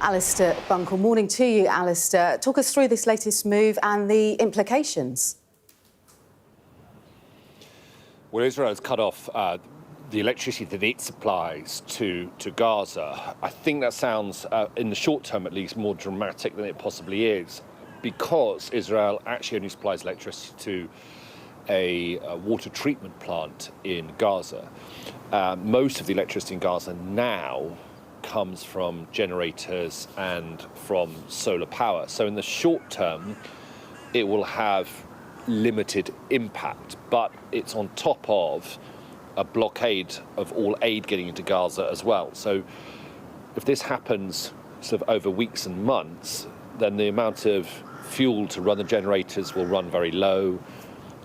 Alistair Bunkle, morning to you, Alistair. Talk us through this latest move and the implications. Well, Israel has cut off the electricity that it supplies to Gaza. I think that sounds, in the short term at least, more dramatic than it possibly is, because Israel actually only supplies electricity to a water treatment plant in Gaza. Most of the electricity in Gaza now comes from generators and from solar power. So in the short term, it will have limited impact, but it's on top of a blockade of all aid getting into Gaza as well. So if this happens sort of over weeks and months, then the amount of fuel to run the generators will run very low.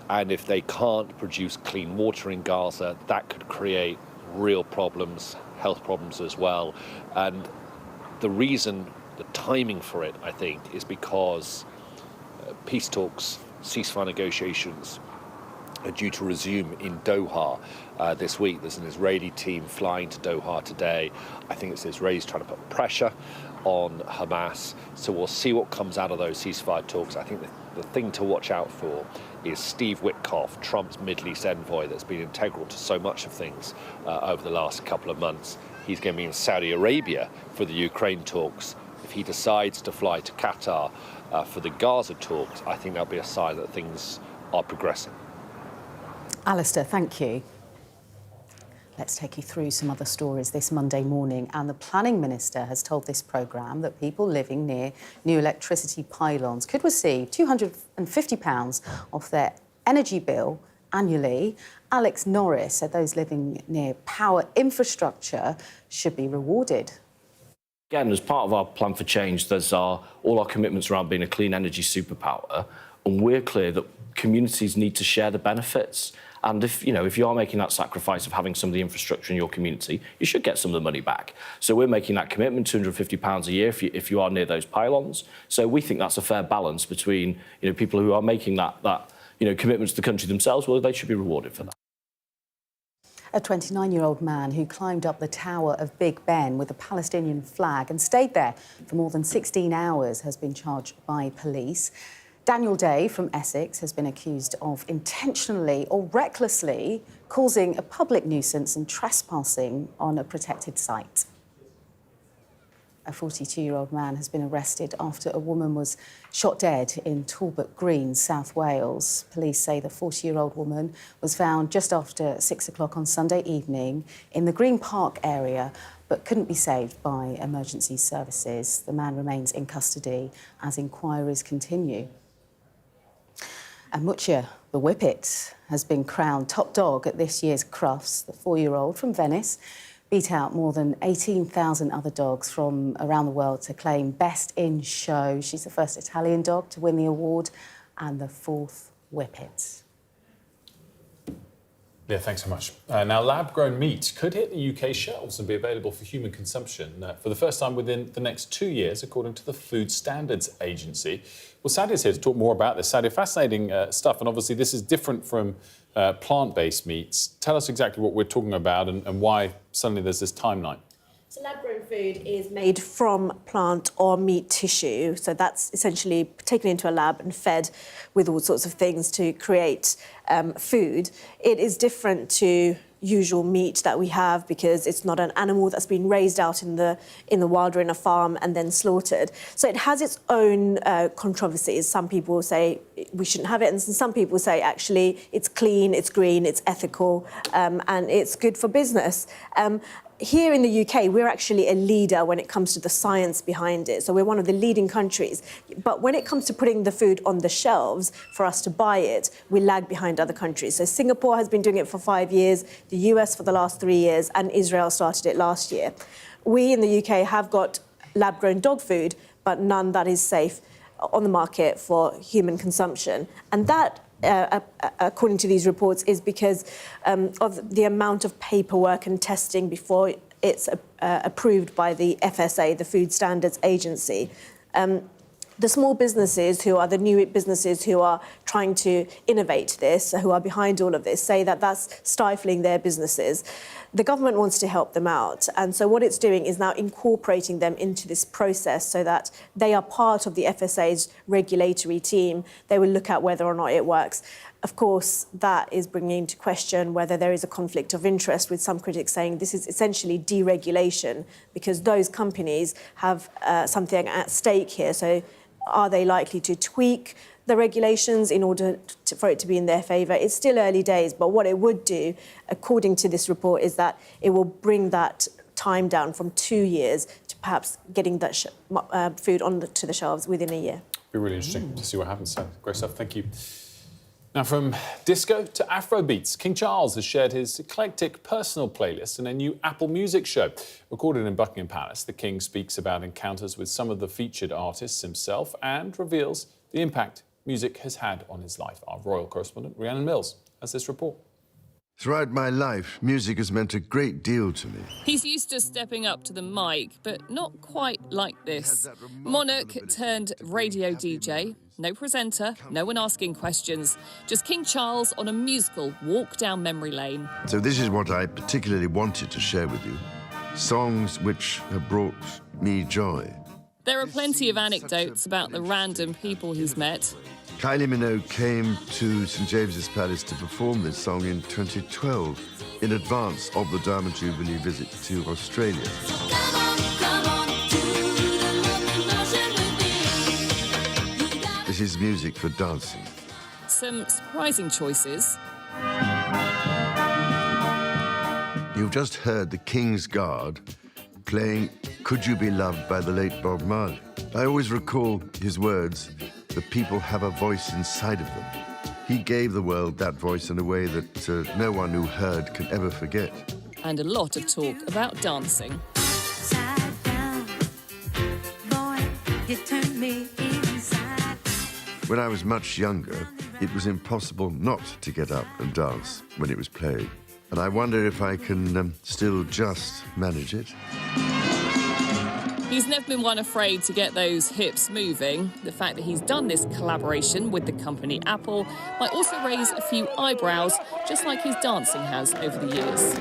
And if they can't produce clean water in Gaza, that could create real problems, health problems as well. And the reason, the timing for it, I think, is because peace talks, ceasefire negotiations are due to resume in Doha this week. There's an Israeli team flying to Doha today. I think it's the Israelis trying to put pressure on Hamas. So we'll see what comes out of those ceasefire talks. I think the thing to watch out for is Steve Witkoff, Trump's Middle East envoy that's been integral to so much of things over the last couple of months. he's going to be in Saudi Arabia for the Ukraine talks. If he decides to fly to Qatar for the Gaza talks, I think that'll be a sign that things are progressing. Alistair, thank you. Let's take you through some other stories this Monday morning. And the Planning Minister has told this programme that people living near new electricity pylons could receive £250 off their energy bill annually. Alex Norris said those living near power infrastructure should be rewarded. Again, as part of our plan for change, there's all our commitments around being a clean energy superpower, and we're clear that communities need to share the benefits. And if you are making that sacrifice of having some of the infrastructure in your community, you should get some of the money back. So we're making that commitment, £250 a year if you are near those pylons. So we think that's a fair balance between people who are making that commitment to the country themselves. Well, they should be rewarded for that. A 29-year-old man who climbed up the tower of Big Ben with a Palestinian flag and stayed there for more than 16 hours has been charged by police. Daniel Day from Essex has been accused of intentionally or recklessly causing a public nuisance and trespassing on a protected site. A 42-year-old man has been arrested after a woman was shot dead in Talbot Green, South Wales. Police say the 40-year-old woman was found just after 6 o'clock on Sunday evening in the Green Park area, but couldn't be saved by emergency services. The man remains in custody as inquiries continue. And Muccia, the Whippet, has been crowned top dog at this year's Crufts. The 4-year-old from Venice beat out more than 18,000 other dogs from around the world to claim Best in Show. She's the first Italian dog to win the award and the 4th Whippet. Yeah, thanks so much. Now, lab-grown meat could hit the UK shelves and be available for human consumption for the first time within the next 2 years, according to the Food Standards Agency. Well, Sadia's here to talk more about this. Sadia, fascinating stuff, and obviously this is different from plant-based meats. Tell us exactly what we're talking about and why suddenly there's this timeline. So lab-grown food is made from plant or meat tissue. So that's essentially taken into a lab and fed with all sorts of things to create food. It is different to usual meat that we have because it's not an animal that's been raised out in the wild or in a farm and then slaughtered. So it has its own controversies. Some people say we shouldn't have it, and some people say actually it's clean, it's green, it's ethical, and it's good for business. Here in the UK, we're actually a leader when it comes to the science behind it. So we're one of the leading countries. But when it comes to putting the food on the shelves for us to buy it, we lag behind other countries. So Singapore has been doing it for 5 years, the US for the last 3 years, and Israel started it last year. We in the UK have got lab-grown dog food, but none that is safe on the market for human consumption. And that according to these reports, is because of the amount of paperwork and testing before it's approved by the FSA, the Food Standards Agency. The small businesses who are the new businesses who are trying to innovate this, who are behind all of this, say that that's stifling their businesses. The government wants to help them out. And so what it's doing is now incorporating them into this process so that they are part of the FSA's regulatory team. They will look at whether or not it works. Of course, that is bringing into question whether there is a conflict of interest, with some critics saying this is essentially deregulation because those companies have something at stake here. So are they likely to tweak the regulations in order for it to be in their favour? It's still early days, but what it would do, according to this report, is that it will bring that time down from 2 years to perhaps getting that food onto the shelves within a year. It'll be really interesting to see what happens. So, great stuff. Thank you. Now, from disco to Afrobeats, King Charles has shared his eclectic personal playlist in a new Apple Music show. Recorded in Buckingham Palace, the King speaks about encounters with some of the featured artists himself and reveals the impact music has had on his life. Our royal correspondent, Rhiannon Mills, has this report. Throughout my life, music has meant a great deal to me. He's used to stepping up to the mic, but not quite like this. Monarch turned radio DJ. No presenter, no one asking questions. Just King Charles on a musical walk down memory lane. So this is what I particularly wanted to share with you. Songs which have brought me joy. There are plenty of anecdotes about the random people he's met. Kylie Minogue came to St James's Palace to perform this song in 2012 in advance of the Diamond Jubilee visit to Australia. This is music for dancing. Some surprising choices. You've just heard the King's Guard playing Could You Be Loved by the late Bob Marley. I always recall his words, the people have a voice inside of them. He gave the world that voice in a way that no one who heard can ever forget. And a lot of talk about dancing. Side down, boy, you turned me inside. When I was much younger, it was impossible not to get up and dance when it was played. And I wonder if I can still just manage it. He's never been one afraid to get those hips moving. The fact that he's done this collaboration with the company Apple might also raise a few eyebrows, just like his dancing has over the years.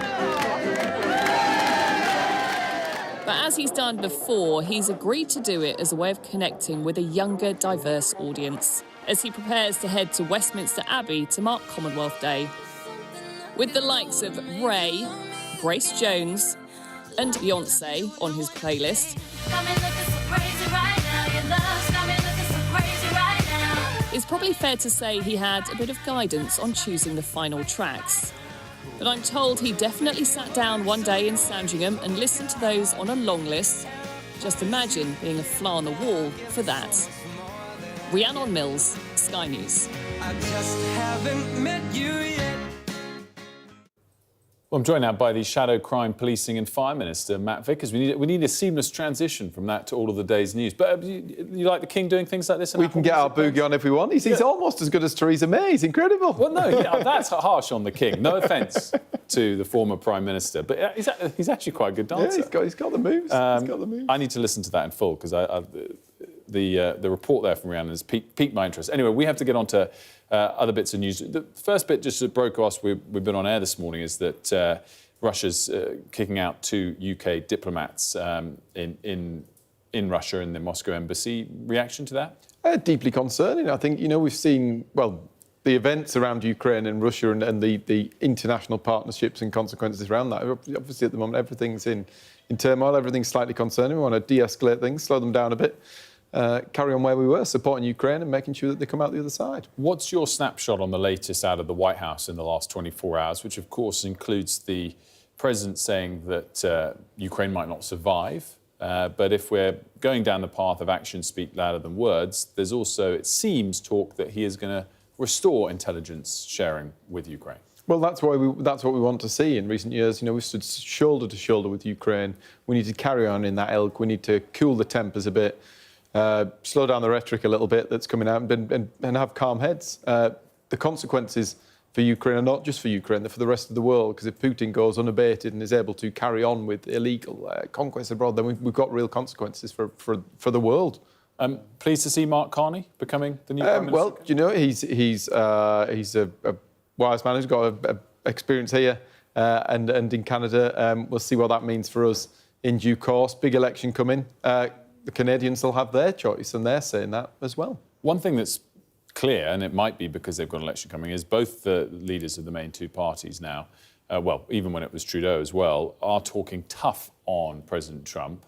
But as he's done before, he's agreed to do it as a way of connecting with a younger, diverse audience, as he prepares to head to Westminster Abbey to mark Commonwealth Day. With the likes of Ray, Grace Jones and Beyoncé on his playlist, it's probably fair to say he had a bit of guidance on choosing the final tracks. But I'm told he definitely sat down one day in Sandringham and listened to those on a long list. Just imagine being a fly on the wall for that. Rhiannon Mills, Sky News. I just haven't met you yet. Well, I'm joined now by the Shadow Crime Policing and Fire Minister, Matt Vickers. We need a seamless transition from that to all of the day's news. But you like the King doing things like this? We can get our boogie on if we want. He's almost as good as Theresa May. He's incredible. Well, no, that's harsh on the King. No offence to the former Prime Minister, but he's actually quite a good dancer. Yeah, he's got the moves. He's got the moves. I need to listen to that in full because the report there from Rhiannon has piqued my interest. Anyway, we have to get on to other bits of news. The first bit, just to broke us, we've been on air this morning, is that Russia's kicking out 2 UK diplomats in Russia in the Moscow embassy. Reaction to that? Deeply concerning. I think, we've seen, the events around Ukraine and Russia and the international partnerships and consequences around that. Obviously, at the moment, everything's in turmoil. Everything's slightly concerning. We want to de-escalate things, slow them down a bit. Carry on where we were, supporting Ukraine and making sure that they come out the other side. What's your snapshot on the latest out of the White House in the last 24 hours, which of course includes the President saying that Ukraine might not survive, but if we're going down the path of actions speak louder than words, there's also, it seems, talk that he is going to restore intelligence sharing with Ukraine. Well, that's what we want to see. In recent years, we've stood shoulder to shoulder with Ukraine. We need to carry on in that ilk. We need to cool the tempers a bit. Slow down the rhetoric a little bit that's coming out and have calm heads. The consequences for Ukraine are not just for Ukraine, they're for the rest of the world, because if Putin goes unabated and is able to carry on with illegal conquests abroad, then we've got real consequences for the world. Pleased to see Mark Carney becoming the new Prime Minister? Well, he's a wise man who's got experience here and in Canada. We'll see what that means for us in due course. Big election coming. The Canadians will have their choice, and they're saying that as well. One thing that's clear, and it might be because they've got an election coming, is both the leaders of the main two parties now, even when it was Trudeau as well, are talking tough on President Trump.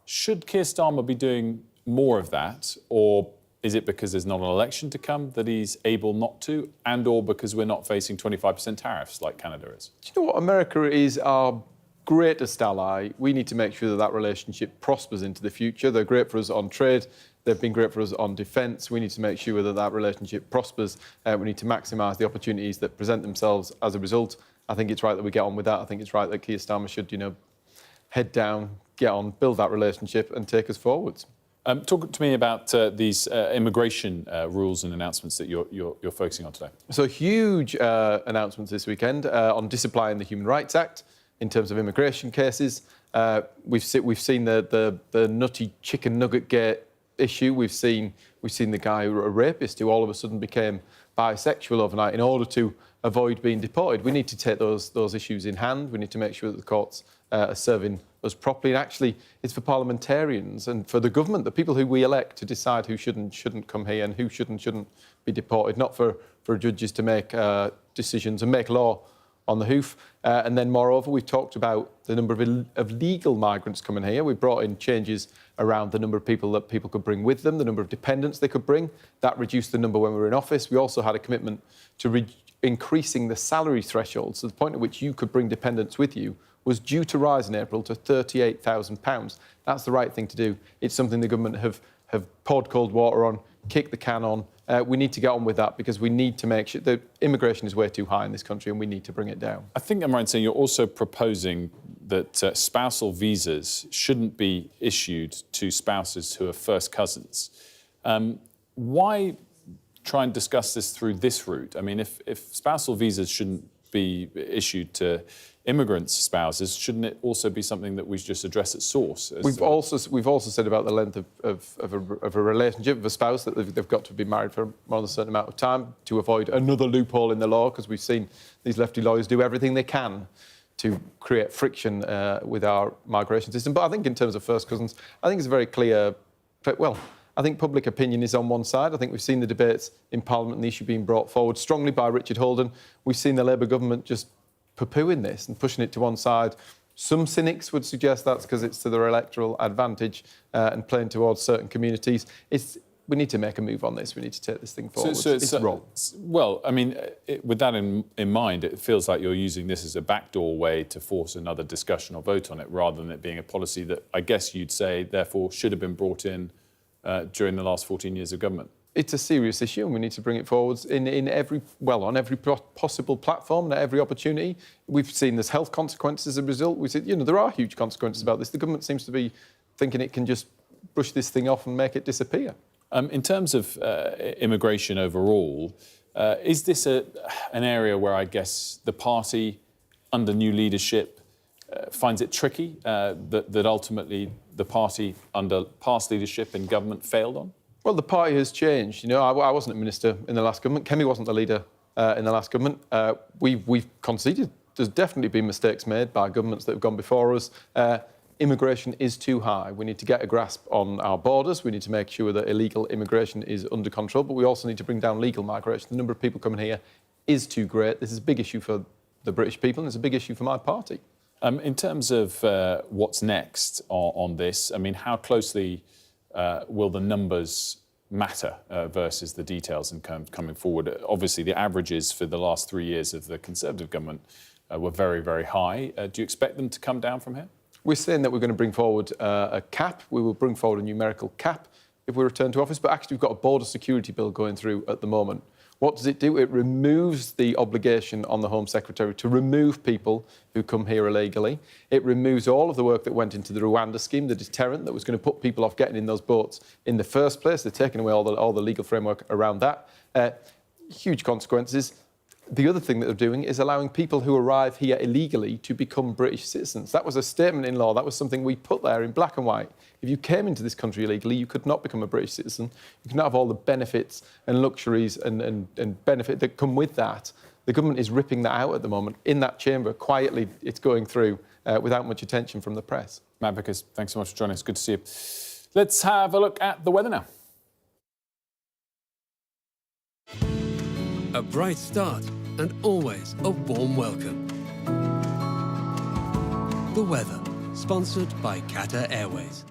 Should Keir Starmer be doing more of that, or is it because there's not an election to come that he's able not to, and or because we're not facing 25% tariffs like Canada is? Do you know what? America is our greatest ally. We need to make sure that relationship prospers into the future. They're great for us on trade. They've been great for us on defence. We need to make sure that relationship prospers. We need to maximise the opportunities that present themselves as a result. I think it's right that we get on with that. I think it's right that Keir Starmer should, head down, get on, build that relationship and take us forwards. Talk to me about these immigration rules and announcements that you're focusing on today. So huge announcements this weekend on disapplying the Human Rights Act in terms of immigration cases. We've seen the nutty chicken nugget gate issue. We've seen the guy, a rapist, who all of a sudden became bisexual overnight in order to avoid being deported. We need to take those issues in hand. We need to make sure that the courts are serving us properly. And actually, it's for parliamentarians and for the government, the people who we elect, to decide who should and shouldn't come here and who should and shouldn't be deported, not for judges to make decisions and make law on the hoof. And then, moreover, we've talked about the number of legal migrants coming here. We've brought in changes around the number of people that people could bring with them, the number of dependents they could bring. That reduced the number when we were in office. We also had a commitment to increasing the salary threshold, so the point at which you could bring dependents with you was due to rise in April to £38,000. That's the right thing to do. It's something the government have poured cold water on, kicked the can on. We need to get on with that because we need to make sure that immigration is way too high in this country and we need to bring it down. I think I'm right in saying you're also proposing that spousal visas shouldn't be issued to spouses who are first cousins. Why try and discuss this through this route? I mean, if spousal visas shouldn't be issued to immigrants' spouses, shouldn't it also be something that we should just address at source? We've also said about the length of a relationship of a spouse that they've got to be married for more than a certain amount of time to avoid another loophole in the law, because we've seen these lefty lawyers do everything they can to create friction with our migration system. But I think in terms of first cousins, I think it's very clear. Well, I think public opinion is on one side. I think we've seen the debates in Parliament and the issue being brought forward strongly by Richard Holden. We've seen the Labour government just poo-pooing this and pushing it to one side. Some cynics would suggest that's because it's to their electoral advantage and playing towards certain communities. We need to make a move on this. We need to take this thing forward. It's wrong. Well, I mean, with that in mind, it feels like you're using this as a backdoor way to force another discussion or vote on it, rather than it being a policy that I guess you'd say, therefore, should have been brought in during the last 14 years of government. It's a serious issue and we need to bring it forward on every possible platform and at every opportunity. We've seen there's health consequences as a result. We said, there are huge consequences about this. The government seems to be thinking it can just brush this thing off and make it disappear. In terms of immigration overall, is this an area where I guess the party under new leadership finds it tricky that ultimately the party under past leadership in government failed on? Well, the party has changed. I wasn't a minister in the last government. Kemi wasn't the leader in the last government. We've conceded. There's definitely been mistakes made by governments that have gone before us. Immigration is too high. We need to get a grasp on our borders. We need to make sure that illegal immigration is under control, but we also need to bring down legal migration. The number of people coming here is too great. This is a big issue for the British people, and it's a big issue for my party. In terms of what's next on this, I mean, how closely will the numbers matter versus the details in coming forward? Obviously, the averages for the last 3 years of the Conservative government were very, very high. Do you expect them to come down from here? We're saying that we're going to bring forward a cap. We will bring forward a numerical cap if we return to office. But actually, we've got a border security bill going through at the moment. What does it do? It removes the obligation on the Home Secretary to remove people who come here illegally. It removes all of the work that went into the Rwanda scheme, the deterrent that was going to put people off getting in those boats in the first place. They're taking away all the legal framework around that. Huge consequences. The other thing that they're doing is allowing people who arrive here illegally to become British citizens. That was a statement in law. That was something we put there in black and white. If you came into this country illegally, you could not become a British citizen. You could not have all the benefits and luxuries and benefit that come with that. The government is ripping that out at the moment. In that chamber, quietly, it's going through without much attention from the press. Matt Vickers, thanks so much for joining us. Good to see you. Let's have a look at the weather now. A bright start and always a warm welcome. The weather, sponsored by Qatar Airways.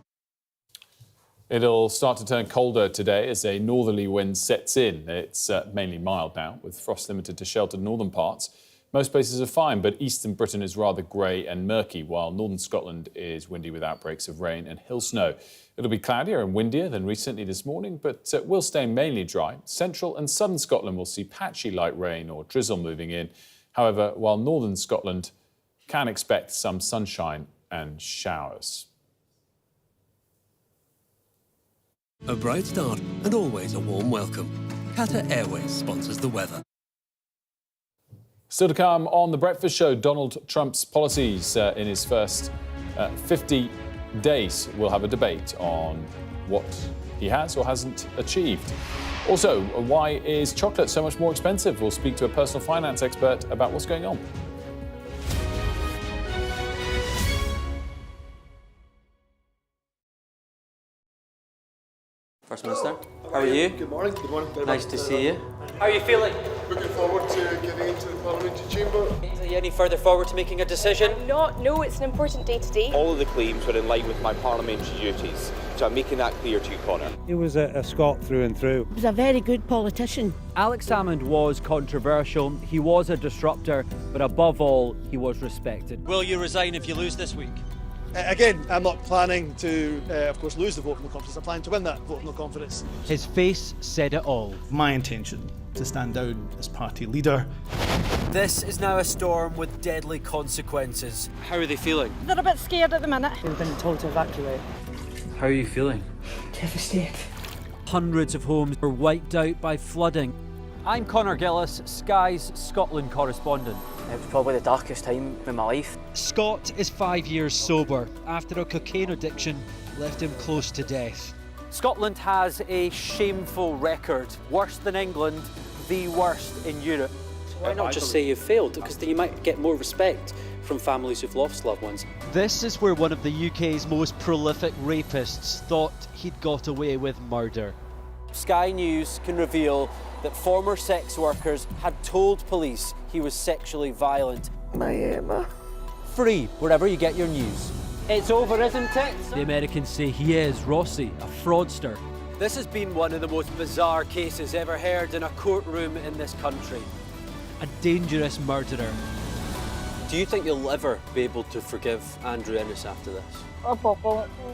It'll start to turn colder today as a northerly wind sets in. It's mainly mild now, with frost limited to sheltered northern parts. Most places are fine, but eastern Britain is rather grey and murky, while northern Scotland is windy with outbreaks of rain and hill snow. It'll be cloudier and windier than recently this morning, but will stay mainly dry. Central and southern Scotland will see patchy light rain or drizzle moving in. However, while northern Scotland can expect some sunshine and showers. A bright start and always a warm welcome. Qatar Airways sponsors the weather. Still to come on The Breakfast Show, Donald Trump's policies in his first 50 days. We'll have a debate on what he has or hasn't achieved. Also, why is chocolate so much more expensive? We'll speak to a personal finance expert about what's going on. First Minister. How are you? Good morning. Good morning. Nice to see you. How are you feeling? Looking forward to getting into the parliamentary chamber. Are you any further forward to making a decision? No, it's an important day today. All of the claims were in line with my parliamentary duties, so I'm making that clear to you, Conor. He was a Scot through and through. He was a very good politician. Alex Salmond was controversial, he was a disruptor, but above all, he was respected. Will you resign if you lose this week? Again, I'm not planning to, of course, lose the vote of no confidence. I'm planning to win that vote of no confidence. His face said it all. My intention to stand down as party leader. This is now a storm with deadly consequences. How are they feeling? They're a bit scared at the minute. We've been told to evacuate. How are you feeling? Devastated. Hundreds of homes were wiped out by flooding. I'm Conor Gillis, Sky's Scotland correspondent. It was probably the darkest time in my life. Scott is 5 years sober after a cocaine addiction left him close to death. Scotland has a shameful record, worse than England, the worst in Europe. Why not just say you failed? Because then you might get more respect from families who've lost loved ones. This is where one of the UK's most prolific rapists thought he'd got away with murder. Sky News can reveal that former sex workers had told police he was sexually violent. My Emma. Free wherever you get your news. It's over, isn't it? The Americans say he is Rossi, a fraudster. This has been one of the most bizarre cases ever heard in a courtroom in this country. A dangerous murderer. Do you think you'll ever be able to forgive Andrew Ennis after this?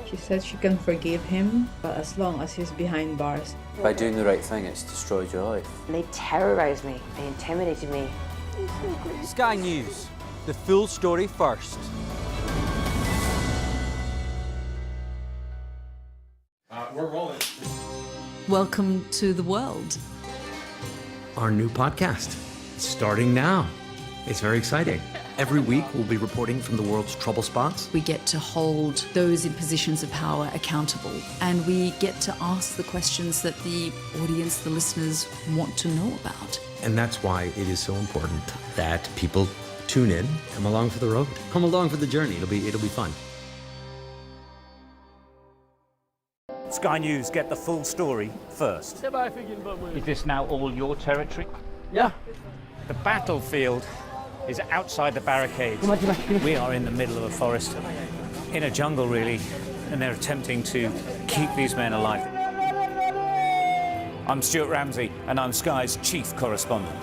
She said she can forgive him, but as long as he's behind bars. By doing the right thing, it's destroyed your life. They terrorised me. They intimidated me. Sky News. The full story first. We're rolling. Welcome to the world. Our new podcast, starting now. It's very exciting. Every week, we'll be reporting from the world's trouble spots. We get to hold those in positions of power accountable, and we get to ask the questions that the audience, the listeners, want to know about. And that's why it is so important that people tune in, come along for the road, come along for the journey. It'll be fun. Sky News get the full story first. Is this now all your territory? Yeah. The battlefield is outside the barricades. We are in the middle of a forest, in a jungle really, and they're attempting to keep these men alive. I'm Stuart Ramsey, and I'm Sky's chief correspondent.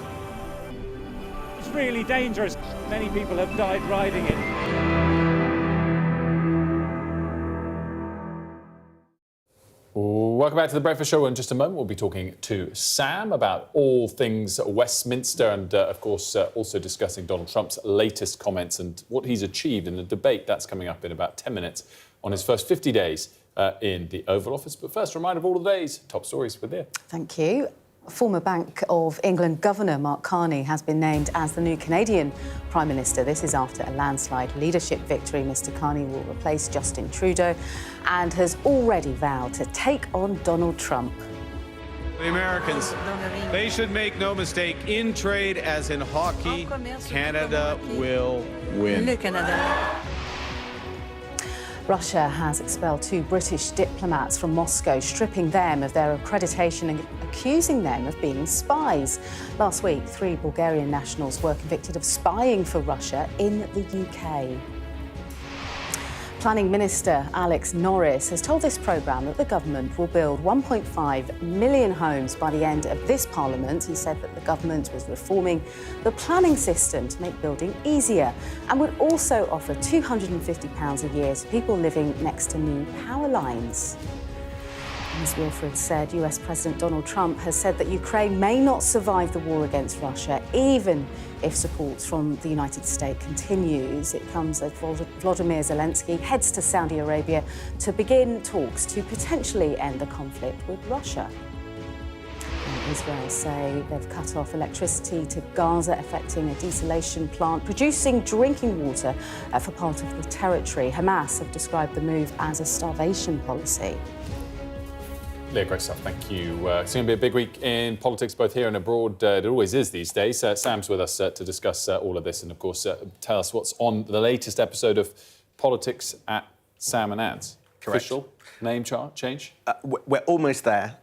It's really dangerous. Many people have died riding it. Welcome back to The Breakfast Show. In just a moment, we'll be talking to Sam about all things Westminster and, of course, also discussing Donald Trump's latest comments and what he's achieved in the debate. That's coming up in about 10 minutes on his first 50 days in the Oval Office. But first, a reminder of all of the day's top stories with you. Thank you. Former Bank of England Governor Mark Carney has been named as the new Canadian Prime Minister. This is after a landslide leadership victory. Mr Carney will replace Justin Trudeau and has already vowed to take on Donald Trump. The Americans, they should make no mistake, in trade as in hockey, Canada will win. Russia has expelled 2 British diplomats from Moscow, stripping them of their accreditation and accusing them of being spies. Last week, 3 Bulgarian nationals were convicted of spying for Russia in the UK. Planning Minister Alex Norris has told this programme that the government will build 1.5 million homes by the end of this Parliament. He said that the government was reforming the planning system to make building easier and would also offer £250 a year to people living next to new power lines. As Wilfred said, US President Donald Trump has said that Ukraine may not survive the war against Russia, even if support from the United States continues. It comes as Volodymyr Zelensky heads to Saudi Arabia to begin talks to potentially end the conflict with Russia. Israel say they've cut off electricity to Gaza, affecting a desalination plant producing drinking water for part of the territory. Hamas have described the move as a starvation policy. Leah, great stuff. Thank you. It's going to be a big week in politics, both here and abroad. It always is these days. Sam's with us to discuss all of this and, of course, tell us what's on the latest episode of Politics at Sam and Anne's. Correct. Official name change? We're almost there.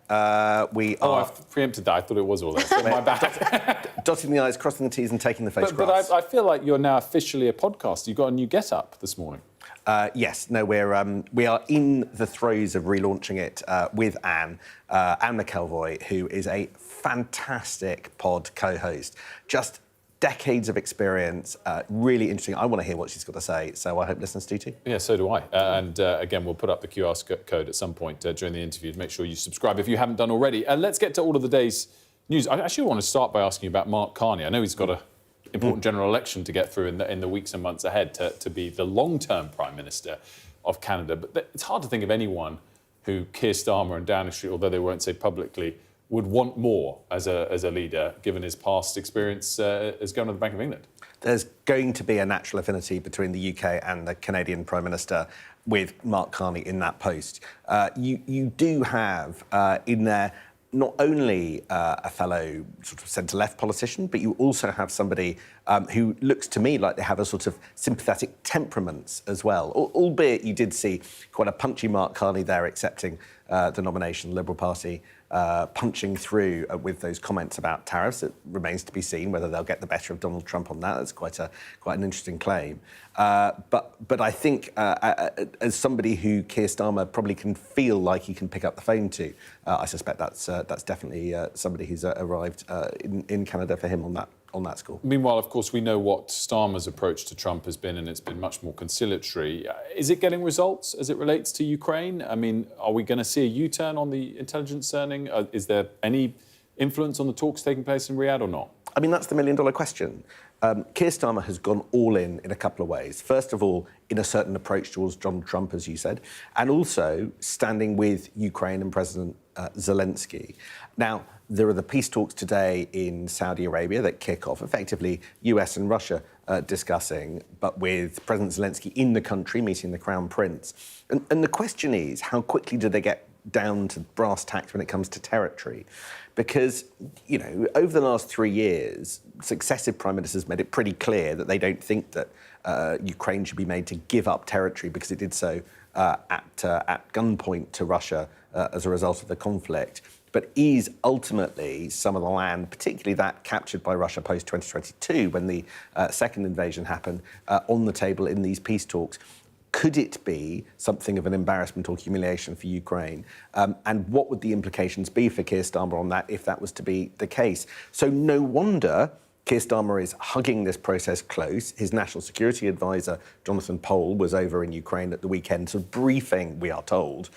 We are... I've preempted that. I thought it was all there. So my bad. Dotting the I's, crossing the T's and taking the photographs. But I feel like you're now officially a podcast. You've got a new get-up this morning. Yes, no, we are in the throes of relaunching it with Anne McElvoy, who is a fantastic pod co-host. Just decades of experience, really interesting. I want to hear what she's got to say, so I hope listeners do too. Yeah, so do I. Again, we'll put up the QR code at some point during the interview to make sure you subscribe if you haven't done already. Let's get to all of the day's news. I actually want to start by asking you about Mark Carney. I know he's got an important general election to get through in the weeks and months ahead to be the long-term Prime Minister of Canada, but it's hard to think of anyone who Keir Starmer and Downing Street, although they won't say publicly, would want more as a leader, given his past experience as Governor of the Bank of England. There's going to be a natural affinity between the UK and the Canadian Prime Minister with Mark Carney in that post. You do have in there not only a fellow sort of centre-left politician, but you also have somebody who looks to me like they have a sort of sympathetic temperaments as well, albeit you did see quite a punchy Mark Carney there accepting the nomination, Liberal Party punching through with those comments about tariffs. It remains to be seen whether they'll get the better of Donald Trump on that. That's quite an interesting claim. But I think as somebody who Keir Starmer probably can feel like he can pick up the phone to, I suspect that's definitely somebody who's arrived in Canada for him on that score. Meanwhile, of course, we know what Starmer's approach to Trump has been, and it's been much more conciliatory. Is it getting results as it relates to Ukraine? I mean, are we going to see a U-turn on the intelligence earning? Is there any influence on the talks taking place in Riyadh or not? I mean, that's the million-dollar question. Keir Starmer has gone all in a couple of ways. First of all, in a certain approach towards Donald Trump, as you said, and also standing with Ukraine and President Zelensky. Now, there are the peace talks today in Saudi Arabia that kick off, effectively US and Russia discussing, but with President Zelensky in the country meeting the Crown Prince. And the question is, how quickly do they get down to brass tacks when it comes to territory? Because, you know, over the last 3 years, successive prime ministers made it pretty clear that they don't think that Ukraine should be made to give up territory because it did so at gunpoint to Russia as a result of the conflict. But is ultimately some of the land, particularly that captured by Russia post-2022, when the second invasion happened, on the table in these peace talks? Could it be something of an embarrassment or humiliation for Ukraine? And what would the implications be for Keir Starmer on that if that was to be the case? So no wonder Keir Starmer is hugging this process close. His national security advisor, Jonathan Pole, was over in Ukraine at the weekend, sort of briefing, we are told,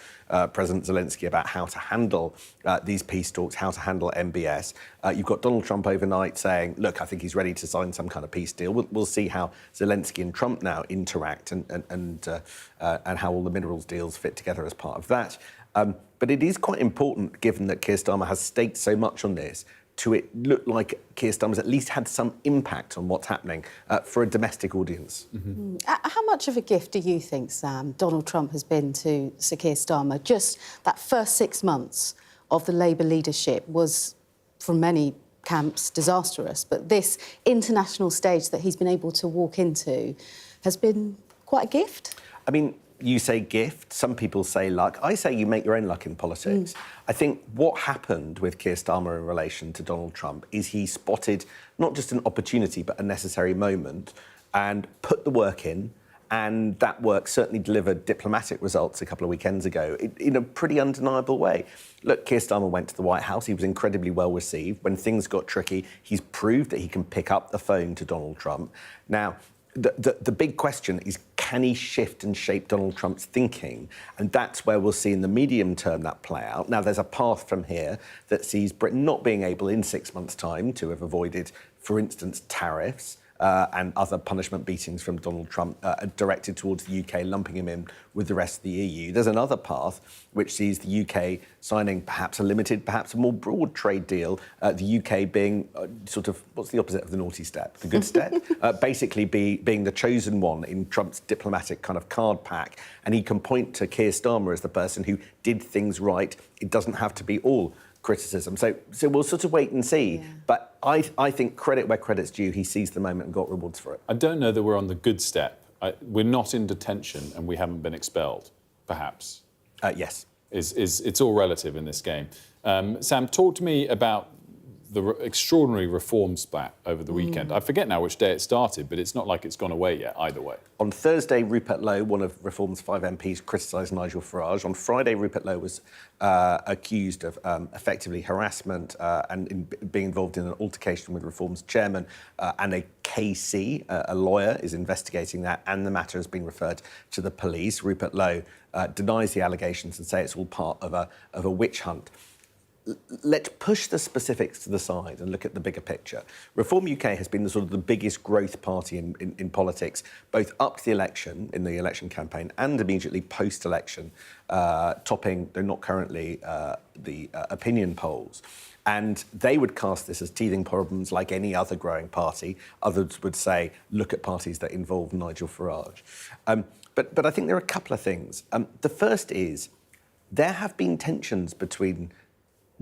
President Zelensky about how to handle these peace talks, how to handle MBS. You've got Donald Trump overnight saying, look, I think he's ready to sign some kind of peace deal. We'll see how Zelensky and Trump now interact and how all the minerals deals fit together as part of that. But it is quite important, given that Keir Starmer has staked so much on this, to it look like Keir Starmer's at least had some impact on what's happening for a domestic audience. Mm-hmm. How much of a gift do you think, Sam, Donald Trump has been to Sir Keir Starmer? Just that first 6 months of the Labour leadership was, from many camps, disastrous. But this international stage that he's been able to walk into has been quite a gift. I mean, you say gift, some people say luck. I say you make your own luck in politics. I think what happened with Keir Starmer in relation to Donald Trump is he spotted not just an opportunity, but a necessary moment and put the work in. And that work certainly delivered diplomatic results a couple of weekends ago in a pretty undeniable way. Look, Keir Starmer went to the White House. He was incredibly well received. When things got tricky, he's proved that he can pick up the phone to Donald Trump. Now, the big question is, can he shift and shape Donald Trump's thinking? And that's where we'll see in the medium term that play out. Now, there's a path from here that sees Britain not being able in 6 months' time to have avoided, for instance, tariffs and other punishment beatings from Donald Trump directed towards the UK, lumping him in with the rest of the EU. There's another path which sees the UK signing perhaps a limited, perhaps a more broad trade deal, the UK being sort of, what's the opposite of the naughty step? The good step? Basically being the chosen one in Trump's diplomatic kind of card pack. And he can point to Keir Starmer as the person who did things right. It doesn't have to be all criticism. So we'll sort of wait and see. Yeah. But I think credit where credit's due. He seized the moment and got rewards for it. I don't know that we're on the good step. We're not in detention and we haven't been expelled. perhaps? Yes. It's all relative in this game. Sam, talk to me about the extraordinary reform spat over the weekend. I forget now which day it started, but it's not like it's gone away yet, either way. On Thursday, Rupert Lowe, one of Reform's 5 MPs, criticised Nigel Farage. On Friday, Rupert Lowe was accused of effectively harassment and being involved in an altercation with Reform's chairman, and a KC, a lawyer, is investigating that, and the matter has been referred to the police. Rupert Lowe denies the allegations and says it's all part of a witch hunt. Let's push the specifics to the side and look at the bigger picture. Reform UK has been the biggest growth party in politics, both up to the election, in the election campaign, and immediately post-election, topping, though not currently, the opinion polls. And they would cast this as teething problems like any other growing party. Others would say, look at parties that involve Nigel Farage. But I think there are a couple of things. The first is, there have been tensions between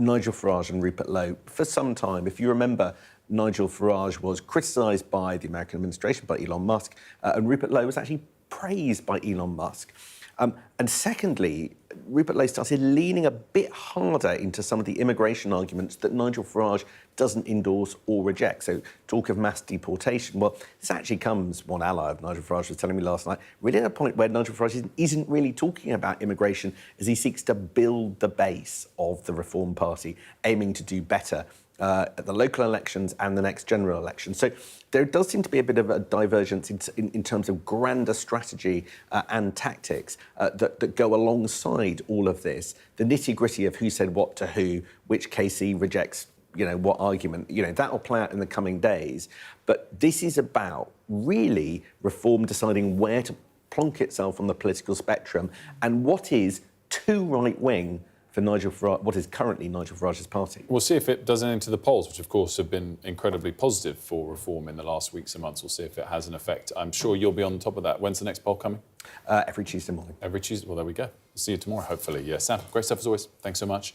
Nigel Farage and Rupert Lowe for some time. If you remember, Nigel Farage was criticised by the American administration, by Elon Musk, and Rupert Lowe was actually praised by Elon Musk. And secondly, Rupert Lowe started leaning a bit harder into some of the immigration arguments that Nigel Farage doesn't endorse or reject. So talk of mass deportation, well, this actually comes, one ally of Nigel Farage was telling me last night, really at a point where Nigel Farage isn't really talking about immigration as he seeks to build the base of the Reform Party, aiming to do better at the local elections and the next general election. So there does seem to be a bit of a divergence in terms of grander strategy and tactics that go alongside all of this. The nitty-gritty of who said what to who, which KC rejects, what argument, that will play out in the coming days. But this is about really Reform deciding where to plonk itself on the political spectrum and what is too right-wing for Nigel Farage, what is currently Nigel Farage's party. We'll see if it does anything to the polls, which of course have been incredibly positive for Reform in the last weeks and months. We'll see if it has an effect. I'm sure you'll be on top of that. When's the next poll coming? Every Tuesday morning. Every Tuesday. Well, there we go. We'll see you tomorrow, hopefully. Yeah, Sam, great stuff as always. Thanks so much.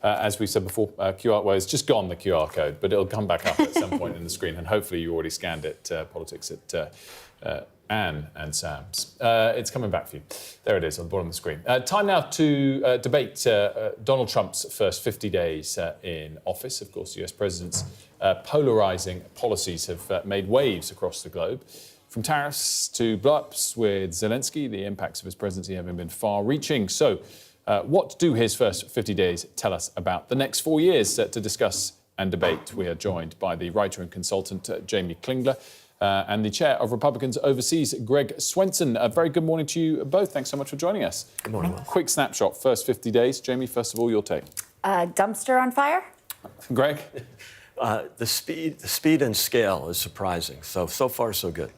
As we said before, QR, well, it's just gone, the QR code, but it'll come back up at some point in the screen, and hopefully you already scanned it, politics at Anne and Sam's. It's coming back for you. There it is on the bottom of the screen. Time now to debate Donald Trump's first 50 days in office. Of course, the US president's polarising policies have made waves across the globe. From tariffs to blow-ups with Zelensky, the impacts of his presidency having been far-reaching. So what do his first 50 days tell us about the next 4 years? To discuss and debate, we are joined by the writer and consultant Jamie Klingler, and the chair of Republicans Overseas, Greg Swenson. A very good morning to you both. Thanks so much for joining us. Good morning. Quick snapshot, first 50 days. Jamie, first of all, your take. Dumpster on fire? Greg? The speed and scale is surprising. So far, so good.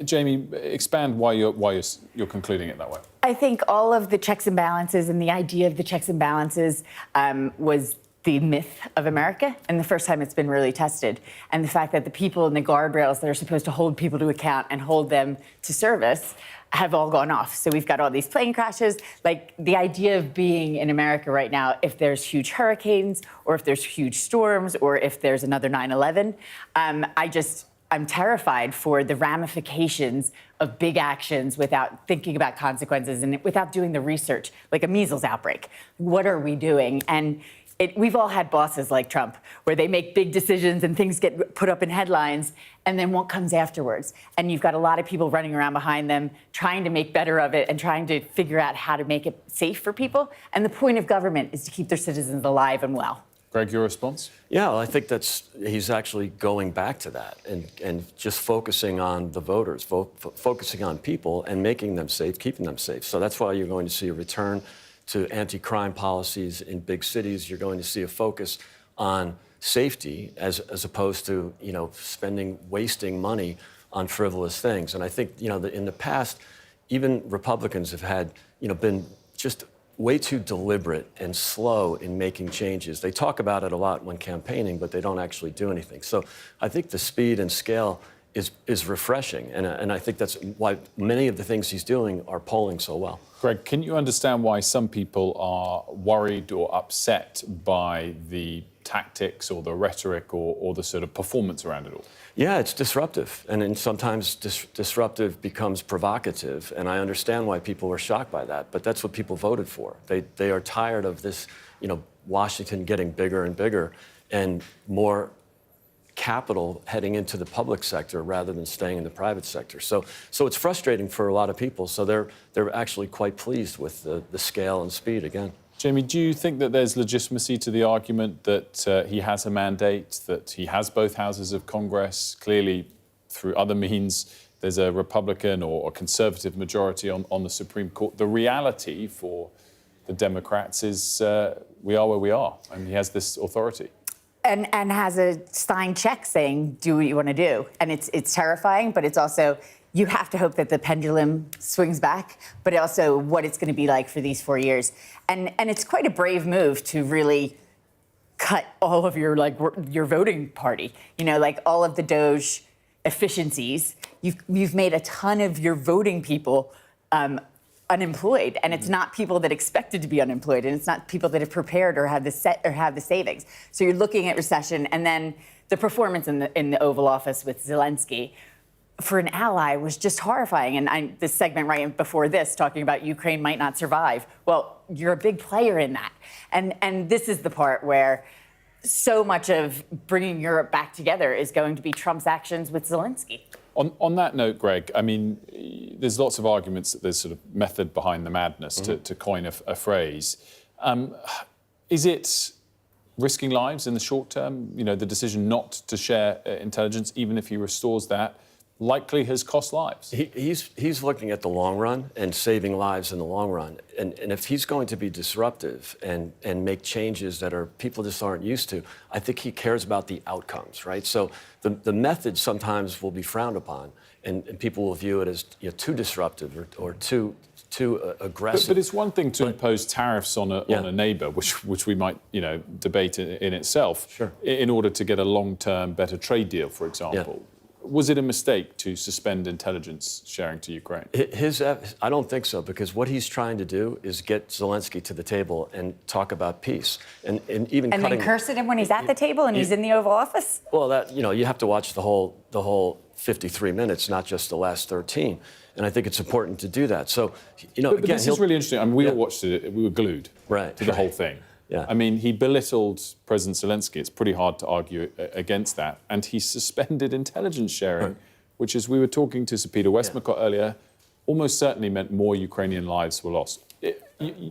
Jamie, expand why you're concluding it that way. I think all of the checks and balances and the idea of the checks and balances was the myth of America, and the first time it's been really tested. And the fact that the people in the guardrails that are supposed to hold people to account and hold them to service have all gone off. So we've got all these plane crashes. Like, the idea of being in America right now, if there's huge hurricanes or if there's huge storms or if there's another 9/11, I'm terrified for the ramifications of big actions without thinking about consequences and without doing the research, like a measles outbreak. What are we doing? And we've all had bosses like Trump, where they make big decisions and things get put up in headlines, and then what comes afterwards? And you've got a lot of people running around behind them, trying to make better of it and trying to figure out how to make it safe for people. And the point of government is to keep their citizens alive and well. Greg, your response? Yeah, well, I think he's actually going back to that and just focusing on the voters, focusing on people and making them safe, keeping them safe. So that's why you're going to see a return to anti-crime policies in big cities. You're going to see a focus on safety as opposed to, wasting money on frivolous things. And I think, in the past, even Republicans have had, been just way too deliberate and slow in making changes. They talk about it a lot when campaigning, but they don't actually do anything. So I think the speed and scale is refreshing. And I think that's why many of the things he's doing are polling so well. Greg, can you understand why some people are worried or upset by the tactics or the rhetoric or the sort of performance around it all? Yeah, it's disruptive. And then sometimes disruptive becomes provocative. And I understand why people were shocked by that. But that's what people voted for. They are tired of this, Washington getting bigger and bigger and more capital heading into the public sector rather than staying in the private sector. So it's frustrating for a lot of people. So they're actually quite pleased with the scale and speed again. Jamie, do you think that there's legitimacy to the argument that he has a mandate, that he has both houses of Congress? Clearly, through other means, there's a Republican or a conservative majority on the Supreme Court. The reality for the Democrats is we are where we are, and he has this authority. And has a signed check saying, do what you want to do. And it's terrifying, but it's also, you have to hope that the pendulum swings back, but also what it's going to be like for these 4 years. And it's quite a brave move to really cut all of your voting party. All of the Doge efficiencies. You've made a ton of your voting people unemployed, and it's not people that expected to be unemployed, and it's not people that have prepared or have the savings. So you're looking at recession, and then the performance in the Oval Office with Zelensky for an ally was just horrifying. And this segment right before this talking about Ukraine might not survive. Well, you're a big player in that, and this is the part where so much of bringing Europe back together is going to be Trump's actions with Zelensky. On that note, Greg, I mean, there's lots of arguments that there's sort of method behind the madness, to coin a phrase. Is it risking lives in the short term? The decision not to share intelligence, even if he restores that, likely has cost lives. He's looking at the long run and saving lives in the long run. And if he's going to be disruptive and make changes that people just aren't used to, I think he cares about the outcomes, right? So the method sometimes will be frowned upon, and people will view it as too disruptive or too aggressive. But it's one thing to impose tariffs on a neighbour, which we might debate in itself, sure, in order to get a long-term better trade deal, for example. Yeah. Was it a mistake to suspend intelligence sharing to Ukraine? I don't think so, because what he's trying to do is get Zelensky to the table and talk about peace, and even and then curse at him when he's at the table and he's in the Oval Office. Well, that you have to watch the whole 53 minutes, not just the last 13. And I think it's important to do that. So, but again, this is really interesting. I mean, we all watched it. We were glued to the whole thing. Yeah. I mean, he belittled President Zelensky. It's pretty hard to argue against that. And he suspended intelligence sharing, which, as we were talking to Sir Peter Westmacott earlier, almost certainly meant more Ukrainian lives were lost.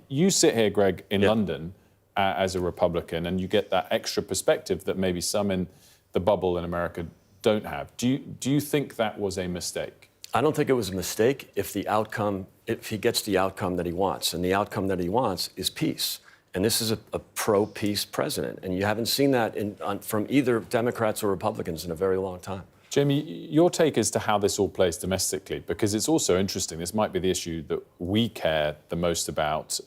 You sit here, Greg, in London as a Republican, and you get that extra perspective that maybe some in the bubble in America don't have. Do you think that was a mistake? I don't think it was a mistake if he gets the outcome that he wants. And the outcome that he wants is peace. And this is a pro-peace president. And you haven't seen that from either Democrats or Republicans in a very long time. Jamie, your take as to how this all plays domestically, because it's also interesting. This might be the issue that we care the most about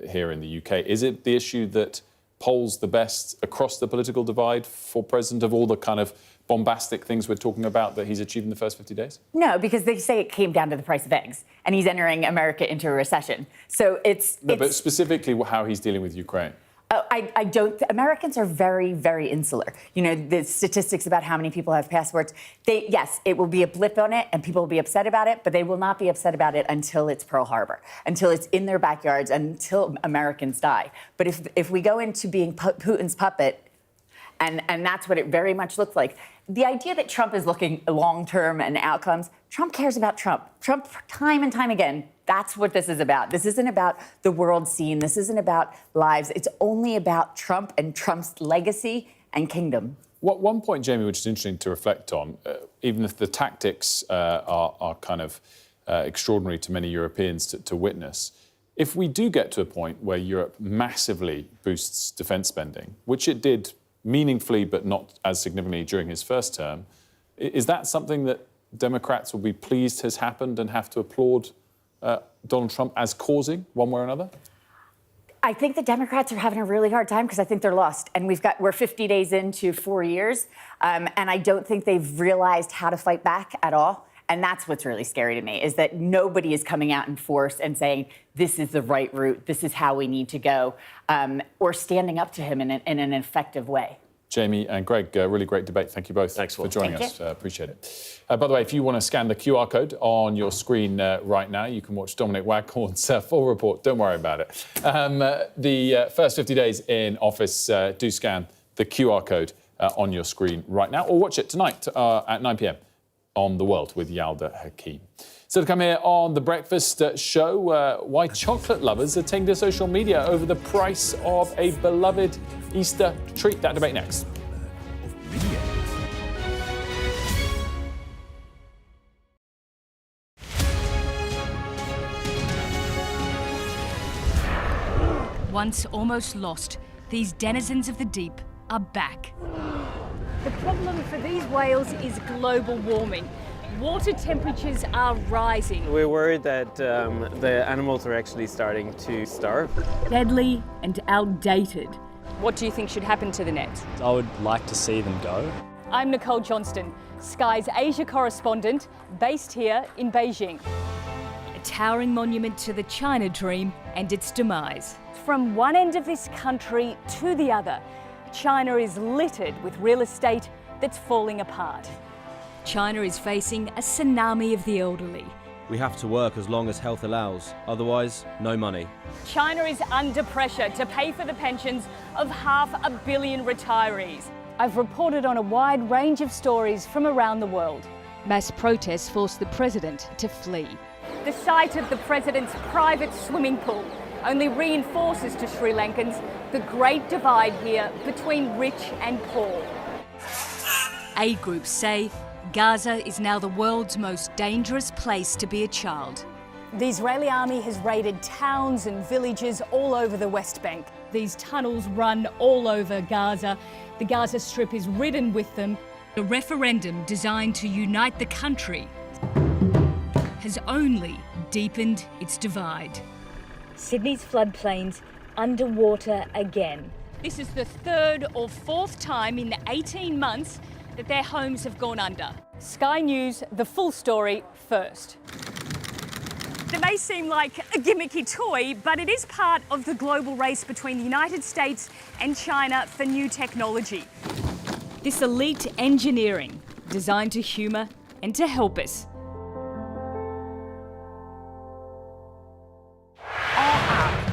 here in the UK. Is it the issue that polls the best across the political divide for president of all the kind of bombastic things we're talking about that he's achieved in the first 50 days? No, because they say it came down to the price of eggs, and he's entering America into a recession. So but specifically how he's dealing with Ukraine. I don't. Americans are very, very insular. The statistics about how many people have passports. Yes, it will be a blip on it, and people will be upset about it, but they will not be upset about it until it's Pearl Harbor, until it's in their backyards, until Americans die. But if we go into being Putin's puppet, and that's what it very much looks like. The idea that Trump is looking long-term and outcomes, Trump cares about Trump. Trump, time and time again, that's what this is about. This isn't about the world scene. This isn't about lives. It's only about Trump and Trump's legacy and kingdom. One point, Jamie, which is interesting to reflect on, even if the tactics are kind of extraordinary to many Europeans to witness, if we do get to a point where Europe massively boosts defence spending, which it did meaningfully but not as significantly during his first term, is that something that Democrats will be pleased has happened and have to applaud Donald Trump as causing, one way or another? I think the Democrats are having a really hard time because I think they're lost. And we're 50 days into 4 years. And I don't think they've realized how to fight back at all. And that's what's really scary to me, is that nobody is coming out in force and saying, this is the right route, this is how we need to go, or standing up to him in an effective way. Jamie and Greg, really great debate. Thank you both for joining us. Appreciate it. By the way, if you want to scan the QR code on your screen right now, you can watch Dominic Waghorn's full report. Don't worry about it. The first 50 days in office, do scan the QR code on your screen right now, or watch it tonight at 9 p.m. on The World with Yalda Hakim. So to come here on The Breakfast Show, why chocolate lovers are taking to social media over the price of a beloved Easter treat. That debate next. Once almost lost, these denizens of the deep are back. The problem for these whales is global warming. Water temperatures are rising. We're worried that the animals are actually starting to starve. Deadly and outdated. What do you think should happen to the nets? I would like to see them go. I'm Nicole Johnston, Sky's Asia correspondent, based here in Beijing. A towering monument to the China dream and its demise. From one end of this country to the other, China is littered with real estate that's falling apart. China is facing a tsunami of the elderly. We have to work as long as health allows, otherwise, no money. China is under pressure to pay for the pensions of 500 million retirees. I've reported on a wide range of stories from around the world. Mass protests forced the president to flee. The sight of the president's private swimming pool only reinforces to Sri Lankans the great divide here between rich and poor. Aid groups say Gaza is now the world's most dangerous place to be a child. The Israeli army has raided towns and villages all over the West Bank. These tunnels run all over Gaza. The Gaza Strip is ridden with them. A referendum designed to unite the country has only deepened its divide. Sydney's floodplains underwater again. This is the third or fourth time in the 18 months that their homes have gone under. Sky News, the full story first. It may seem like a gimmicky toy, but it is part of the global race between the United States and China for new technology. This elite engineering, designed to humour and to help us.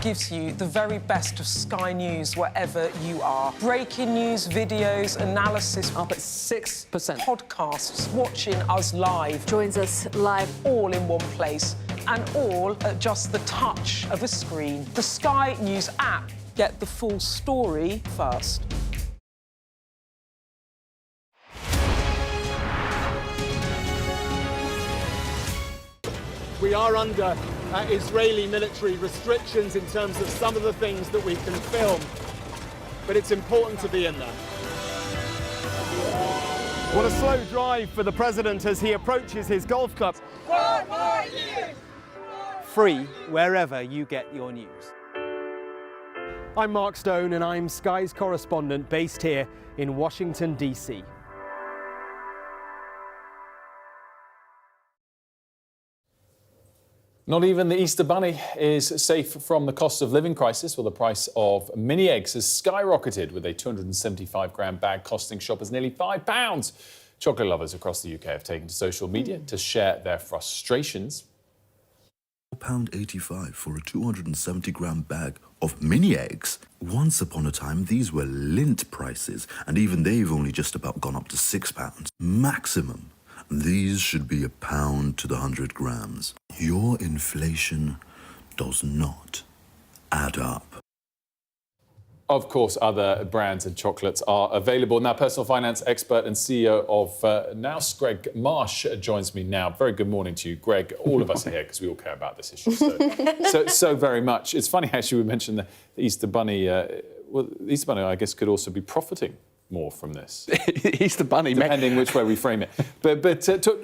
Gives you the very best of Sky News wherever you are. Breaking news, videos, analysis, up at 6%. Podcasts, watching us live. Joins us live all in one place and all at just the touch of a screen. The Sky News app. Get the full story first. We are under Israeli military restrictions in terms of some of the things that we can film, but it's important to be in there. What a slow drive for the president as he approaches his golf club. 4 more years! Free wherever you get your news. I'm Mark Stone and I'm Sky's correspondent based here in Washington, D.C. Not even the Easter Bunny is safe from the cost of living crisis. Well, the price of mini eggs has skyrocketed, with a 275-gram bag costing shoppers nearly £5. Chocolate lovers across the UK have taken to social media to share their frustrations. £4.85 for a 270-gram bag of mini eggs. Once upon a time, these were Lindt prices, and even they've only just about gone up to £6 maximum. These should be £1 to the 100 grams. Your inflation does not add up. Of course, other brands and chocolates are available. Now, personal finance expert and CEO of Nous, Greg Marsh, joins me now. Very good morning to you, Greg. All of us are here because we all care about this issue so very much. It's funny, actually, we mentioned the Easter Bunny. Well, the Easter Bunny, I guess, could also be profiting more from this. Easter Bunny, depending which way we frame it. But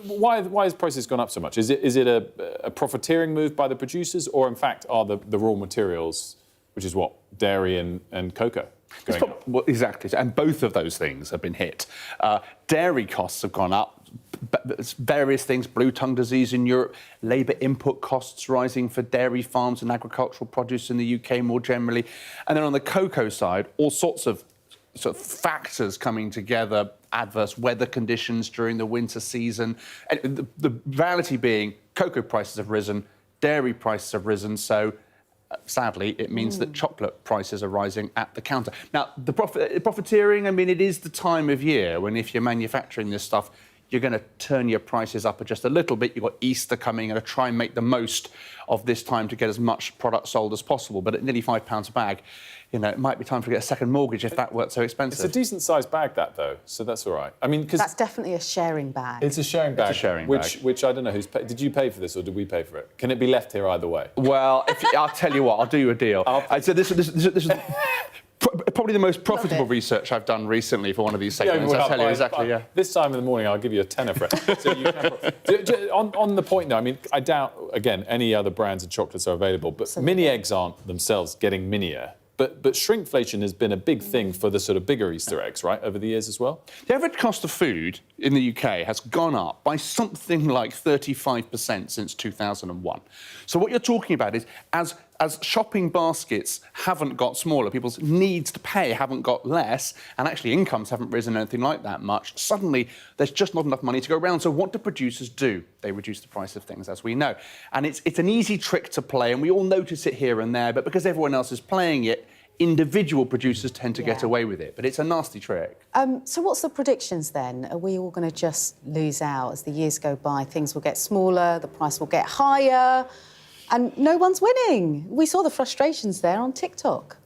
why has prices gone up so much? Is it a profiteering move by the producers, or in fact are the raw materials, which is what? Dairy and cocoa going up. Well, exactly. And both of those things have been hit. Dairy costs have gone up. Various things, blue tongue disease in Europe, labour input costs rising for dairy farms and agricultural produce in the UK more generally. And then on the cocoa side, all sorts of factors coming together, adverse weather conditions during the winter season. And the reality being cocoa prices have risen, dairy prices have risen, so sadly, it means that chocolate prices are rising at the counter. Now, the profiteering, I mean, it is the time of year when if you're manufacturing this stuff, you're going to turn your prices up just a little bit. You've got Easter coming, and try and make the most of this time to get as much product sold as possible. But at nearly £5 a bag, you know, it might be time to get a second mortgage if that weren't so expensive. It's a decent-sized bag, that, though, so that's all right. I mean, because that's definitely a sharing bag. It's a sharing bag. It's a sharing bag. bag. Which I don't know who's paid. Did you pay for this or did we pay for it? Can it be left here either way? Well, I'll tell you what, I'll do you a deal. So this is probably the most profitable research I've done recently for one of these segments. I'll tell you exactly, yeah. This time in the morning, I'll give you a tenner for it. So you can... on the point, though, I mean, I doubt, again, any other brands of chocolates are available, but mini eggs aren't themselves getting minier. But shrinkflation has been a big thing for the sort of bigger Easter eggs, right, over the years as well? The average cost of food in the UK has gone up by something like 35% since 2001. So what you're talking about is as shopping baskets haven't got smaller, people's needs to pay haven't got less, and actually incomes haven't risen anything like that much, suddenly there's just not enough money to go around. So what do producers do? They reduce the price of things, as we know. And it's an easy trick to play, and we all notice it here and there, but because everyone else is playing it, individual producers tend to get away with it, but it's a nasty trick. So what's the predictions then? Are we all going to just lose out as the years go by? Things will get smaller, the price will get higher, and no one's winning. We saw the frustrations there on TikTok.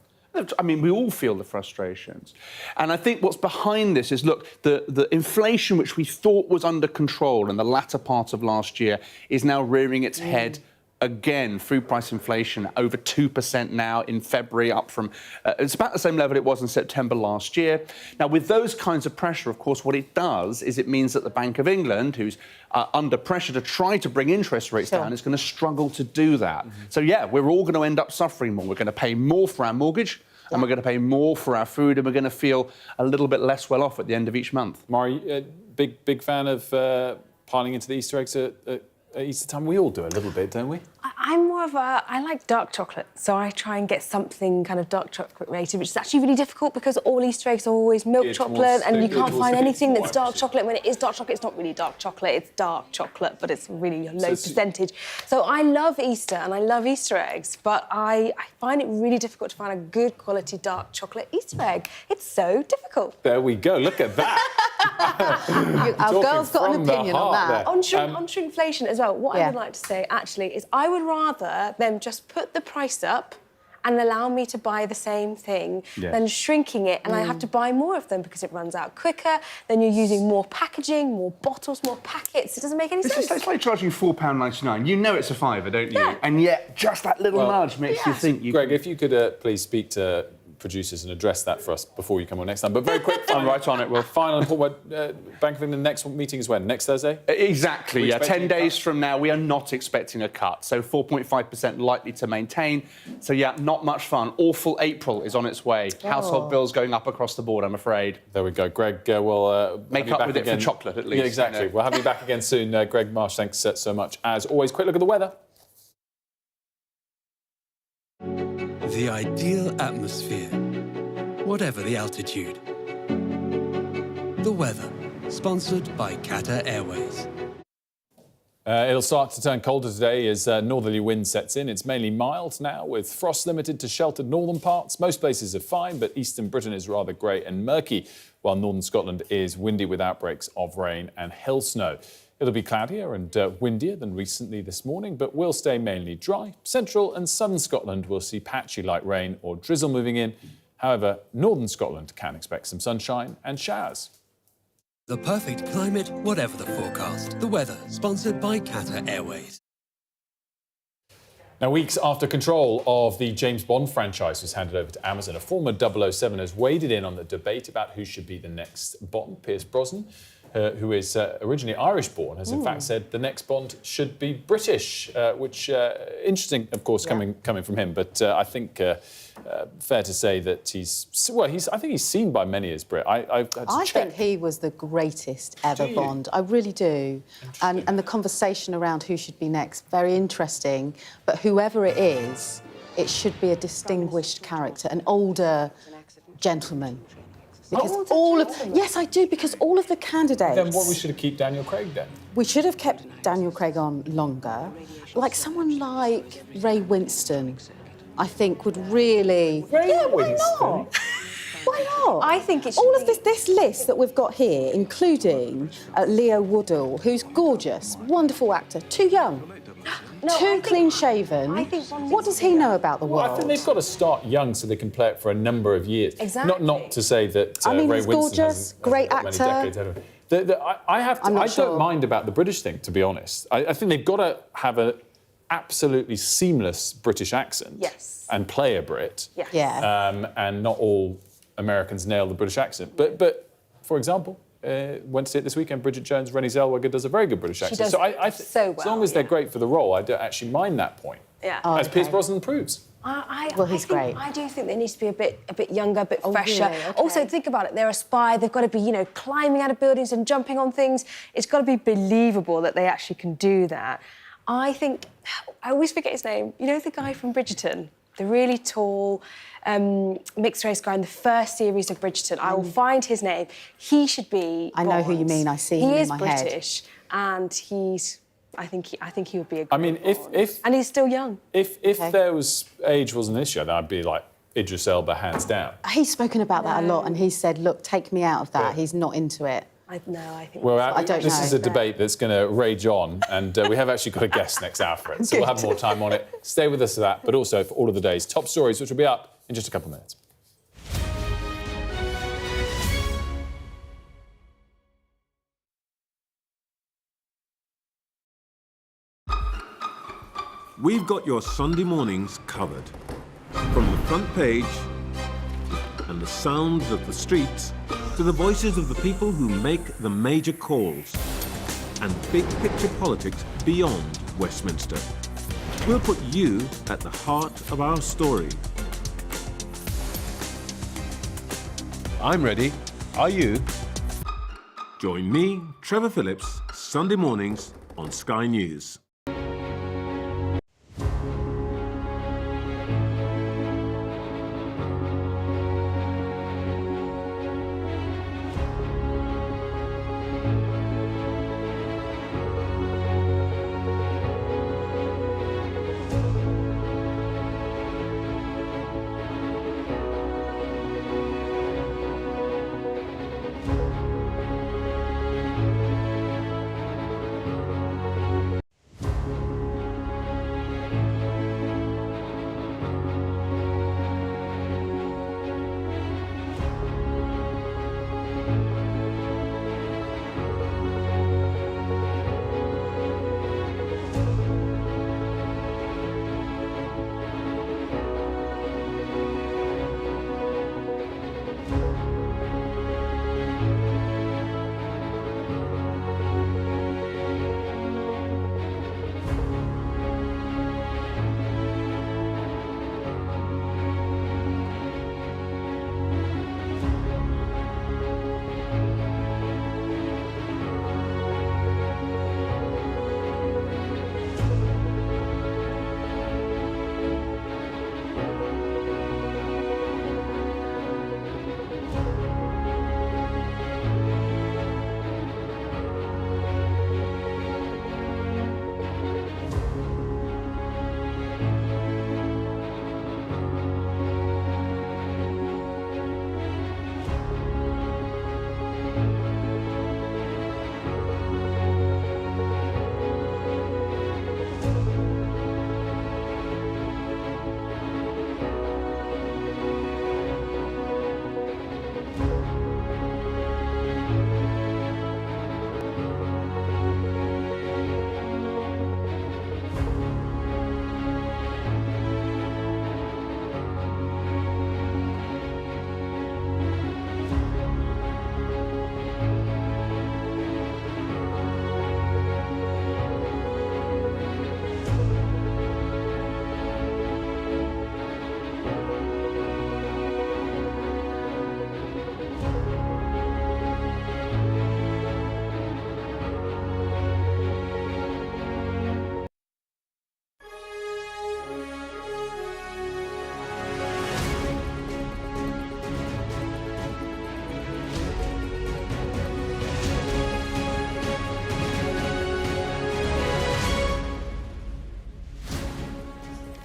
I mean, we all feel the frustrations. And I think what's behind this is, look, the inflation which we thought was under control in the latter part of last year is now rearing its head again. Food price inflation over 2% now in February, up from it's about the same level it was in September last year. Now, with those kinds of pressure, of course, what it does is it means that the Bank of England, who's under pressure to try to bring interest rates down, is going to struggle to do that. So, yeah, we're all going to end up suffering more. We're going to pay more for our mortgage, and we're going to pay more for our food, and we're going to feel a little bit less well off at the end of each month. Mari, big fan of piling into the Easter eggs at Easter time? We all do a little bit, don't we? I'm more of I like dark chocolate, so I try and get something kind of dark chocolate related, which is actually really difficult because all Easter eggs are always milk chocolate, and you can't find anything that's dark chocolate. When it is dark chocolate, it's not really dark chocolate, it's dark chocolate, but it's really a low percentage. So I love Easter and I love Easter eggs, but I find it really difficult to find a good quality dark chocolate Easter egg. It's so difficult. There we go, look at that. Our girl's got an opinion on that. On shrinkflation as well, what I would like to say, actually, is I would rather them just put the price up and allow me to buy the same thing than shrinking it, and I have to buy more of them because it runs out quicker, then you're using more packaging, more bottles, more packets. It doesn't make any sense. It's like charging £4.99. You know it's a fiver, don't you? Yeah. And yet, just that little nudge makes you think you... Greg, if you could please speak to producers and address that for us before you come on next time. But very quick, I'm right on it, Will. Final important Bank of England next meeting is when? Next Thursday? Exactly, yeah. 10 days from now, we are not expecting a cut. So 4.5% likely to maintain. So, yeah, not much fun. Awful April is on its way. Household bills going up across the board, I'm afraid. There we go. Greg, we'll make up with it for chocolate, at least. Yeah, exactly. You know. We'll have you back again soon. Greg Marsh, thanks so much. As always, quick look at the weather. The ideal atmosphere, whatever the altitude. The weather, sponsored by Qatar Airways. It'll start to turn colder today as northerly wind sets in. It's mainly mild now, with frost limited to sheltered northern parts. Most places are fine, but eastern Britain is rather grey and murky, while northern Scotland is windy with outbreaks of rain and hail snow. It'll be cloudier and windier than recently this morning, but will stay mainly dry. Central and southern Scotland will see patchy light rain or drizzle moving in. However, northern Scotland can expect some sunshine and showers. The perfect climate, whatever the forecast. The weather, sponsored by Qatar Airways. Now, weeks after control of the James Bond franchise was handed over to Amazon, a former 007 has waded in on the debate about who should be the next Bond. Pierce Brosnan who is originally Irish-born, has in fact said the next Bond should be British, which interesting, of course, coming from him. But I think fair to say that I think he's seen by many as Brit. I think he was the greatest ever Bond. I really do. And the conversation around who should be next, very interesting. But whoever it is, it should be a distinguished character, an older gentleman. Because yes, I do, because all of the candidates... Then what, we should have kept Daniel Craig then? We should have kept Daniel Craig on longer. Like someone like Ray Winston, I think would really... Why not? Why not? I think it's all of this list that we've got here, including Leo Woodall, who's gorgeous, wonderful actor, too young. Too clean-shaven. What does he know about the world? I think they've got to start young so they can play it for a number of years. Exactly. Not to say that Ray Winston gorgeous, great hasn't got many decades ahead of him. I don't mind about the British thing, to be honest. I think they've got to have an absolutely seamless British accent. Yes. And play a Brit. Yes. Yeah. And not all Americans nail the British accent. But for example, went to see it this weekend. Bridget Jones, Renée Zellweger does a very good British accent. So I so well, as long as they're great for the role, I don't actually mind that point. Yeah. As Pierce Brosnan proves. He's great. I do think they need to be a bit younger, a bit fresher. Really? Okay. Also, think about it. They're a spy. They've got to be, climbing out of buildings and jumping on things. It's got to be believable that they actually can do that. I think... I always forget his name. You know the guy from Bridgerton? The really tall, mixed-race guy in the first series of Bridgerton. I will find his name. He should be I know who you mean. I see him in my head. He is British, and he's... I think he would be a great if and he's still young. If there was age was an issue, then I'd be like Idris Elba hands down. He's spoken about that a lot, and he said, "Look, take me out of that." Yeah. He's not into it. I think. Well, I don't this know. is a debate that's going to rage on, and we have actually got a guest next hour for it, so we'll have more time on it. Stay with us for that, but also for all of the day's top stories, which will be up in just a couple of minutes. We've got your Sunday mornings covered. From the front page and the sounds of the streets to the voices of the people who make the major calls and big picture politics beyond Westminster. We'll put you at the heart of our story. I'm ready. Are you? Join me, Trevor Phillips, Sunday mornings on Sky News.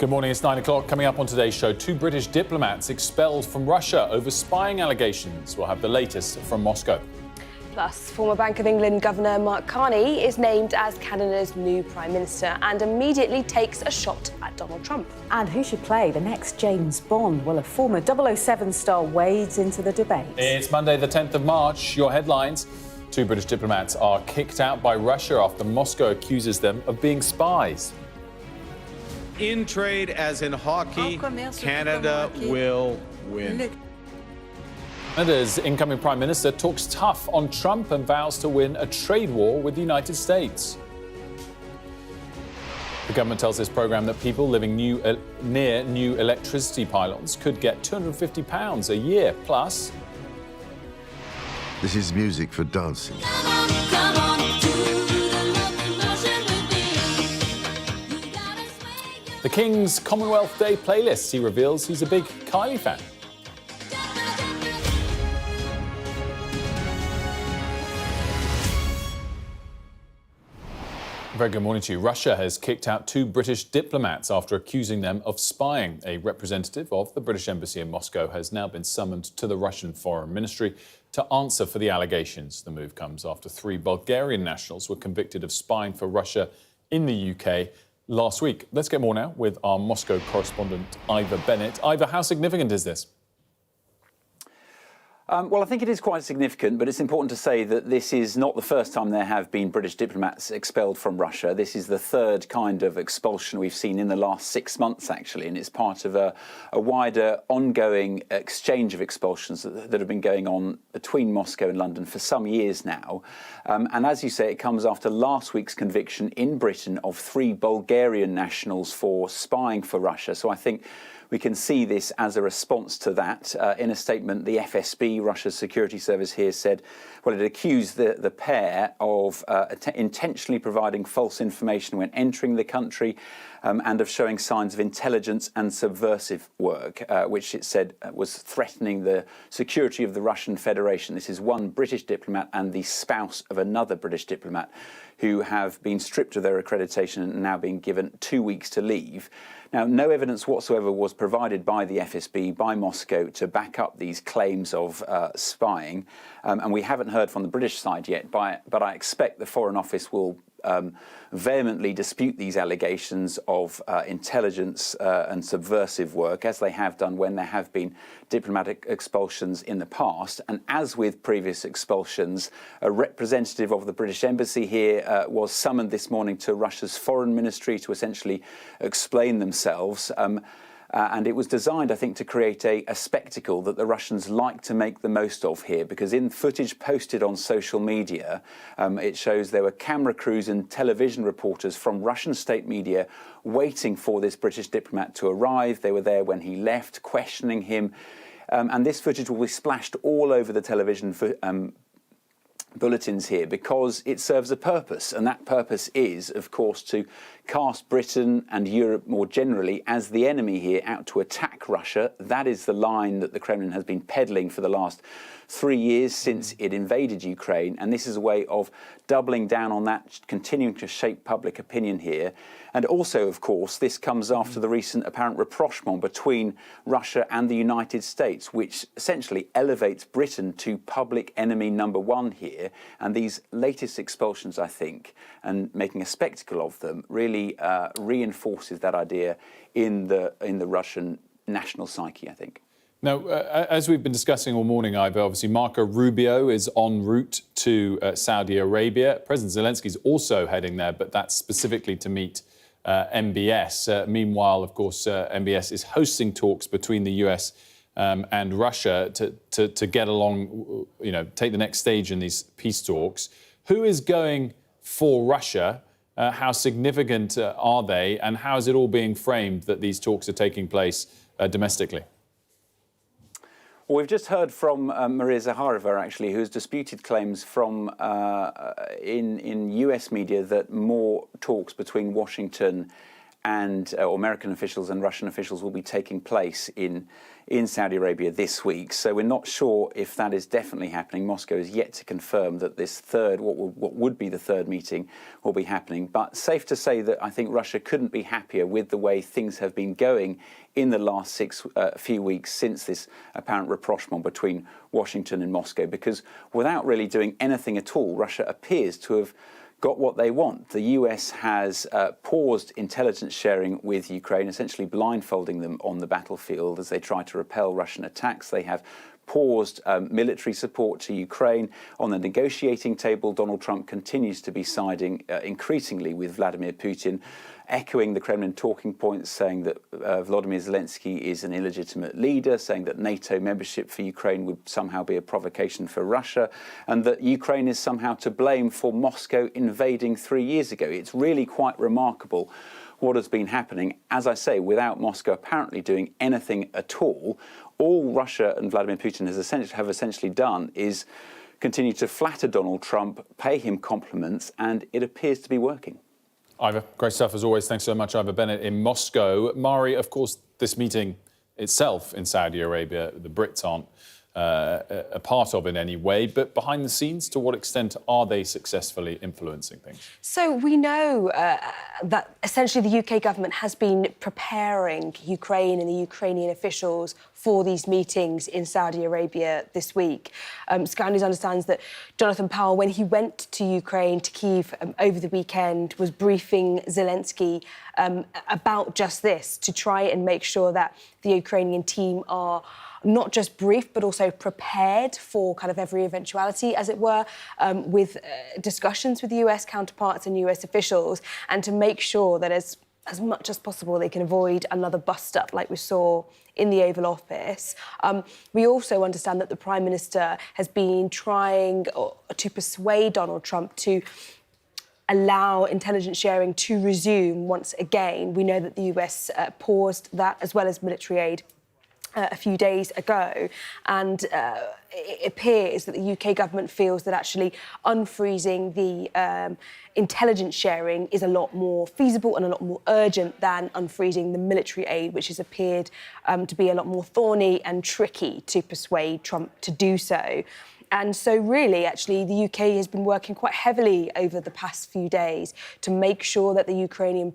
Good morning, it's 9 o'clock. Coming up on today's show, 2 British diplomats expelled from Russia over spying allegations. We'll have the latest from Moscow. Plus, former Bank of England Governor Mark Carney is named as Canada's new Prime Minister and immediately takes a shot at Donald Trump. And who should play the next James Bond? Well, a former 007 star wades into the debate. It's Monday, the 10th of March. Your headlines. 2 British diplomats are kicked out by Russia after Moscow accuses them of being spies. In trade, as in hockey, Canada will win. Canada's incoming Prime Minister talks tough on Trump and vows to win a trade war with the United States. The government tells this programme that people living near new electricity pylons could get £250 a year. Plus, this is music for dancing. the King's Commonwealth Day playlist. He reveals he's a big Kylie fan. Very good morning to you. Russia has kicked out 2 British diplomats after accusing them of spying. A representative of the British Embassy in Moscow has now been summoned to the Russian Foreign Ministry to answer for the allegations. The move comes after 3 Bulgarian nationals were convicted of spying for Russia in the UK last week. Let's get more now with our Moscow correspondent, Ivor Bennett. Ivor, how significant is this? Well, I think it is quite significant, but it's important to say that this is not the first time there have been British diplomats expelled from Russia. This is the 3rd kind of expulsion we've seen in the last 6 months, actually, and it's part of a wider ongoing exchange of expulsions that have been going on between Moscow and London for some years now. And as you say, it comes after last week's conviction in Britain of 3 Bulgarian nationals for spying for Russia. So I think we can see this as a response to that. In a statement, the FSB, Russia's security service here, said, well, it accused the pair of intentionally providing false information when entering the country and of showing signs of intelligence and subversive work, which it said was threatening the security of the Russian Federation. This is one British diplomat and the spouse of another British diplomat who have been stripped of their accreditation and now being given 2 weeks to leave. Now, no evidence whatsoever was provided by the FSB, by Moscow, to back up these claims of spying. And we haven't heard from the British side yet, but I expect the Foreign Office will vehemently dispute these allegations of intelligence and subversive work, as they have done when there have been diplomatic expulsions in the past. And as with previous expulsions, a representative of the British Embassy here was summoned this morning to Russia's Foreign Ministry to essentially explain themselves. And it was designed, I think, to create a spectacle that the Russians like to make the most of here, because in footage posted on social media, it shows there were camera crews and television reporters from Russian state media waiting for this British diplomat to arrive. They were there when he left, questioning him. And this footage will be splashed all over the television bulletins here because it serves a purpose, and that purpose is, of course, to cast Britain and Europe more generally as the enemy here, out to attack Russia. That is the line that the Kremlin has been peddling for the last 3 years since it invaded Ukraine, and this is a way of doubling down on that, continuing to shape public opinion here. And also, of course, this comes after the recent apparent rapprochement between Russia and the United States, which essentially elevates Britain to public enemy number 1 here. And these latest expulsions, I think, and making a spectacle of them, really reinforces that idea in the Russian national psyche, I think. Now, as we've been discussing all morning, Ivor, obviously Marco Rubio is en route to Saudi Arabia. President Zelensky's also heading there, but that's specifically to meet MBS. Meanwhile, of course, MBS is hosting talks between the US and Russia to get along, take the next stage in these peace talks. Who is going for Russia? How significant are they? And how is it all being framed that these talks are taking place domestically? Well, we've just heard from Maria Zakharova, actually, who has disputed claims from in US media that more talks between Washington and or American officials and Russian officials will be taking place in Saudi Arabia this week. So we're not sure if that is definitely happening. Moscow is yet to confirm that this third, what would be the third meeting, will be happening. But safe to say that I think Russia couldn't be happier with the way things have been going in the last few weeks since this apparent rapprochement between Washington and Moscow, because without really doing anything at all, Russia appears to have got what they want. The US has paused intelligence sharing with Ukraine, essentially blindfolding them on the battlefield as they try to repel Russian attacks. They have paused military support to Ukraine. On the negotiating table, Donald Trump continues to be siding increasingly with Vladimir Putin, echoing the Kremlin talking points, saying that Volodymyr Zelensky is an illegitimate leader, saying that NATO membership for Ukraine would somehow be a provocation for Russia, and that Ukraine is somehow to blame for Moscow invading 3 years ago. It's really quite remarkable what has been happening, as I say, without Moscow apparently doing anything at all. All Russia and Vladimir Putin have essentially done is continue to flatter Donald Trump, pay him compliments, and it appears to be working. Ivor, great stuff as always. Thanks so much, Ivor Bennett in Moscow. Mari, of course, this meeting itself in Saudi Arabia, the Brits aren't a part of in any way, but behind the scenes, to what extent are they successfully influencing things? So we know that essentially the UK government has been preparing Ukraine and the Ukrainian officials for these meetings in Saudi Arabia this week. Sky News understands that Jonathan Powell, when he went to Ukraine, to Kyiv over the weekend, was briefing Zelensky about just this, to try and make sure that the Ukrainian team are not just briefed, but also prepared for kind of every eventuality, as it were, with discussions with US counterparts and US officials, and to make sure that as much as possible they can avoid another bust-up like we saw in the Oval Office. We also understand that the Prime Minister has been trying to persuade Donald Trump to allow intelligence sharing to resume once again. We know that the US paused that, as well as military aid, a few days ago, and it appears that the UK government feels that actually unfreezing the intelligence sharing is a lot more feasible and a lot more urgent than unfreezing the military aid, which has appeared to be a lot more thorny and tricky to persuade Trump to do so. And so really, actually, the UK has been working quite heavily over the past few days to make sure that the Ukrainian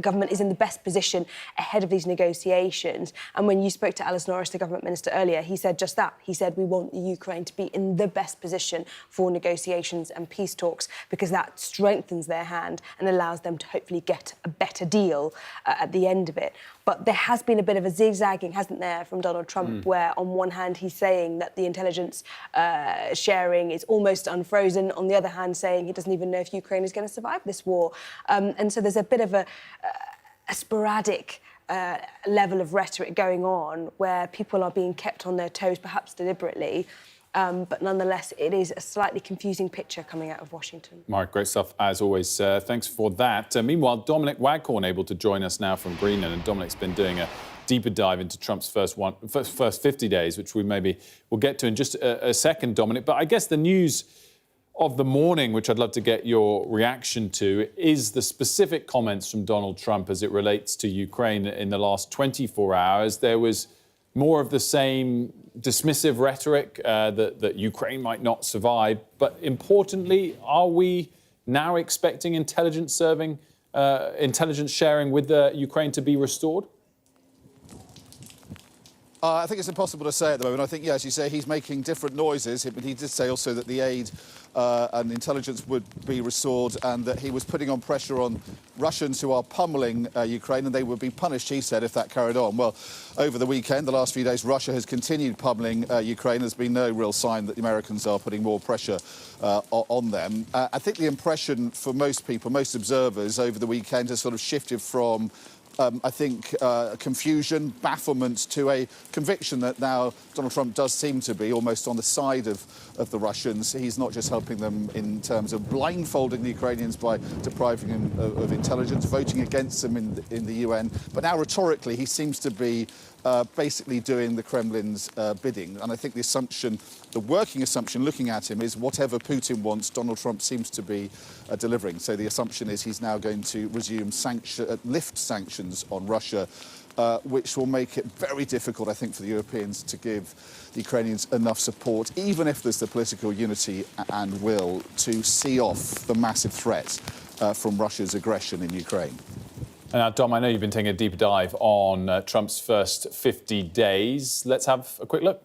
government is in the best position ahead of these negotiations. And when you spoke to Alice Norris, the government minister, earlier, he said just that. He said, we want the Ukraine to be in the best position for negotiations and peace talks, because that strengthens their hand and allows them to hopefully get a better deal at the end of it. But there has been a bit of a zigzagging, hasn't there, from Donald Trump, where on one hand he's saying that the intelligence sharing is almost unfrozen, on the other hand saying he doesn't even know if Ukraine is going to survive this war. And so there's a bit of a sporadic level of rhetoric going on where people are being kept on their toes, perhaps deliberately. But nonetheless, it is a slightly confusing picture coming out of Washington. Mark, great stuff as always. Thanks for that. Meanwhile, Dominic Waghorn able to join us now from Greenland, and Dominic's been doing a deeper dive into Trump's first 50 days, which we'll get to in just a second, Dominic. But I guess the news of the morning, which I'd love to get your reaction to, is the specific comments from Donald Trump as it relates to Ukraine in the last 24 hours. There was more of the same dismissive rhetoric that Ukraine might not survive. But importantly, are we now expecting intelligence sharing with Ukraine to be restored? I think it's impossible to say at the moment. I think, yeah, as you say, he's making different noises. But he did say also that the aid and intelligence would be restored, and that he was putting on pressure on Russians who are pummeling Ukraine, and they would be punished, he said, if that carried on. Well, over the weekend, the last few days, Russia has continued pummeling Ukraine. There's been no real sign that the Americans are putting more pressure on them. I think the impression for most people, most observers over the weekend has sort of shifted from confusion, bafflement, to a conviction that now Donald Trump does seem to be almost on the side of the Russians. He's not just helping them in terms of blindfolding the Ukrainians by depriving them of intelligence, voting against them in the UN, but now rhetorically he seems to be basically doing the Kremlin's bidding. And I think the assumption The working assumption, looking at him, is whatever Putin wants, Donald Trump seems to be delivering. So the assumption is he's now going to resume lift sanctions on Russia, which will make it very difficult, I think, for the Europeans to give the Ukrainians enough support, even if there's the political unity and will, to see off the massive threat from Russia's aggression in Ukraine. Now, Dom, I know you've been taking a deeper dive on Trump's first 50 days. Let's have a quick look.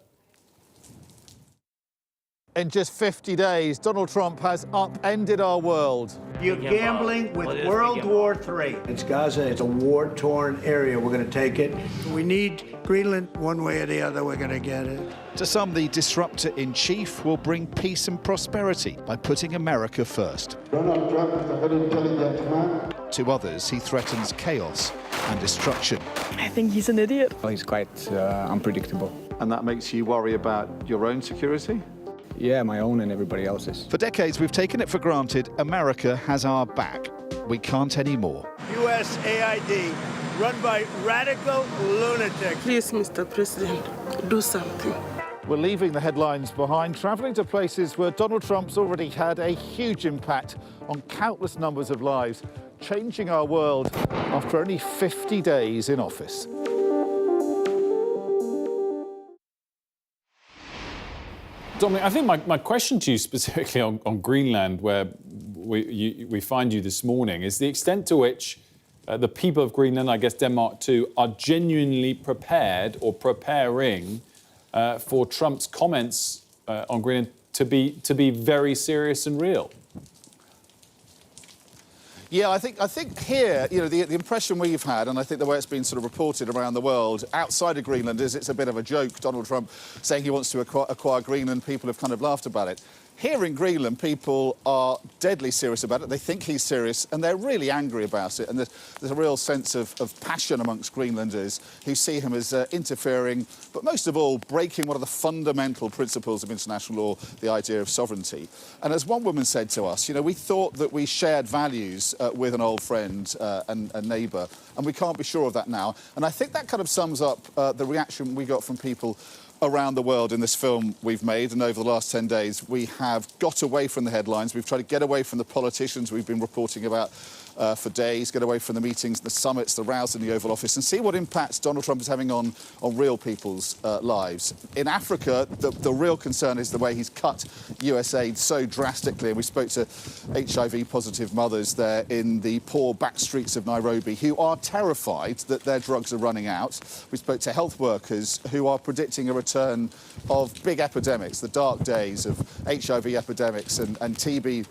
In just 50 days, Donald Trump has upended our world. You're gambling with World War III. It's Gaza. It's a war-torn area. We're going to take it. We need Greenland one way or the other. We're going to get it. To some, the disruptor-in-chief will bring peace and prosperity by putting America first. Donald Trump is a very intelligent man. To others, he threatens chaos and destruction. I think he's an idiot. Well, he's quite unpredictable. And that makes you worry about your own security? Yeah, my own and everybody else's. For decades, we've taken it for granted America has our back. We can't anymore. USAID, run by radical lunatics. Please, Mr. President, do something. We're leaving the headlines behind, travelling to places where Donald Trump's already had a huge impact on countless numbers of lives, changing our world after only 50 days in office. Dominic, I think my question to you specifically on Greenland, where we find you this morning, is the extent to which the people of Greenland, I guess Denmark too, are genuinely prepared or preparing for Trump's comments on Greenland to be very serious and real. Yeah, I think here, you know, the impression we've had, and I think the way it's been sort of reported around the world outside of Greenland, is it's a bit of a joke. Donald Trump saying he wants to acquire Greenland. People have kind of laughed about it. Here in Greenland, people are deadly serious about it. They think he's serious, and they're really angry about it. And there's a real sense of passion amongst Greenlanders who see him as interfering, but most of all, breaking one of the fundamental principles of international law, the idea of sovereignty. And as one woman said to us, you know, we thought that we shared values with an old friend and a neighbour, and we can't be sure of that now. And I think that kind of sums up the reaction we got from people around the world in this film we've made, and over the last 10 days we have got away from the headlines. We've tried to get away from the politicians we've been reporting about for days, get away from the meetings, the summits, the rows in the Oval Office, and see what impact Donald Trump is having on real people's lives. In Africa, the real concern is the way he's cut US aid so drastically. And we spoke to HIV-positive mothers there in the poor back streets of Nairobi who are terrified that their drugs are running out. We spoke to health workers who are predicting a return of big epidemics, the dark days of HIV epidemics and TB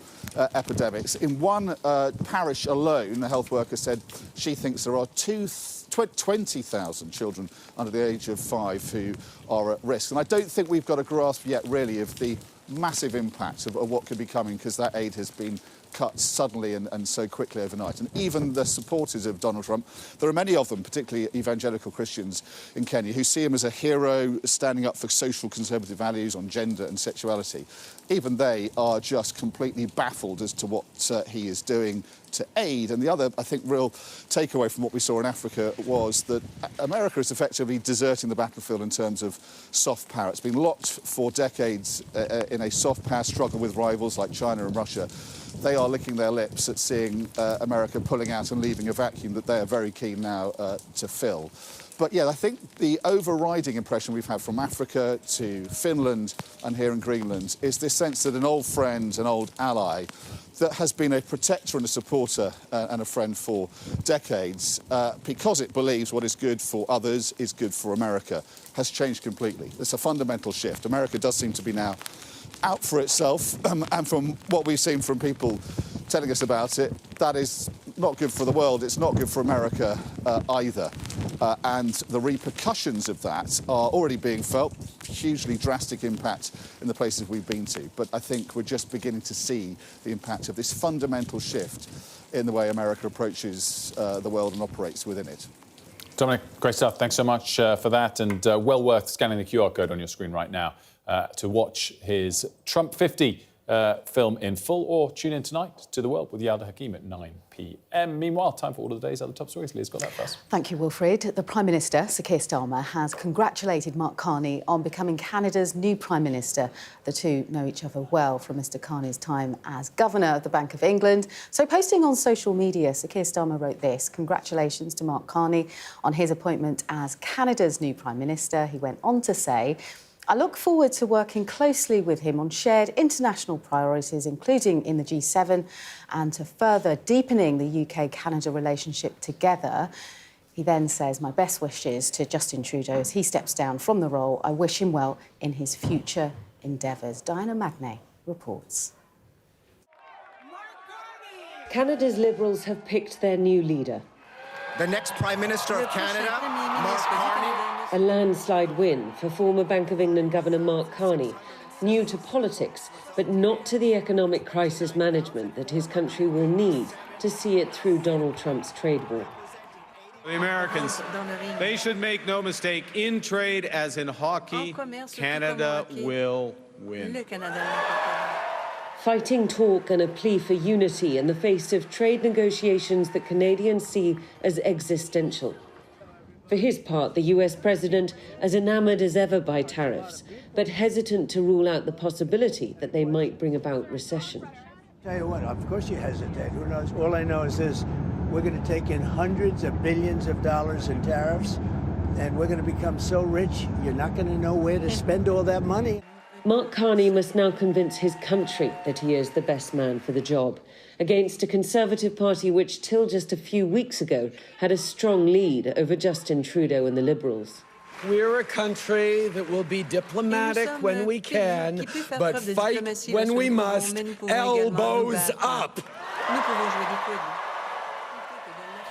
epidemics. In one parish alone, the health worker said she thinks there are 20,000 children under the age of 5 who are at risk. And I don't think we've got a grasp yet, really, of the massive impact of what could be coming, because that aid has been cut suddenly and so quickly overnight. And even the supporters of Donald Trump, there are many of them, particularly evangelical Christians in Kenya, who see him as a hero standing up for social conservative values on gender and sexuality. Even they are just completely baffled as to what he is doing to aid. And the other, I think, real takeaway from what we saw in Africa was that America is effectively deserting the battlefield in terms of soft power. It's been locked for decades in a soft power struggle with rivals like China and Russia. They are licking their lips at seeing America pulling out and leaving a vacuum that they are very keen now to fill. But yeah, I think the overriding impression we've had from Africa to Finland and here in Greenland is this sense that an old friend, an old ally, that has been a protector and a supporter and a friend for decades, because it believes what is good for others is good for America, has changed completely. It's a fundamental shift. America does seem to be now out for itself, and from what we've seen from people telling us about it, that is not good for the world, it's not good for America either. And the repercussions of that are already being felt, hugely drastic impact in the places we've been to. But I think we're just beginning to see the impact of this fundamental shift in the way America approaches the world and operates within it. Dominic, great stuff. Thanks so much for that, and well worth scanning the QR code on your screen right now to watch his Trump 50 film in full, or tune in tonight to The World with Yalda Hakim at 9 p.m. Meanwhile, time for all of the day's other top stories. Leah's got that for us. Thank you, Wilfred. The Prime Minister, Sir Keir Starmer, has congratulated Mark Carney on becoming Canada's new Prime Minister. The two know each other well from Mr Carney's time as Governor of the Bank of England. So posting on social media, Sir Keir Starmer wrote this: "Congratulations to Mark Carney on his appointment as Canada's new Prime Minister." He went on to say, "I look forward to working closely with him on shared international priorities, including in the G7, and to further deepening the UK-Canada relationship together." He then says, "My best wishes to Justin Trudeau as he steps down from the role. I wish him well in his future endeavours." Diana Magnay reports. Canada's Liberals have picked their new leader. The next Prime Minister of Canada, Mark Carney. A landslide win for former Bank of England Governor Mark Carney, new to politics, but not to the economic crisis management that his country will need to see it through Donald Trump's trade war. The Americans, they should make no mistake, in trade as in hockey, Canada will win. Fighting talk and a plea for unity in the face of trade negotiations that Canadians see as existential. For his part, the US president as enamoured as ever by tariffs, but hesitant to rule out the possibility that they might bring about recession. Tell you what, of course you hesitate. Who knows? All I know is this: we're going to take in hundreds of billions of dollars in tariffs, and we're going to become so rich, you're not going to know where to spend all that money. Mark Carney must now convince his country that he is the best man for the job, against a Conservative Party which, till just a few weeks ago, had a strong lead over Justin Trudeau and the Liberals. We're a country that will be diplomatic when we can, but fight when we must, elbows up.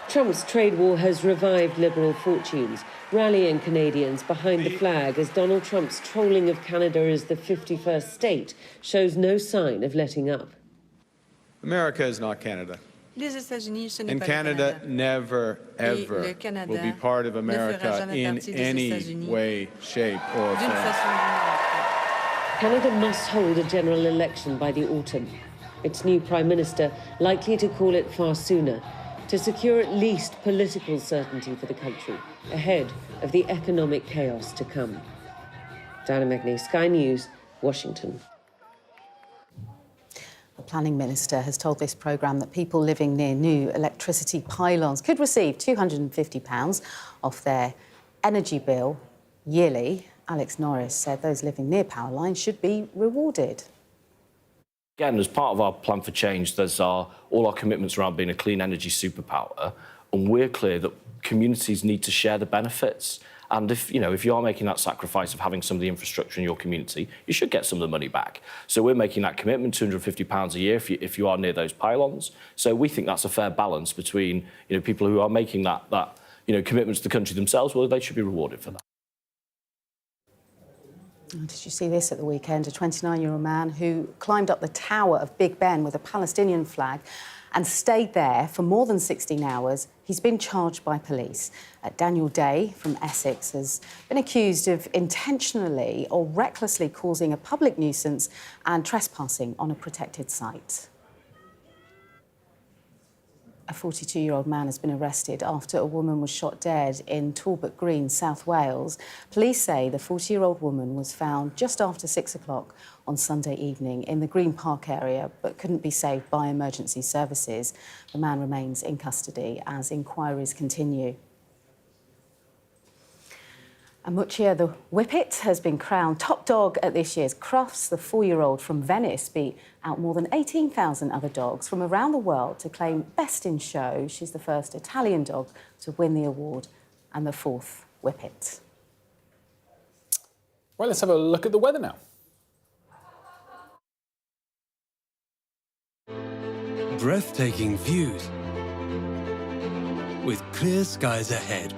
Trump's trade war has revived Liberal fortunes, rallying Canadians behind the flag as Donald Trump's trolling of Canada as the 51st state shows no sign of letting up. America is not Canada. And Canada never, ever will be part of America in any way, shape, or form. Canada must hold a general election by the autumn. Its new Prime Minister likely to call it far sooner, to secure at least political certainty for the country ahead of the economic chaos to come. Diana Magnay, Sky News, Washington. The Planning Minister has told this programme that people living near new electricity pylons could receive £250 off their energy bill yearly. Alex Norris said those living near power lines should be rewarded. Again, as part of our plan for change, there's all our commitments around being a clean energy superpower, and we're clear that communities need to share the benefits. And if you are making that sacrifice of having some of the infrastructure in your community, you should get some of the money back. So we're making that commitment, £250 a year if you are near those pylons. So we think that's a fair balance between people who are making that commitment to the country themselves. Well, they should be rewarded for that. Did you see this at the weekend? A 29-year-old man who climbed up the tower of Big Ben with a Palestinian flag and stayed there for more than 16 hours. He's been charged by police. Daniel Day from Essex has been accused of intentionally or recklessly causing a public nuisance and trespassing on a protected site. A 42-year-old man has been arrested after a woman was shot dead in Talbot Green, South Wales. Police say the 40-year-old woman was found just after 6 o'clock on Sunday evening in the Green Park area, but couldn't be saved by emergency services. The man remains in custody as inquiries continue. Muchia the Whippet has been crowned top dog at this year's Crufts. The 4-year-old from Venice beat out more than 18,000 other dogs from around the world to claim Best in Show. She's the first Italian dog to win the award and the 4th Whippet. Well, let's have a look at the weather now. Breathtaking views with clear skies ahead.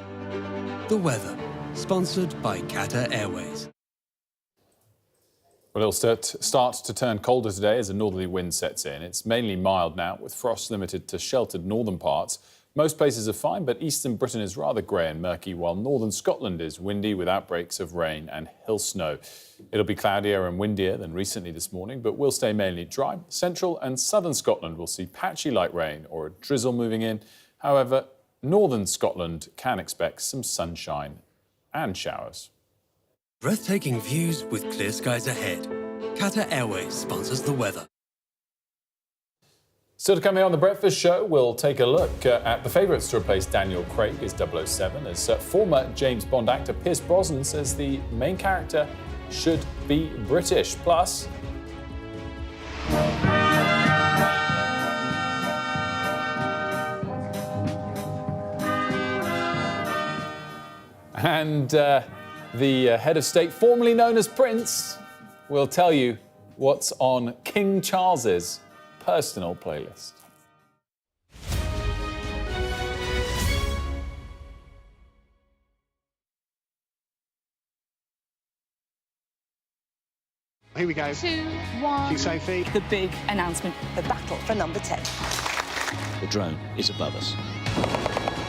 The weather. Sponsored by Qatar Airways. Well, it'll start to turn colder today as a northerly wind sets in. It's mainly mild now, with frost limited to sheltered northern parts. Most places are fine, but eastern Britain is rather grey and murky, while northern Scotland is windy with outbreaks of rain and hill snow. It'll be cloudier and windier than recently this morning, but will stay mainly dry. Central and southern Scotland will see patchy light rain or a drizzle moving in. However, northern Scotland can expect some sunshine and showers. Breathtaking views with clear skies ahead. Qatar Airways sponsors the weather. Still to come here on The Breakfast Show, we'll take a look at the favourites to replace Daniel Craig as 007, as former James Bond actor Pierce Brosnan says the main character should be British. Plus, and the head of state, formerly known as Prince, will tell you what's on King Charles's personal playlist. Here we go. 2, 1. Thank you, Sophie. The big announcement. The battle for number 10. The drone is above us.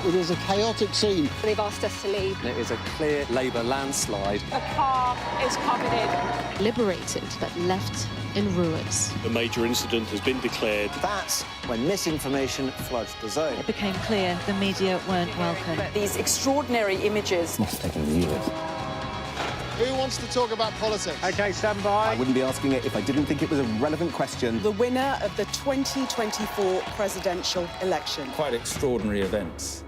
It is a chaotic scene. They've asked us to leave. There is a clear Labour landslide. The car is covered in. Liberated, but left in ruins. A major incident has been declared. That's when misinformation floods the zone. It became clear the media weren't welcome. These extraordinary images. Must have taken years. Who wants to talk about politics? OK, stand by. I wouldn't be asking it if I didn't think it was a relevant question. The winner of the 2024 presidential election. Quite extraordinary events.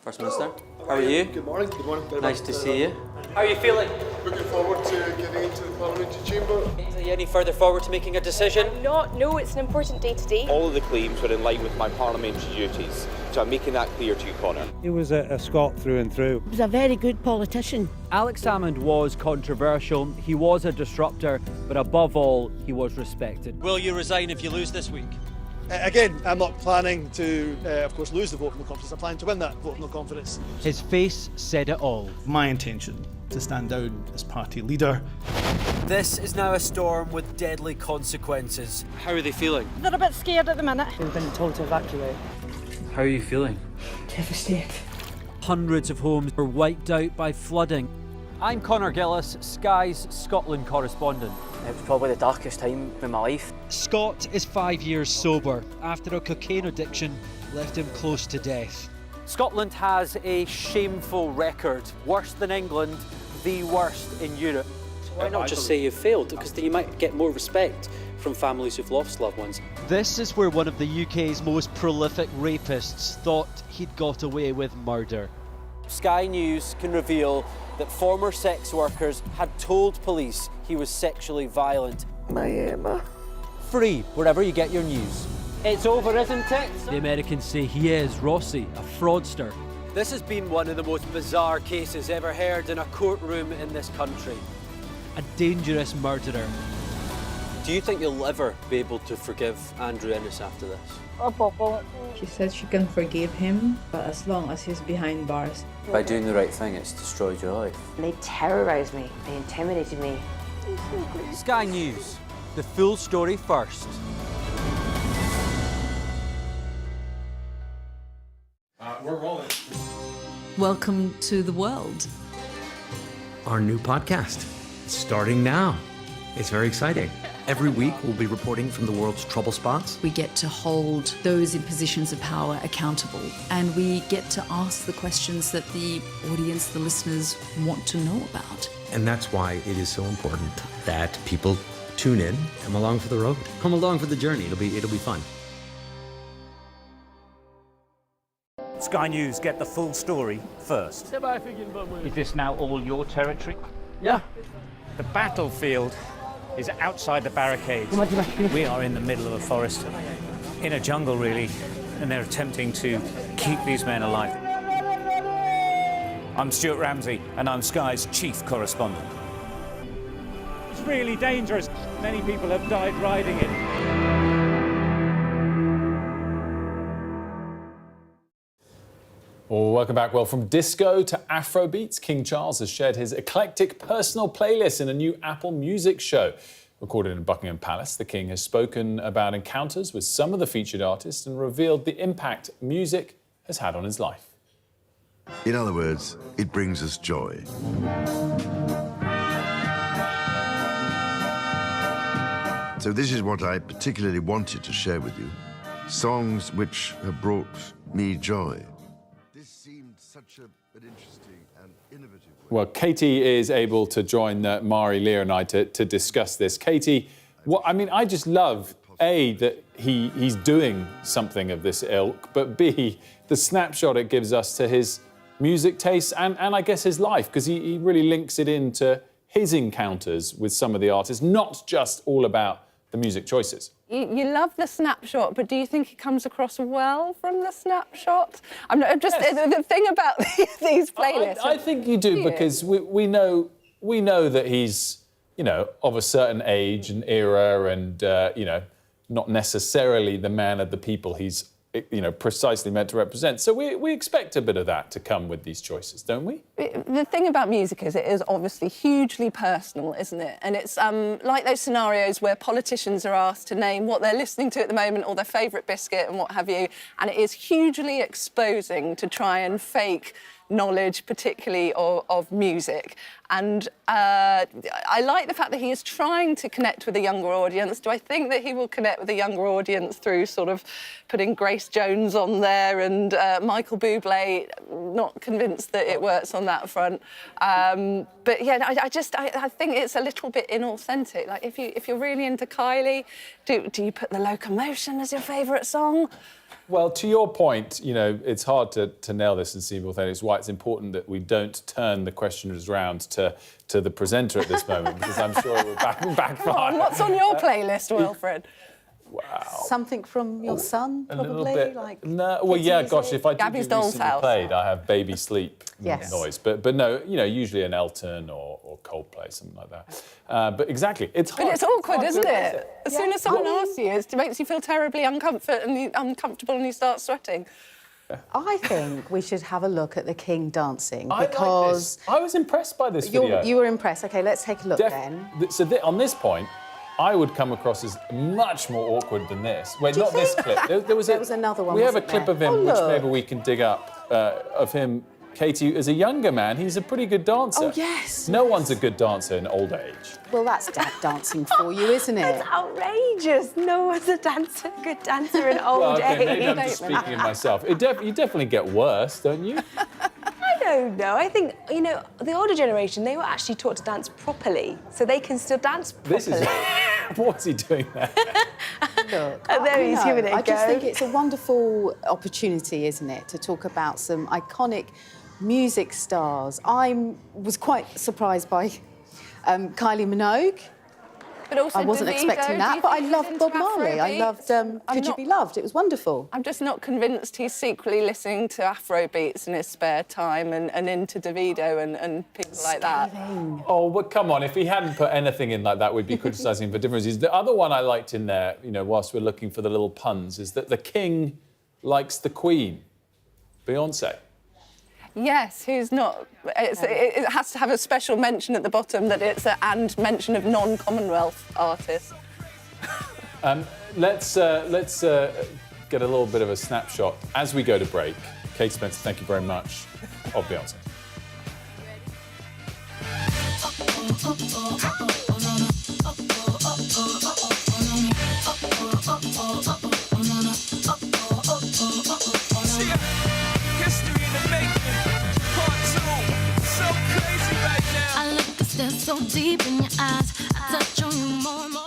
First Minister, how are you? Good morning. Good morning. Nice to see you. How are you feeling? Looking forward to getting into the parliamentary chamber. Are you any further forward to making a decision? No, it's an important day today. All of the claims were in line with my parliamentary duties, so I'm making that clear to you, Conor. He was a Scot through and through. He was a very good politician. Alex Salmond was controversial, he was a disruptor, but above all, he was respected. Will you resign if you lose this week? Again, I'm not planning to, of course, lose the vote of no confidence. I'm planning to win that vote of no confidence. His face said it all. My intention to stand down as party leader. This is now a storm with deadly consequences. How are they feeling? They're a bit scared at the minute. We've been told to evacuate. How are you feeling? Devastated. Hundreds of homes were wiped out by flooding. I'm Conor Gillis, Sky's Scotland correspondent. It was probably the darkest time in my life. Scott is 5 years sober after a cocaine addiction left him close to death. Scotland has a shameful record, worse than England, the worst in Europe. So why not just say you failed? Because then you might get more respect from families who've lost loved ones. This is where one of the UK's most prolific rapists thought he'd got away with murder. Sky News can reveal that former sex workers had told police he was sexually violent. My Emma. Free wherever you get your news. It's over, isn't it? The Americans say he is Rossi, a fraudster. This has been one of the most bizarre cases ever heard in a courtroom in this country. A dangerous murderer. Do you think you'll ever be able to forgive Andrew Ennis after this? She said she can forgive him, but as long as he's behind bars. By doing the right thing, it's destroyed your life. They terrorised me. They intimidated me. Sky News. The full story first. We're rolling. Welcome to the world. Our new podcast, starting now. It's very exciting. Every week, we'll be reporting from the world's trouble spots. We get to hold those in positions of power accountable, and we get to ask the questions that the audience, the listeners, want to know about. And that's why it is so important that people tune in, come along for the road, come along for the journey. It'll be fun. Sky News get the full story first. Is this now all your territory? Yeah. The battlefield is outside the barricades. We are in the middle of a forest, in a jungle really, and they're attempting to keep these men alive. I'm Stuart Ramsey, and I'm Sky's chief correspondent. It's really dangerous. Many people have died riding it. Welcome back. Well, from disco to Afrobeats, King Charles has shared his eclectic personal playlist in a new Apple Music show. Recorded in Buckingham Palace, the King has spoken about encounters with some of the featured artists and revealed the impact music has had on his life. In other words, it brings us joy. So this is what I particularly wanted to share with you. Songs which have brought me joy. This seemed such an interesting and innovative way. Well, Katie is able to join Mari, Leah and I to discuss this. Katie, I just love, A, that he's doing something of this ilk, but B, the snapshot it gives us to his music tastes and I guess his life, because he really links it into his encounters with some of the artists, not just all about the music choices. You love the snapshot, but do you think it comes across well from the snapshot? The thing about these playlists. I think you do, because we know that he's, of a certain age and era and, not necessarily the man of the people he's, precisely meant to represent. So we expect a bit of that to come with these choices, don't we? The thing about music is it is obviously hugely personal, isn't it? And it's like those scenarios where politicians are asked to name what they're listening to at the moment or their favourite biscuit and what have you. And it is hugely exposing to try and fake knowledge, particularly of music. And I like the fact that he is trying to connect with a younger audience. Do I think that he will connect with a younger audience through sort of putting Grace Jones on there and Michael Bublé? Not convinced that it works on that front. But yeah, I think it's a little bit inauthentic. Like if you're really into Kylie, do you put The Locomotion as your favourite song? Well, to your point, it's hard to nail this and seem authentic. It's why it's important that we don't turn the questioners round to the presenter at this moment, because I'm sure it will backfire. Come on, what's on your playlist, Wilfred? Wow. Something from your son, probably? A little bit. Like no, well, yeah, gosh, if I did Gabby's Doll's House. played, I have Baby Sleep Yes. noise. But no, usually an Elton or Coldplay, something like that. But exactly, it's hard. But it's awkward, isn't it? As soon as someone asks you, it makes you feel terribly uncomfortable and you start sweating. I think we should have a look at the King dancing, I like because... this. I was impressed by this video. You were impressed. OK, let's take a look then. So on this point, I would come across as much more awkward than this. Wait, not this clip. There was another one. We have a clip of him, which maybe we can dig up, of him, Katie, as a younger man. He's a pretty good dancer. Oh, yes. No one's a good dancer in old age. Well, that's dancing for you, isn't it? It's outrageous. No one's a good dancer in old age. Maybe I'm just speaking of myself. You definitely get worse, don't you? I don't know. I think, the older generation, they were actually taught to dance properly, so they can still dance properly. What's he doing there? Look, there he's giving it a go. I just think it's a wonderful opportunity, isn't it, to talk about some iconic music stars. I was quite surprised by Kylie Minogue. But also I wasn't expecting that, but I loved Bob Marley. I loved Could You Be Loved? It was wonderful. I'm just not convinced he's secretly listening to Afro beats in his spare time and into Davido and people like that. Oh, well, come on. If he hadn't put anything in like that, we'd be criticising him for differences. The other one I liked in there, whilst we're looking for the little puns, is that the King likes the Queen, Beyoncé. Yes, who's not... It has to have a special mention at the bottom that it's and mention of non-Commonwealth artists. Let's get a little bit of a snapshot as we go to break. Kate Spencer, thank you very much, of Beyoncé. So deep in your eyes, I touch on you more and more.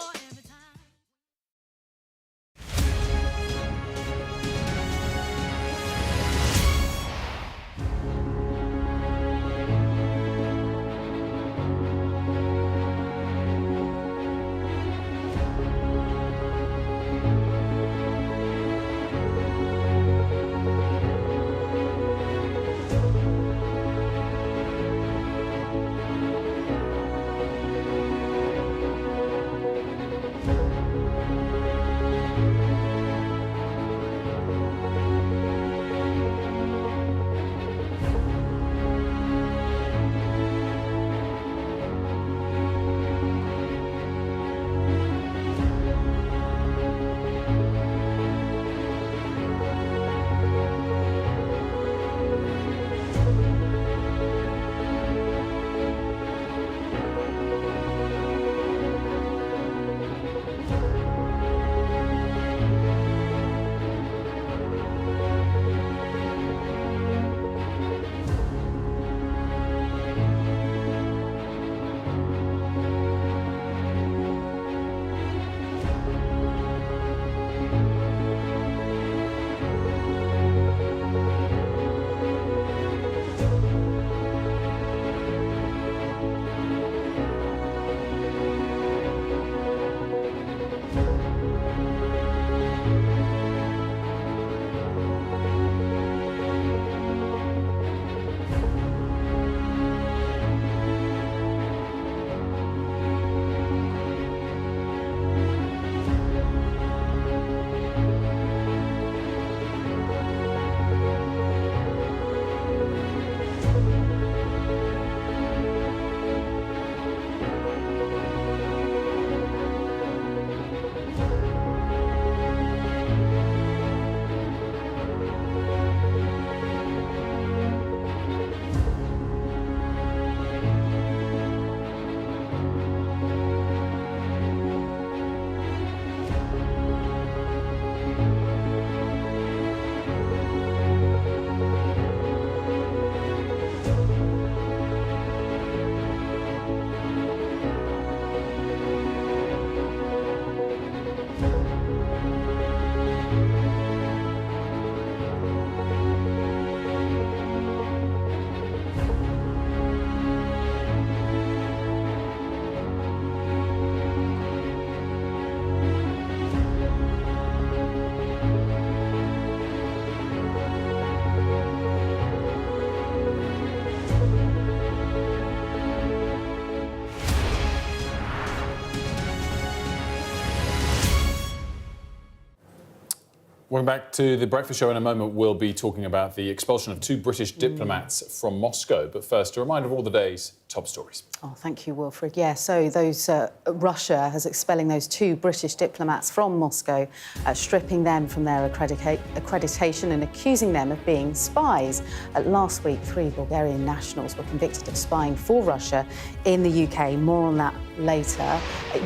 Welcome back to The Breakfast Show. In a moment, we'll be talking about the expulsion of 2 British diplomats from Moscow. But first, a reminder of all the day's top stories. Oh, thank you, Wilfred. Yeah, so Russia has expelling those 2 British diplomats from Moscow, stripping them from their accreditation and accusing them of being spies. Last week, 3 Bulgarian nationals were convicted of spying for Russia in the UK. More on that later.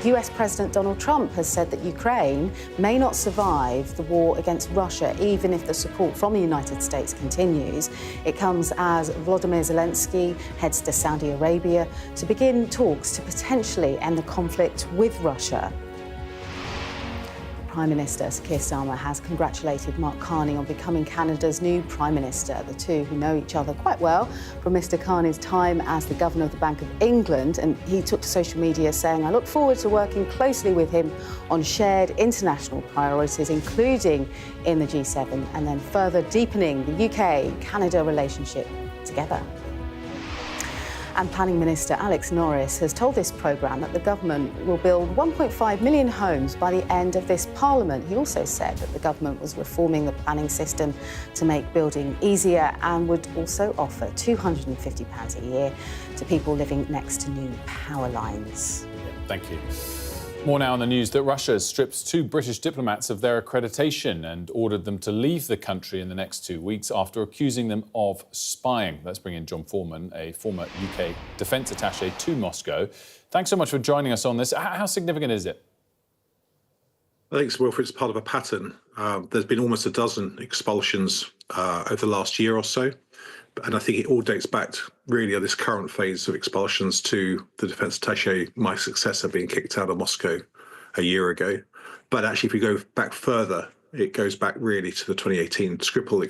US President Donald Trump has said that Ukraine may not survive the war against Russia, even if the support from the United States continues. It comes as Volodymyr Zelensky heads to Saudi Arabia to begin talks to potentially end the conflict with Russia. Prime Minister Keir Starmer has congratulated Mark Carney on becoming Canada's new Prime Minister. The two, who know each other quite well from Mr Carney's time as the Governor of the Bank of England, and he took to social media saying, "I look forward to working closely with him on shared international priorities, including in the G7, and then further deepening the UK-Canada relationship together." And Planning Minister Alex Norris has told this programme that the government will build 1.5 million homes by the end of this Parliament. He also said that the government was reforming the planning system to make building easier and would also offer £250 a year to people living next to new power lines. Thank you. More now on the news that Russia has stripped 2 British diplomats of their accreditation and ordered them to leave the country in the next 2 weeks after accusing them of spying. Let's bring in John Foreman, a former UK defence attaché to Moscow. Thanks so much for joining us on this. How significant is it? I think, Wilfred, it's part of a pattern. There's been almost a dozen expulsions over the last year or so. And I think it all dates back to really this current phase of expulsions to the defence attaché, my successor, being kicked out of Moscow a year ago. But actually, if we go back further, it goes back really to the 2018 Skripal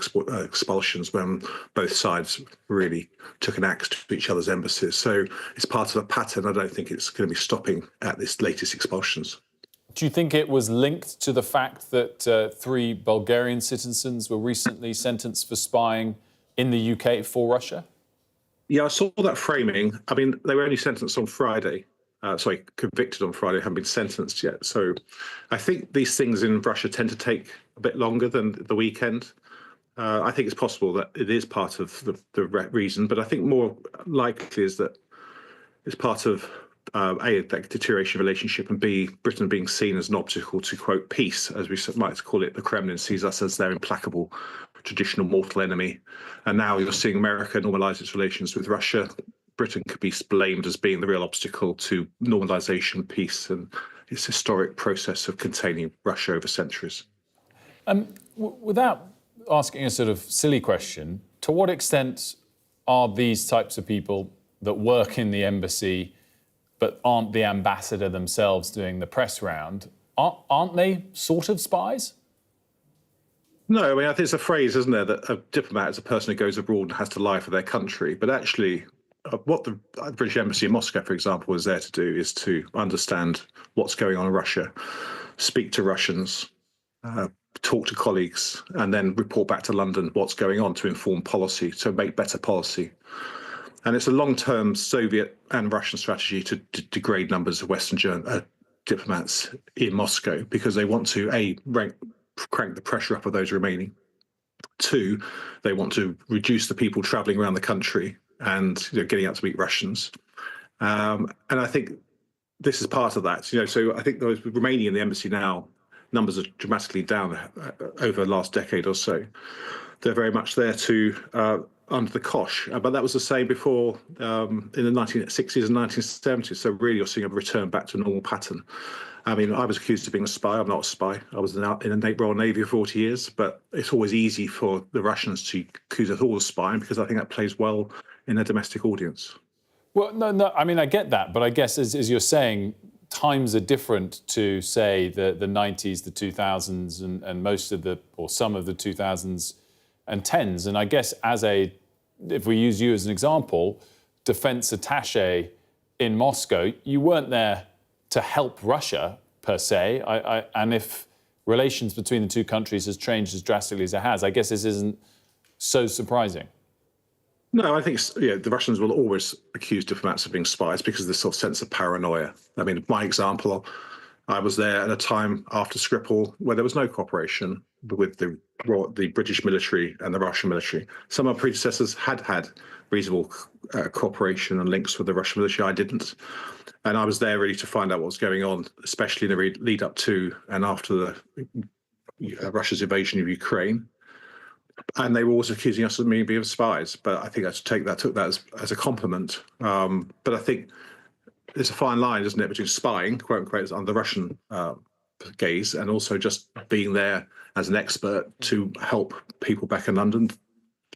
expulsions, when both sides really took an axe to each other's embassies. So it's part of a pattern. I don't think it's going to be stopping at this latest expulsions. Do you think it was linked to the fact that 3 Bulgarian citizens were recently sentenced for spying in the UK for Russia? Yeah, I saw that framing. I mean, they were only sentenced on Friday. Convicted on Friday, haven't been sentenced yet. So I think these things in Russia tend to take a bit longer than the weekend. I think it's possible that it is part of the reason, but I think more likely is that it's part of A, that deterioration of relationship, and B, Britain being seen as an obstacle to, quote, peace, as we might call it. The Kremlin sees us as their implacable traditional mortal enemy. And now you're seeing America normalise its relations with Russia. Britain could be blamed as being the real obstacle to normalisation, peace, and its historic process of containing Russia over centuries. Without asking a sort of silly question, to what extent are these types of people that work in the embassy but aren't the ambassador themselves doing the press round, aren't they sort of spies? No, I mean, I think there's a phrase, isn't there, that a diplomat is a person who goes abroad and has to lie for their country. But actually, what the British Embassy in Moscow, for example, was there to do is to understand what's going on in Russia, speak to Russians, talk to colleagues, and then report back to London what's going on to inform policy, to make better policy. And it's a long-term Soviet and Russian strategy to degrade numbers of Western diplomats in Moscow, because they want to, A, crank the pressure up of those remaining. 2, they want to reduce the people travelling around the country and getting out to meet Russians. And I think this is part of that. So I think those remaining in the embassy now, numbers are dramatically down over the last decade or so. They're very much there to under the cosh, but that was the same before in the 1960s and 1970s. So really, you're seeing a return back to a normal pattern. I mean, I was accused of being a spy. I'm not a spy. I was in the Royal Navy for 40 years, but it's always easy for the Russians to accuse us all of spying, because I think that plays well in a domestic audience. Well, no, I mean, I get that, but I guess as you're saying, times are different to, say, the 90s, the 2000s, and most of or some of the 2000s and 10s. And I guess if we use you as an example, defence attaché in Moscow, you weren't there to help Russia, per se, and if relations between the two countries has changed as drastically as it has, I guess this isn't so surprising. No, I think the Russians will always accuse diplomats of being spies because of this sort of sense of paranoia. I mean, my example, I was there at a time after Skripal where there was no cooperation. with the British military and the Russian military. Some of our predecessors had reasonable cooperation and links with the Russian military. I didn't. And I was there really to find out what was going on, especially in the lead up to and after Russia's invasion of Ukraine. And they were also accusing us of being spies. But I think I took that as a compliment. But I think there's a fine line, isn't it, between spying, quote unquote, under the Russian gaze, and also just being there as an expert to help people back in London,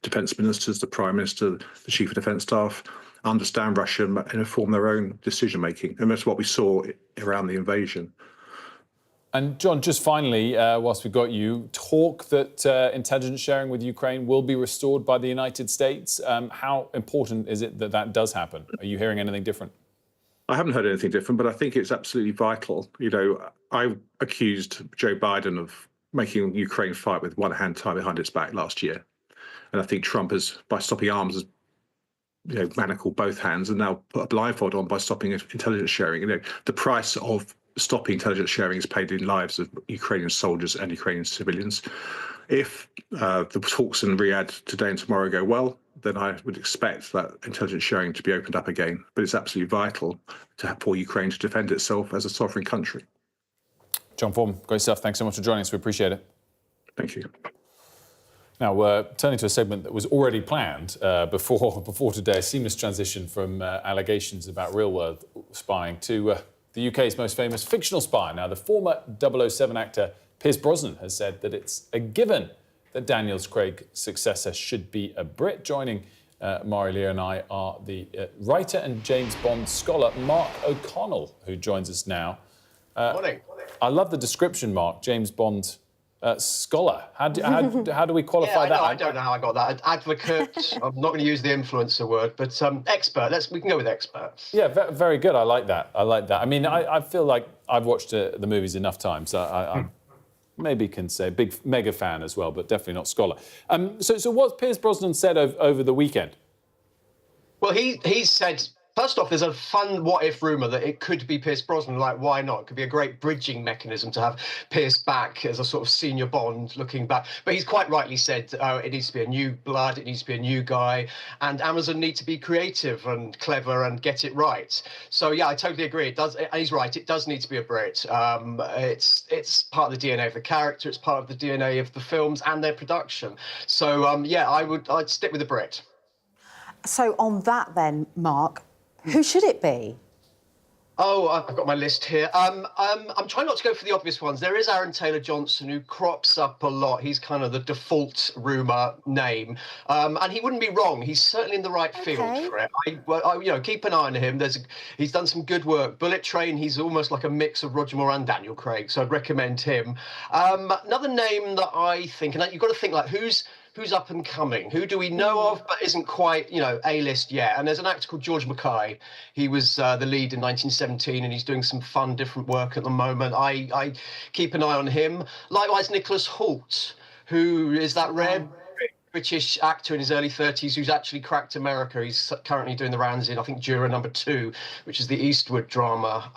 defence ministers, the Prime Minister, the Chief of Defence Staff, understand Russian and inform their own decision-making. And that's what we saw around the invasion. And John, just finally, whilst we've got you, talk that intelligence sharing with Ukraine will be restored by the United States. How important is it that that does happen? Are you hearing anything different? I haven't heard anything different, but I think it's absolutely vital. You know, I accused Joe Biden of making Ukraine fight with one hand tied behind its back last year. And I think Trump has, by stopping arms, has manacled both hands and now put a blindfold on by stopping intelligence sharing. You know, the price of stopping intelligence sharing is paid in lives of Ukrainian soldiers and Ukrainian civilians. If the talks in Riyadh today and tomorrow go well, then I would expect that intelligence sharing to be opened up again. But it's absolutely vital for Ukraine to defend itself as a sovereign country. John Form, great stuff. Thanks so much for joining us. We appreciate it. Thank you. Now, turning to a segment that was already planned before today, a seamless transition from allegations about real-world spying to the UK's most famous fictional spy. Now, the former 007 actor Pierce Brosnan has said that it's a given that Daniel Craig's successor should be a Brit. Joining Mari Leo and I are the writer and James Bond scholar Mark O'Connell, who joins us now. Morning. I love the description, Mark. James Bond scholar. How do we qualify that? I don't know how I got that. Advocate. I'm not going to use the influencer word, but expert. We can go with expert. Yeah, very good. I like that. I mean, I feel like I've watched the movies enough times. I maybe can say big mega fan as well, but definitely not scholar. So what Pierce Brosnan said over the weekend? Well, he said, first off, there's a fun what-if rumour that it could be Pierce Brosnan. Like, why not? It could be a great bridging mechanism to have Pierce back as a sort of senior Bond looking back. But he's quite rightly said, it needs to be a new blood, it needs to be a new guy, and Amazon need to be creative and clever and get it right. So, yeah, I totally agree. It does, and he's right, it does need to be a Brit. It's part of the DNA of the character, it's part of the DNA of the films and their production. So, yeah, I'd stick with a Brit. So on that then, Mark, who should it be? Oh, I've got my list here. I'm trying not to go for the obvious ones. There is Aaron Taylor-Johnson, who crops up a lot. He's kind of the default rumour name. And he wouldn't be wrong. He's certainly in the right field for it. Keep an eye on him. He's done some good work. Bullet Train, he's almost like a mix of Roger Moore and Daniel Craig, so I'd recommend him. Another name that I think, and you've got to think, like, who's up and coming? Who do we know of but isn't quite, A-list yet? And there's an actor called George Mackay. He was the lead in 1917, and he's doing some fun, different work at the moment. I keep an eye on him. Likewise, Nicholas Hoult, who is that rare British actor in his early 30s who's actually cracked America. He's currently doing the rounds in, I think, Juror number 2, which is the Eastwood drama.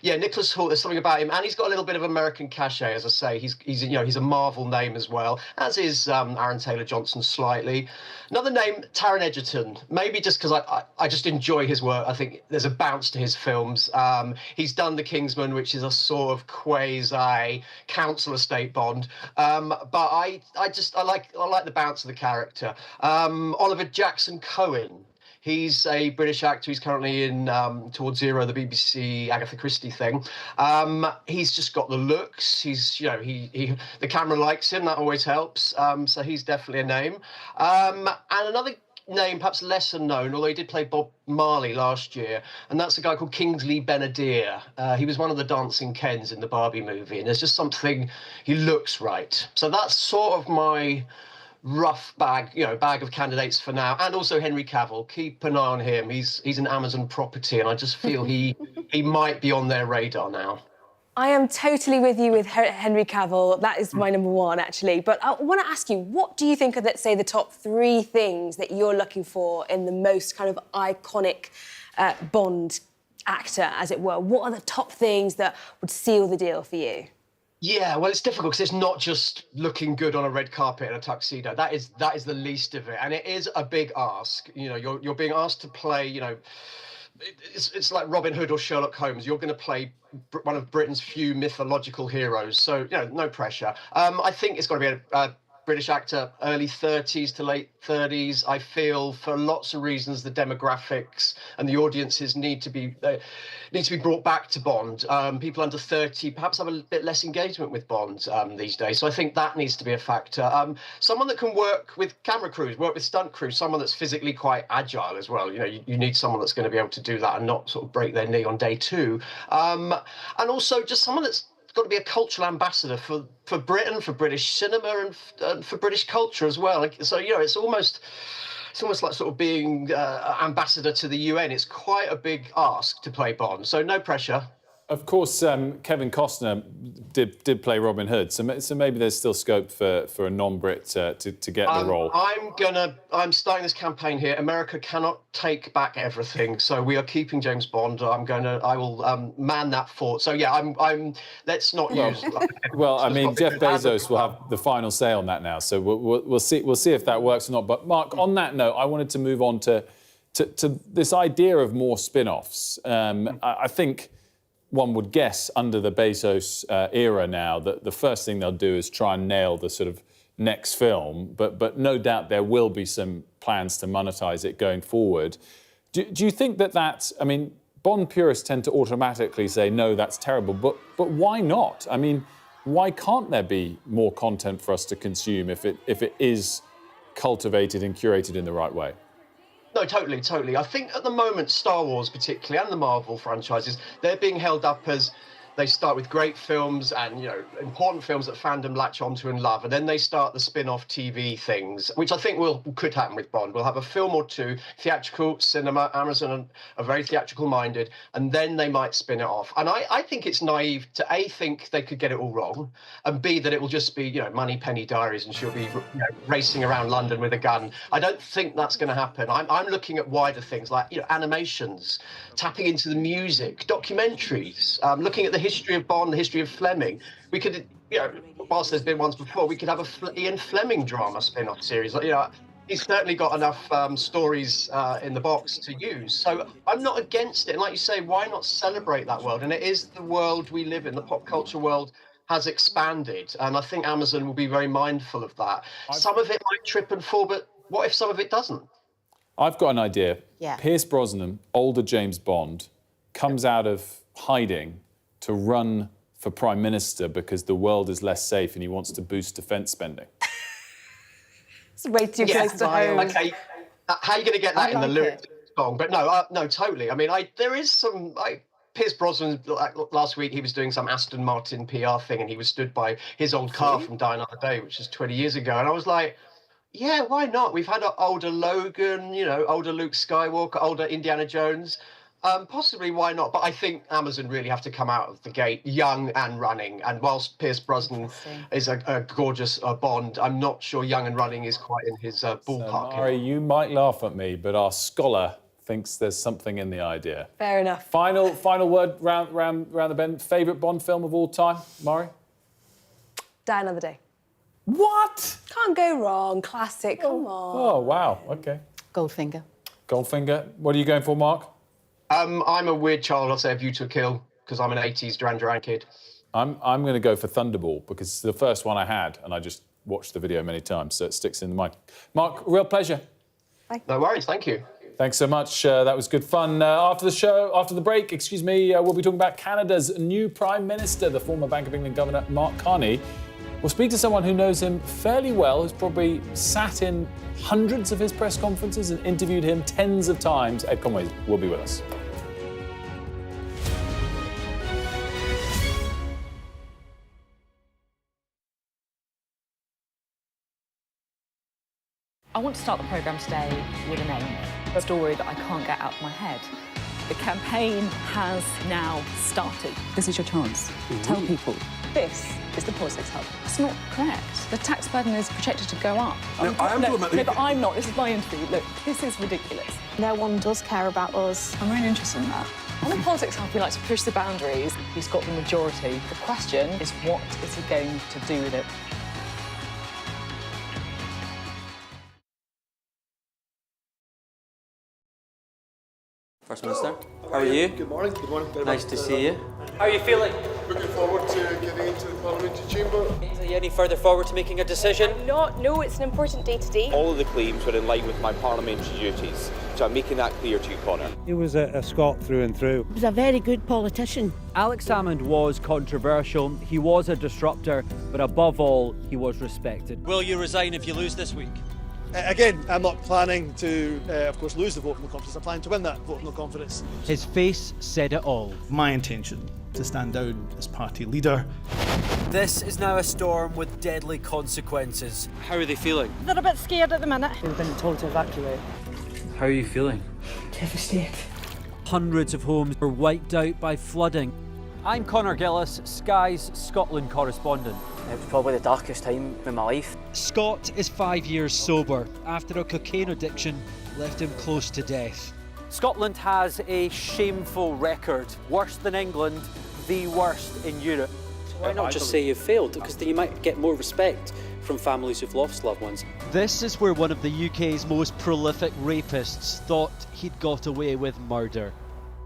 Yeah, Nicholas Hoult, there's something about him, and he's got a little bit of American cachet, as I say. He's a Marvel name as well, as is Aaron Taylor-Johnson slightly. Another name, Taron Egerton, maybe just because I just enjoy his work. I think there's a bounce to his films. He's done The Kingsman, which is a sort of quasi council estate Bond, but I like the bounce of the character. Oliver Jackson Cohen. He's a British actor. He's currently in Towards Zero, the BBC Agatha Christie thing. He's just got the looks. He's, the camera likes him. That always helps. So he's definitely a name. And another name, perhaps lesser known, although he did play Bob Marley last year, and that's a guy called Kingsley Ben-Adir. He was one of the dancing Kens in the Barbie movie, and there's just something, he looks right. So that's sort of my rough bag of candidates for now. And also Henry Cavill, keep an eye on him. He's an Amazon property, and I just feel he might be on their radar now. I am totally with you with Henry Cavill. That is my number one, actually. But I want to ask you, what do you think are, let's say, the top 3 things that you're looking for in the most kind of iconic Bond actor, as it were? What are the top things that would seal the deal for you? Yeah, well, it's difficult because it's not just looking good on a red carpet in a tuxedo. That is the least of it, and it is a big ask. You know, you're being asked to play. You know, it's like Robin Hood or Sherlock Holmes. You're going to play one of Britain's few mythological heroes, so you know, no pressure. I think it's got to be a British actor, early 30s to late 30s. I feel for lots of reasons the demographics and the audiences need to be brought back to Bond. People under 30 perhaps have a bit less engagement with Bond these days, so I think that needs to be a factor. Someone that can work with camera crews, work with stunt crews, someone that's physically quite agile as well. You know, you need someone that's going to be able to do that and not sort of break their knee on day two. And also just someone that's got to be a cultural ambassador for Britain, for British cinema, and for British culture as well. So, you know, it's almost like sort of being ambassador to the UN. It's quite a big ask to play Bond, so no pressure. Of course, Kevin Costner did play Robin Hood, so maybe there's still scope for a non-Brit to get the role. I'm starting this campaign here. America cannot take back everything, so we are keeping James Bond. I will man that fort. So yeah, let's not use. Well, I mean, Jeff Bezos will have the final say on that now, so we'll see if that works or not. But Mark, on that note, I wanted to move on to this idea of more spin-offs. I think one would guess under the Bezos era now that the first thing they'll do is try and nail the sort of next film, but no doubt there will be some plans to monetize it going forward. Do you think that I mean, Bond purists tend to automatically say, no, that's terrible, but why not? I mean, why can't there be more content for us to consume if it is cultivated and curated in the right way? No, totally. I think at the moment, Star Wars particularly, and the Marvel franchises, they're being held up as they start with great films and, you know, important films that fandom latch onto and love, and then they start the spin-off TV things, which I think could happen with Bond. We'll have a film or two, theatrical, cinema, Amazon are very theatrical-minded, and then they might spin it off. And I think it's naive to A, think they could get it all wrong, and B, that it will just be, you know, Moneypenny Diaries and she'll be, you know, racing around London with a gun. I don't think that's going to happen. I'm looking at wider things like, you know, animations, tapping into the music, documentaries, looking at the history of Bond, the history of Fleming. We could, you know, whilst there's been ones before, we could have a Ian Fleming drama spin-off series. You know, he's certainly got enough stories in the box to use. So I'm not against it. And like you say, why not celebrate that world? And it is the world we live in. The pop culture world has expanded. And I think Amazon will be very mindful of that. Some of it might trip and fall, but what if some of it doesn't? I've got an idea. Yeah. Pierce Brosnan, older James Bond, comes out of hiding to run for Prime Minister because the world is less safe and he wants to boost defence spending. It's way too close to home. Okay, how are you going to get that in the lyrics song? But no, totally. I mean, there is some... Pierce Brosnan, last week, he was doing some Aston Martin PR thing and he was stood by his old car from Die Another Day, which is 20 years ago. And I was like, yeah, why not? We've had older Logan, you know, older Luke Skywalker, older Indiana Jones. Possibly, why not? But I think Amazon really have to come out of the gate young and running. And whilst Pierce Brosnan is a gorgeous Bond, I'm not sure young and running is quite in his ballpark. So, Mari, you might laugh at me, but our scholar thinks there's something in the idea. Fair enough. Final word round the bend. Favourite Bond film of all time, Mari? Die Another Day. What? Can't go wrong. Classic. Come on. Oh, wow. OK. Goldfinger. Goldfinger. What are you going for, Mark? I'm a weird child. I'll say A View to a Kill because I'm an 80s Duran Duran kid. I'm going to go for Thunderball because it's the first one I had and I just watched the video many times, so it sticks in the mind. Mark, real pleasure. No worries. Thank you. Thanks so much. That was good fun. After the break, we'll be talking about Canada's new Prime Minister, the former Bank of England Governor, Mark Carney. We'll speak to someone who knows him fairly well, who's probably sat in hundreds of his press conferences and interviewed him tens of times. Ed Conway will be with us. I want to start the programme today with a name, a story that I can't get out of my head. The campaign has now started. This is your chance. Tell people. This is the politics hub. It's not correct. The tax burden is projected to go up. No, but I'm not. This is my interview. Look, this is ridiculous. No one does care about us. I'm really interested in that. On the politics hub, we like to push the boundaries. He's got the majority. The question is, what is he going to do with it? First Minister, how are you? Good morning. Good morning. Very Nice much, to see you. How are you feeling? Looking forward to getting into the parliamentary chamber. Are you any further forward to making a decision? No, it's an important day today. All of the claims were in line with my parliamentary duties, so I'm making that clear to you, Connor. He was a Scot through and through. He was a very good politician. Alex Salmond was controversial, he was a disruptor, but above all, he was respected. Will you resign if you lose this week? Again, I'm not planning to, of course, lose the vote of no confidence. I'm planning to win that vote of no confidence. His face said it all. My intention to stand down as party leader. This is now a storm with deadly consequences. How are they feeling? They're a bit scared at the minute. We've been told to evacuate. How are you feeling? Devastated. Hundreds of homes were wiped out by flooding. I'm Connor Gillis, Sky's Scotland correspondent. It was probably the darkest time in my life. Scott is 5 years sober after a cocaine addiction left him close to death. Scotland has a shameful record, worse than England, the worst in Europe. So why not just say you failed? Because then you might get more respect from families who've lost loved ones. This is where one of the UK's most prolific rapists thought he'd got away with murder.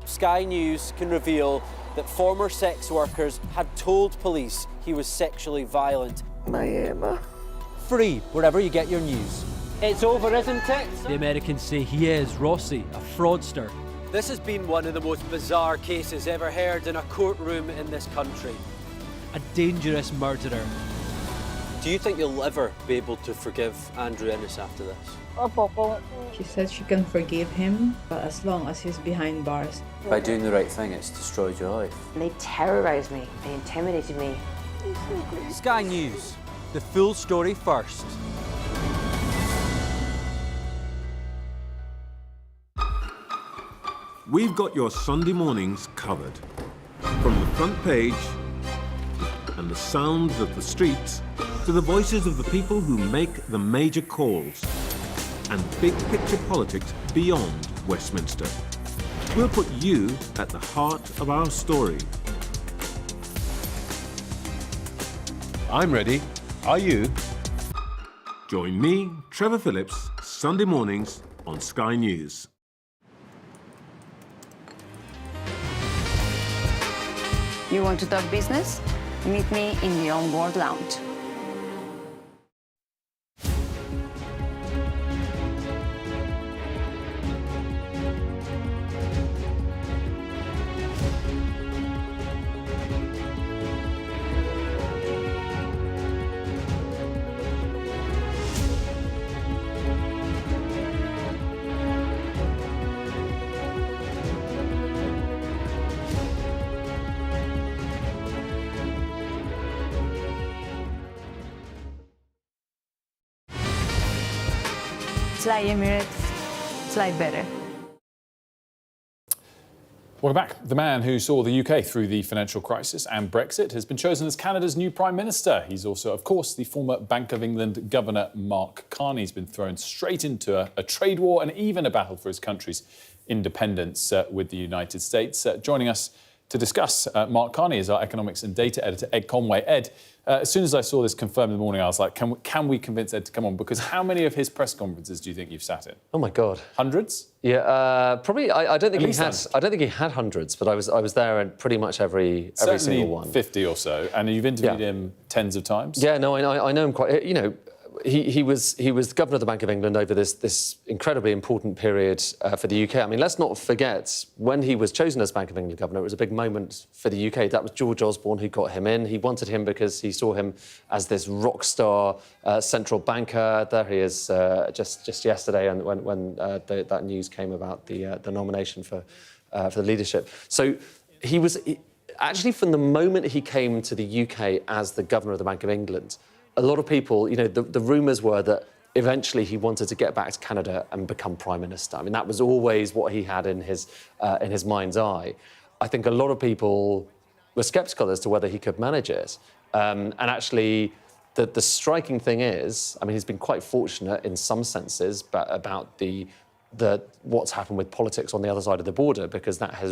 Sky News can reveal that former sex workers had told police he was sexually violent. My Emma. Free wherever you get your news. It's over, isn't it? The Americans say he is Rossi, a fraudster. This has been one of the most bizarre cases ever heard in a courtroom in this country. A dangerous murderer. Do you think you'll ever be able to forgive Andrew Innes after this? She said she can forgive him, but as long as he's behind bars. By doing the right thing, it's destroyed your life. They terrorised me. They intimidated me. Sky News. The full story first. We've got your Sunday mornings covered. From the front page and the sounds of the streets to the voices of the people who make the major calls and big picture politics beyond Westminster. We'll put you at the heart of our story. I'm ready. Are you? Join me, Trevor Phillips, Sunday mornings on Sky News. You want to talk business? Meet me in the On-Board Lounge. Fly Emirates, fly better. Welcome back. The man who saw the UK through the financial crisis and Brexit has been chosen as Canada's new Prime Minister. He's also, of course, the former Bank of England Governor Mark Carney. He's been thrown straight into a trade war and even a battle for his country's independence with the United States. Joining us to discuss, Mark Carney is our economics and data editor, Ed Conway. Ed, as soon as I saw this confirmed in the morning, I was like, can we convince Ed to come on? Because how many of his press conferences do you think you've sat in? Oh my God, hundreds? Yeah, probably. I don't think At he least had. 100. I don't think he had hundreds, but I was there in pretty much every Certainly single one. 50 or so, and you've interviewed him tens of times. Yeah, no, I know him quite. You know, he was the governor of the Bank of England over this incredibly important period for the UK. I mean, let's not forget when he was chosen as Bank of England governor, it was a big moment for the UK. That was George Osborne who got him in. He wanted him because he saw him as this rock star central banker. There he is just yesterday, and when that news came about the nomination for the leadership. So he was actually, from the moment he came to the UK as the governor of the Bank of England, a lot of people, you know, the rumours were that eventually he wanted to get back to Canada and become Prime Minister. I mean, that was always what he had in his mind's eye. I think a lot of people were sceptical as to whether he could manage it. And actually, the striking thing is, I mean, he's been quite fortunate in some senses, but about the what's happened with politics on the other side of the border, because that has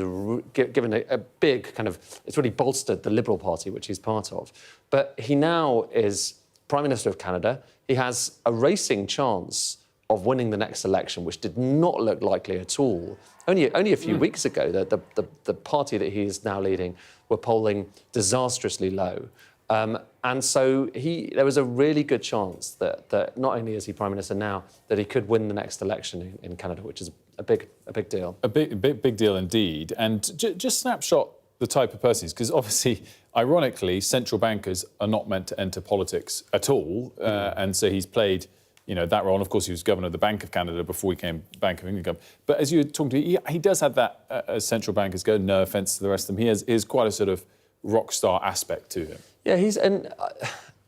given a big kind of... It's really bolstered the Liberal Party, which he's part of. But he now is Prime Minister of Canada. He has a racing chance of winning the next election, which did not look likely at all. Only a few weeks ago, the party that he is now leading were polling disastrously low. And so there was a really good chance that not only is he Prime Minister now, that he could win the next election in Canada, which is a big deal. A big deal indeed. And just snapshot the type of person he is, because obviously, ironically, central bankers are not meant to enter politics at all. And so he's played, that role. And of course, he was governor of the Bank of Canada before he became Bank of England governor. But as you were talking to, he does have that, as central bankers go, no offence to the rest of them, he has quite a sort of rock star aspect to him. Yeah, and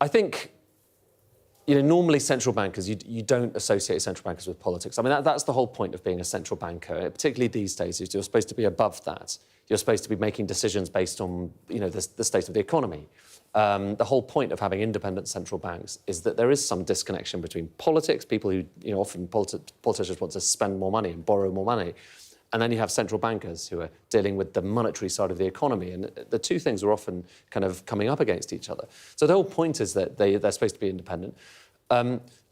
I think, normally central bankers, you don't associate central bankers with politics. I mean, that's the whole point of being a central banker, particularly these days, is you're supposed to be above that. You're supposed to be making decisions based on, the state of the economy. The whole point of having independent central banks is that there is some disconnection between politics, people who, often politicians want to spend more money and borrow more money, and then you have central bankers who are dealing with the monetary side of the economy, and the two things are often kind of coming up against each other. So the whole point is that they're supposed to be independent.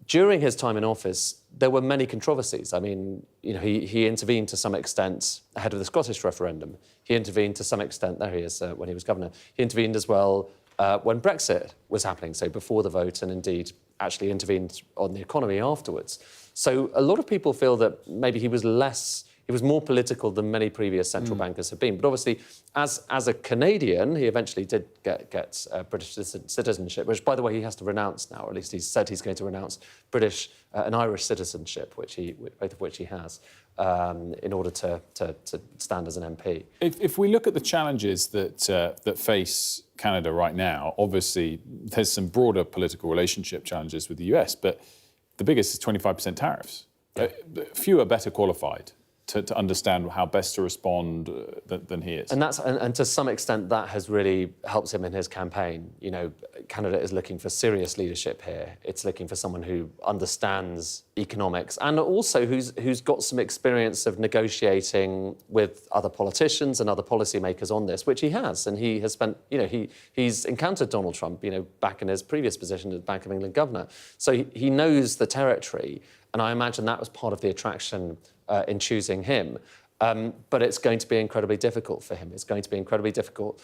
During his time in office, there were many controversies. I mean, he intervened to some extent ahead of the Scottish referendum. He intervened to some extent, there he is, when he was governor. He intervened as well when Brexit was happening, so before the vote, and indeed actually intervened on the economy afterwards. So a lot of people feel that maybe he was more political than many previous central bankers have been. But obviously, as a Canadian, he eventually did get British citizenship, which, by the way, he has to renounce now, or at least he's said he's going to renounce British and Irish citizenship, both of which he has, in order to stand as an MP. If we look at the challenges that face Canada right now, obviously there's some broader political relationship challenges with the US, but the biggest is 25% tariffs. Yeah. Few are better qualified to understand how best to respond than he is. And to some extent that has really helped him in his campaign. Canada is looking for serious leadership here. It's looking for someone who understands economics and also who's got some experience of negotiating with other politicians and other policymakers on this, which he has. And he has spent, he's encountered Donald Trump, back in his previous position as Bank of England governor. So he knows the territory. And I imagine that was part of the attraction in choosing him. But it's going to be incredibly difficult for him. It's going to be incredibly difficult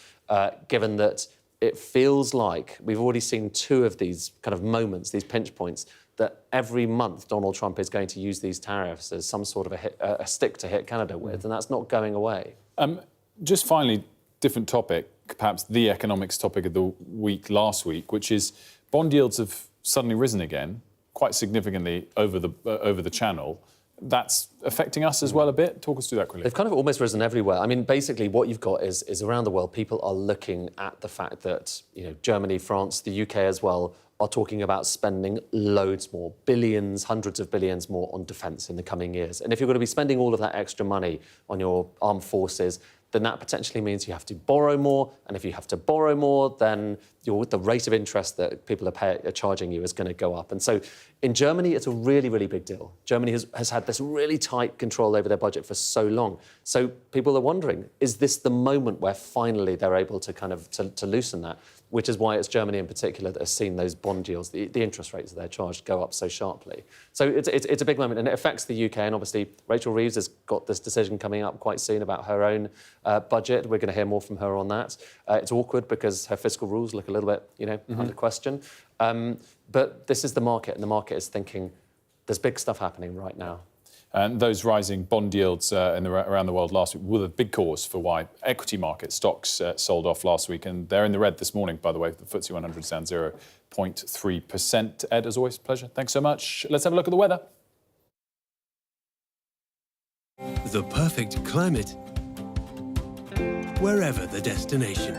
given that it feels like we've already seen two of these kind of moments, these pinch points, that every month Donald Trump is going to use these tariffs as some sort of a stick to hit Canada with, and that's not going away. Just finally, different topic, perhaps the economics topic of the week last week, which is bond yields have suddenly risen again, quite significantly over the channel. That's affecting us as well a bit. Talk us through that quickly. They've kind of almost risen everywhere. I mean, basically what you've got is around the world, people are looking at the fact that, Germany, France, the UK as well, are talking about spending loads more, billions, hundreds of billions more on defence in the coming years. And if you're going to be spending all of that extra money on your armed forces, then that potentially means you have to borrow more. And if you have to borrow more, then the rate of interest that people are charging you is going to go up. And so in Germany, it's a really, really big deal. Germany has had this really tight control over their budget for so long. So people are wondering, is this the moment where finally they're able to kind of to loosen that? Which is why it's Germany in particular that has seen those bond yields, the interest rates that they're charged, go up so sharply. So it's a big moment, and it affects the UK. And obviously, Rachel Reeves has got this decision coming up quite soon about her own budget. We're going to hear more from her on that. It's awkward because her fiscal rules look a little bit, under question. But this is the market, and the market is thinking there's big stuff happening right now. And those rising bond yields around the world last week were the big cause for why equity market stocks sold off last week. And they're in the red this morning, by the way. The FTSE 100 is down 0.3%. Ed, as always, pleasure. Thanks so much. Let's have a look at the weather. The perfect climate, wherever the destination.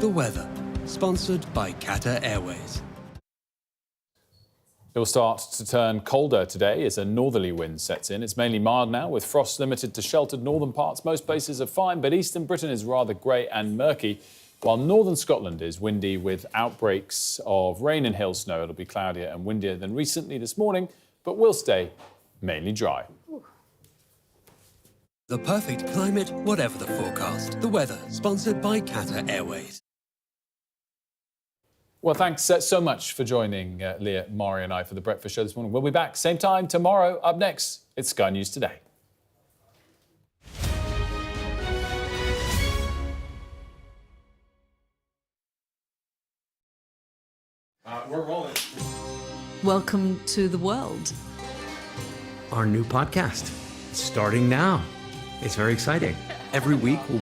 The weather, sponsored by Qatar Airways. It will start to turn colder today as a northerly wind sets in. It's mainly mild now, with frost limited to sheltered northern parts. Most places are fine, but eastern Britain is rather grey and murky, while northern Scotland is windy with outbreaks of rain and hail snow. It'll be cloudier and windier than recently this morning, but will stay mainly dry. The perfect climate, whatever the forecast. The weather, sponsored by Qatar Airways. Well, thanks so much for joining Leah, Mari and I for the breakfast show this morning. We'll be back same time tomorrow. Up next, it's Sky News Today. We're rolling. Welcome to the world. Our new podcast, starting now. It's very exciting. Every week we'll